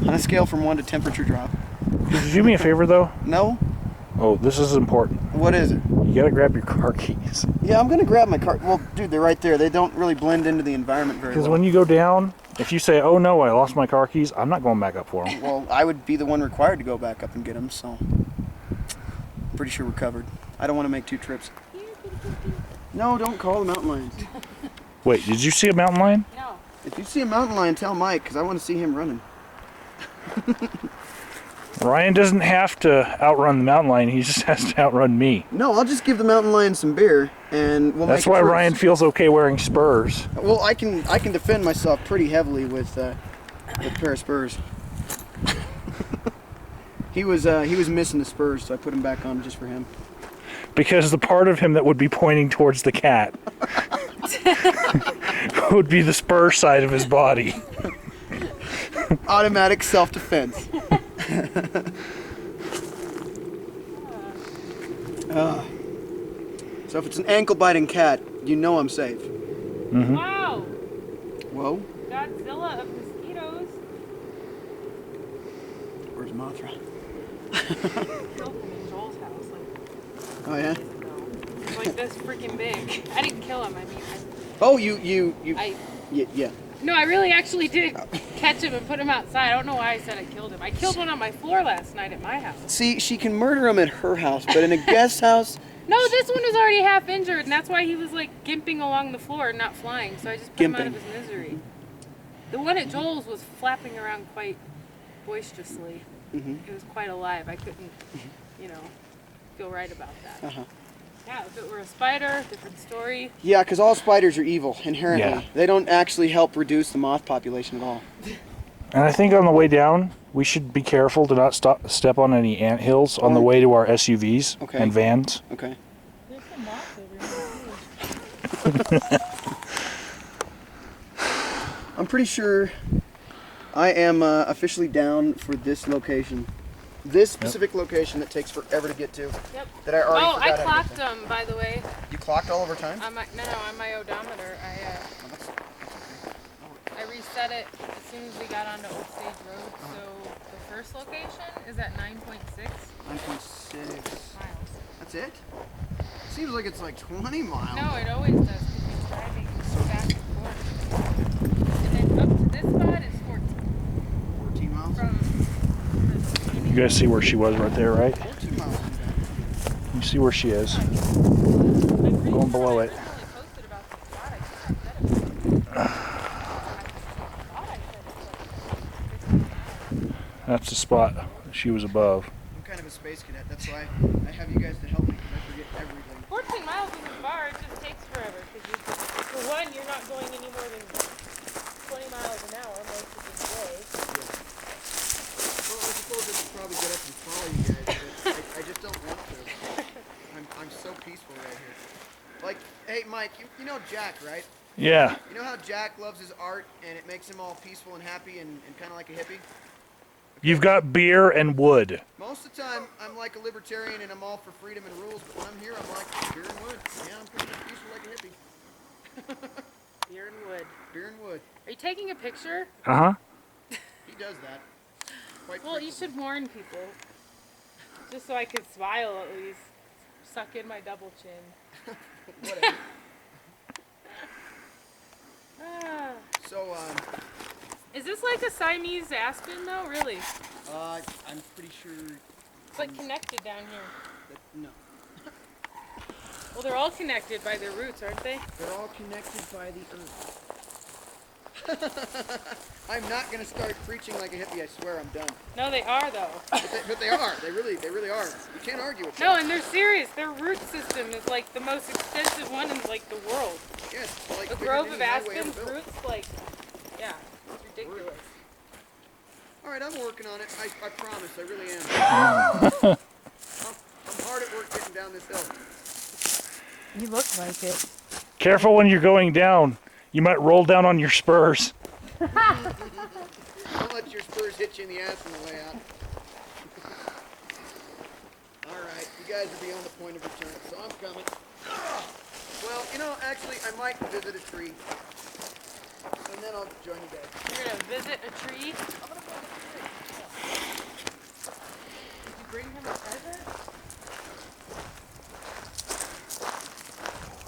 On a scale from 1 to temperature drop. Could you do me a favor though? No? Oh, this is important. What is it? You gotta grab your car keys. Yeah, I'm going to grab my car. Well, dude, they're right there. They don't really blend into the environment very Because well. when you go down, if you say, "Oh no, I lost my car keys," I'm not going back up for them. Well, I would be the one required to go back up and get them, so pretty sure we're covered. I don't want to make 2 trips. No, don't call the mountain lions. Wait, did you see a mountain lion? No. If you see a mountain lion, tell Mike, because I want to see him running. Ryan doesn't have to outrun the mountain lion. He just has to outrun me. No, I'll just give the mountain lion some beer, and we'll That's make it why first. Ryan feels okay wearing spurs. Well, I can defend myself pretty heavily with a pair of spurs. He was missing the spurs, so I put them back on just for him. Because the part of him that would be pointing towards the cat would be the spur side of his body. Automatic self-defense. So if it's an ankle-biting cat, you know I'm safe. Mm-hmm. Wow. Whoa, Godzilla of mosquitoes. where's Mothra? Killed him in Joel's house Oh yeah. like this freaking big. I didn't kill him. I mean, Oh, I yeah. No, I really actually did catch him and put him outside. I don't know why I said I killed him. I killed one on my floor last night at my house. See, she can murder him at her house, but in a guest house. No, this one was already half injured, and that's why he was like gimping along the floor and not flying. So I just put him out of his misery. The one at Joel's was flapping around quite boisterously. It was quite alive. I couldn't, feel right about that. Yeah, if it were a spider, different story. Yeah, because all spiders are evil inherently. Yeah. They don't actually help reduce the moth population at all. And I think on the way down, we should be careful to not step on any anthills on the way to our SUVs and vans. Okay. There's some moths over here too. I'm pretty sure I am officially down for this location. This specific location that takes forever to get to. Yep. That I already I forgot clocked everything. them, by the way. You clocked all over time? On my odometer. I reset it as soon as we got onto Osage Road. So the first location is at 9.6 9.6. miles. That's it? Seems like it's like 20 miles. No, it always does because you're driving back and forth. And then up to this spot is 14. 14 miles? You guys see where she was right there, right? 14 miles. You see where she is. Going Going below it. That's the spot she was above. I'm kind of a space cadet. That's why I have you guys to help me because I forget everything. 14 miles isn't far. It just takes forever. Because for one, you're not going any more than 20 miles an hour most of the day. Well, I suppose I should probably get up and follow you guys, but I just don't want to. I'm so peaceful right here. Like, hey, Mike, you know Jack, right? Yeah. You know how Jack loves his art and it makes him all peaceful and happy and kind of like a hippie? You've got beer and wood. Most of the time, I'm like a libertarian and I'm all for freedom and rules, but when I'm here, I'm like beer and wood. Yeah, I'm pretty much peaceful like a hippie. Beer and wood. Beer and wood. Are you taking a picture? Uh-huh. He does that. Quite Well, you frequently. should warn people. Just so I could smile at least. Suck in my double chin. Whatever. Ah. So, Is this like a Siamese aspen though? Really? I'm pretty sure It's like connected down here. that, no. Well, they're all connected by their roots, aren't they? They're all connected by the earth. I'm not gonna start preaching like a hippie. I swear, I'm done. No, they are though. But they are. They really are. You can't argue with No, that. and they're serious. Their root system is like the most extensive one in like the world. Yeah, it's like The bigger grove than of any highway ever aspens built. roots, like, yeah, it's ridiculous. All right, I'm working on it. I promise. I really am. I'm hard at work getting down this hill. You look like it. Careful when you're going down. You might roll down on your spurs. Don't let your spurs hit you in the ass on the way out. All right, you guys are beyond the point of return, so I'm coming. Well, actually, I might visit a tree, and then I'll join you guys. You're gonna visit a tree? I'm gonna find a tree. Did you bring him a present?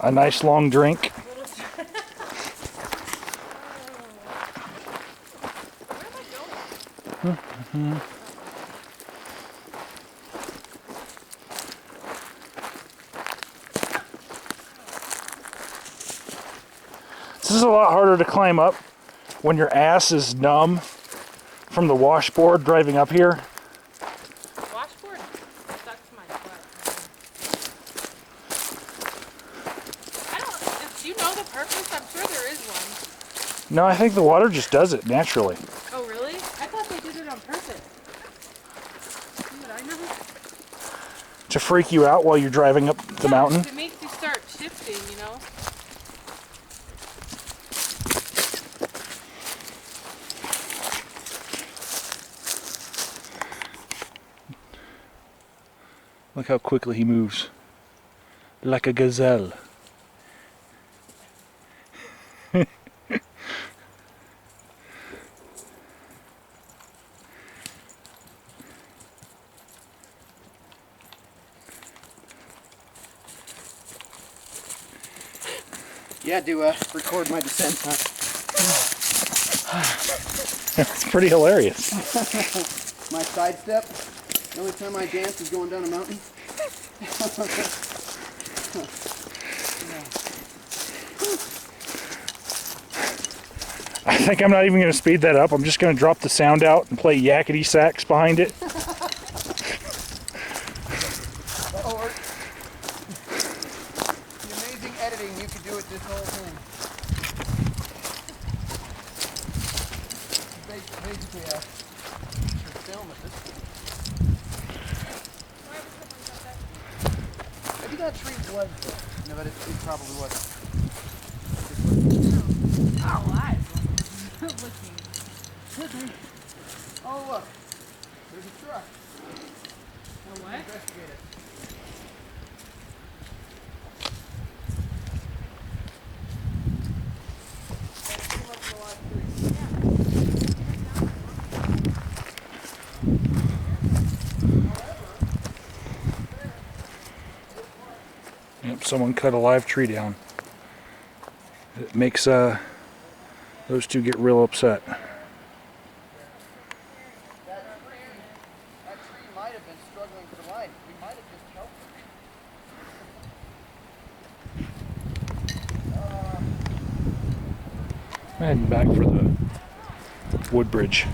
A nice long drink. Little Where am I going? This is a lot harder to climb up when your ass is numb from the washboard driving up here. Washboard stuck to my butt. Do you know the purpose? I'm sure there is one. No, I think the water just does it naturally. Oh, really? I thought they did it on purpose. Dude, I never... To freak you out while you're driving up the mountain. It makes you start shifting, Look how quickly he moves. Like a gazelle. Yeah, do record my descent, huh? It's pretty hilarious. My sidestep. The only time I dance is going down a mountain. I think I'm not even going to speed that up. I'm just going to drop the sound out and play yakety sax behind it. That'll work. The amazing editing you could do with this whole thing. Basically, should film at this point. Maybe that tree was there. No, but it probably wasn't. Oh, live. Oh, look. There's a truck. A what? Investigate it. Yep, someone cut a live tree down. It makes those two get real upset. That tree might have been struggling for life. We might have just helped I'm heading back for the wood bridge.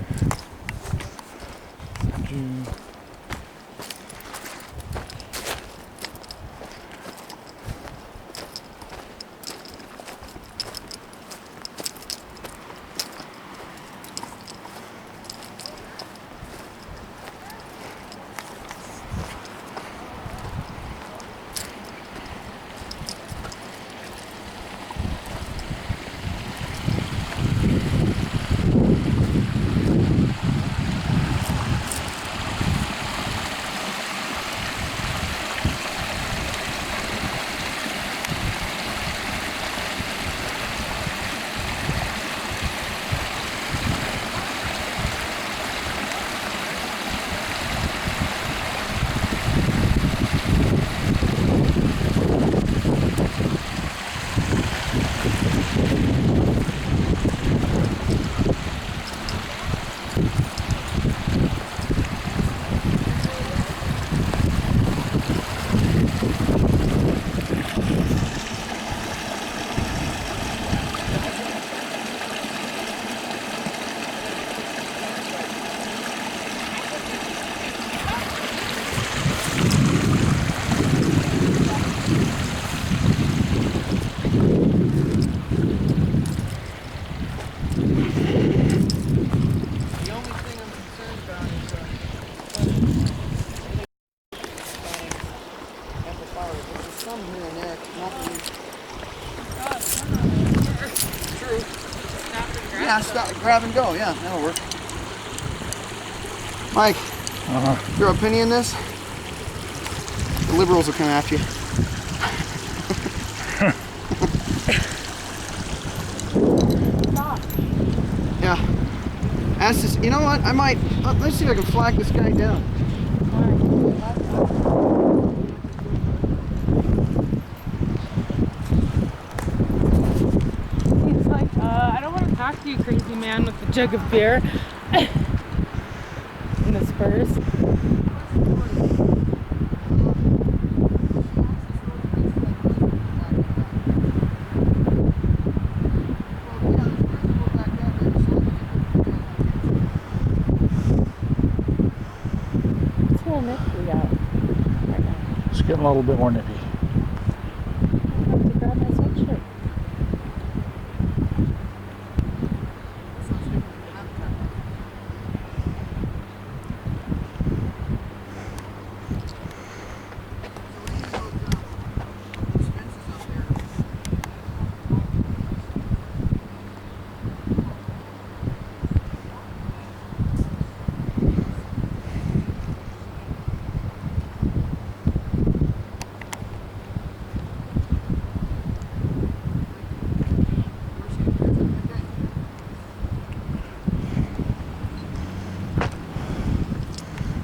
some here and there, not really. True. Yeah, stop, grab and go. Yeah, that'll work. Mike, your opinion on this? The liberals will come after you. Yeah. Ask this. You know what? I might. Let's see if I can flag this guy down. He's like, I don't want to talk to you, crazy man with the jug of beer and the spurs. It's a little nippy out right now. It's getting a little bit more nippy. I have to grab my sweatshirt.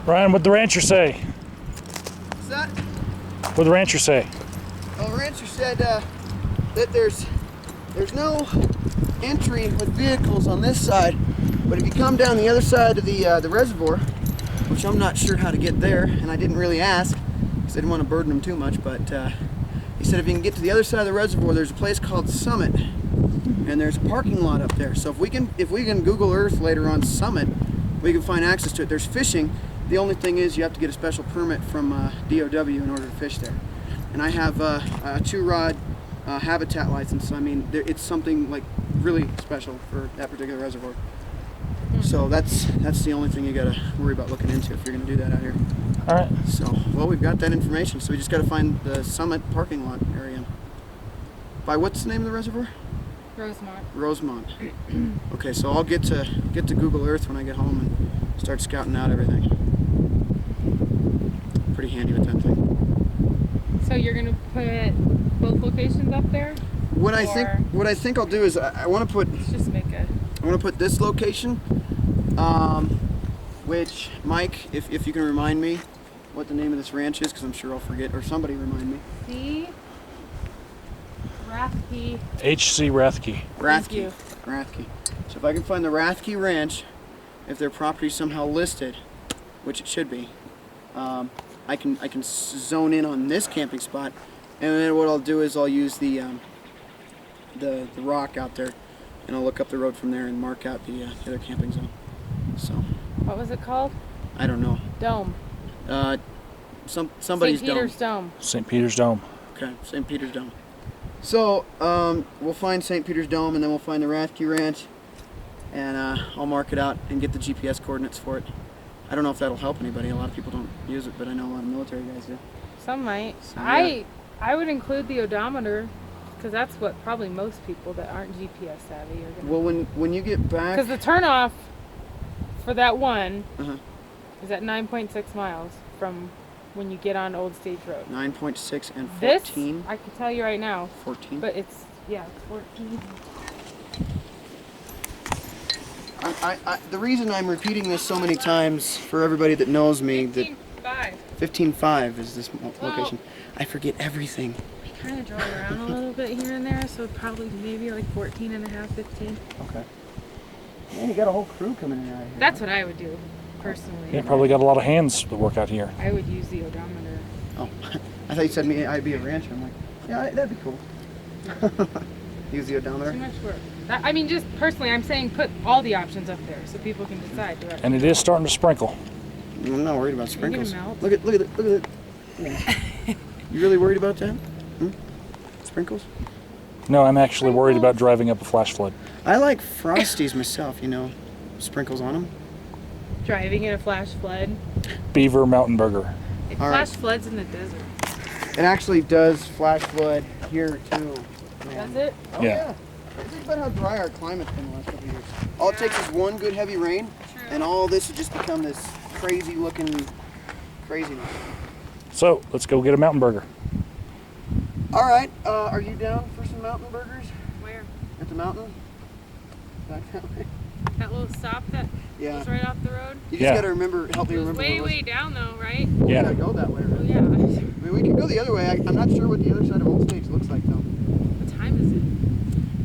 Ryan, what'd the rancher say? What's that? What'd the rancher say? Well, the rancher said that there's no entry with vehicles on this side, but if you come down the other side of the reservoir, which I'm not sure how to get there, and I didn't really ask because I didn't want to burden him too much, but he said if you can get to the other side of the reservoir, there's a place called Summit, and there's a parking lot up there. So if we can Google Earth later on Summit, we can find access to it. There's fishing. The only thing is you have to get a special permit from DOW in order to fish there. And I have a 2-rod habitat license. So I mean, it's something like really special for that particular reservoir. So that's the only thing you gotta worry about looking into if you're gonna do that out here. All right. So, well, we've got that information. So we just gotta find the Summit parking lot area. By what's the name of the reservoir? Rosemont. Rosemont. Okay, so I'll get to Google Earth when I get home and start scouting out everything. Pretty handy with that thing. So you're gonna put both locations up there? What I think I'll do is I want to put. Let's just make it. I want to put this location, which Mike, if you can remind me what the name of this ranch is, because I'm sure I'll forget, or somebody remind me. C. Rathke. H.C. Rathke. Thank you. Rathke. So if I can find the Rathke Ranch, if their property is somehow listed, which it should be, I can zone in on this camping spot, and then what I'll do is I'll use the rock out there, and I'll look up the road from there and mark out the other camping zone. So. What was it called? I don't know. Dome. Somebody's St. Peter's Dome. St. Peter's Dome. Okay, St. Peter's Dome. So we'll find St. Peter's Dome, and then we'll find the Rathke Ranch, and I'll mark it out and get the GPS coordinates for it. I don't know if that'll help anybody. A lot of people don't use it, but I know a lot of military guys do. Some might. So, yeah. I would include the odometer, because that's what probably most people that aren't GPS savvy are gonna. Well, when you get back. Because the turnoff for that one Uh-huh. is at 9.6 miles from when you get on Old Stage Road. 9.6 and 14. This, I can tell you right now. 14. But it's 14. The reason I'm repeating this so many times for everybody that knows me, that 15.5. 15.5 is this location. I forget everything. We kind of drove around a little bit here and there, so probably maybe like 14 and a half, 15. Okay. Man, you got a whole crew coming in out here. That's what I would do, personally. Yeah, probably got a lot of hands to work out here. I would use the odometer. Oh, I thought you said I'd be a rancher. I'm like, yeah, that'd be cool. Use the odometer. Too much work. I mean, just personally, I'm saying put all the options up there so people can decide. And it is starting to sprinkle. I'm not worried about sprinkles. Are you gonna melt? Look at it. Yeah. You really worried about that? Sprinkles? No, I'm actually worried about driving up a flash flood. I like Frosties myself, sprinkles on them. Driving in a flash flood. Beaver Mountain Burger. It All flash right. floods in the desert. It actually does flash flood here too. Man. Does it? Oh, Yeah. yeah. Think about how dry our climate's been the last couple of years. All it takes is one good heavy rain, True. and all this would just become this crazy looking craziness. So, let's go get a mountain burger. All right, are you down for some mountain burgers Where? at the mountain? Back that way? That little stop that Yeah. goes right off the road? You just Yeah. gotta help me It was remember. way, what it way down though, right? was. We Yeah. gotta go that way, Oh right? yeah. I mean, we can go the other way. I'm not sure what the other side of Old Stage looks like though. What time is it?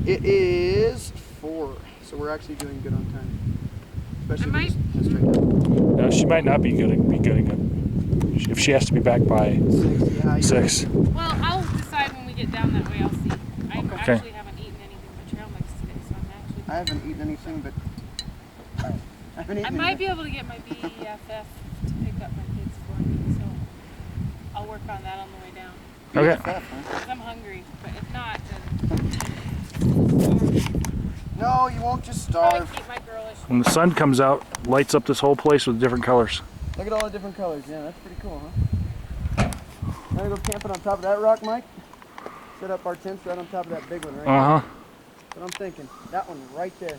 It is 4, so we're actually doing good on time. Especially I if we just head straight down. No, she might not be good if she has to be back by 6, yeah. 6. Well, I'll decide when we get down that way. I'll see. I Okay. actually haven't eaten anything but trail mix today, so I'm actually. I haven't eaten anything but. I might be able to get my BFF to pick up my kids for me, so I'll work on that on the way down. Okay. Because I'm hungry, but if not, then No, you won't just probably starve. keep my girlish. When the sun comes out, lights up this whole place with different colors. Look at all the different colors. Yeah, that's pretty cool, huh? Wanna go camping on top of that rock, Mike? Set up our tents right on top of that big one, right? Uh-huh. That's what I'm thinking. That one right there.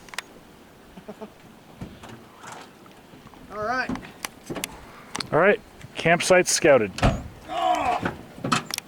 All right. All right, campsite scouted.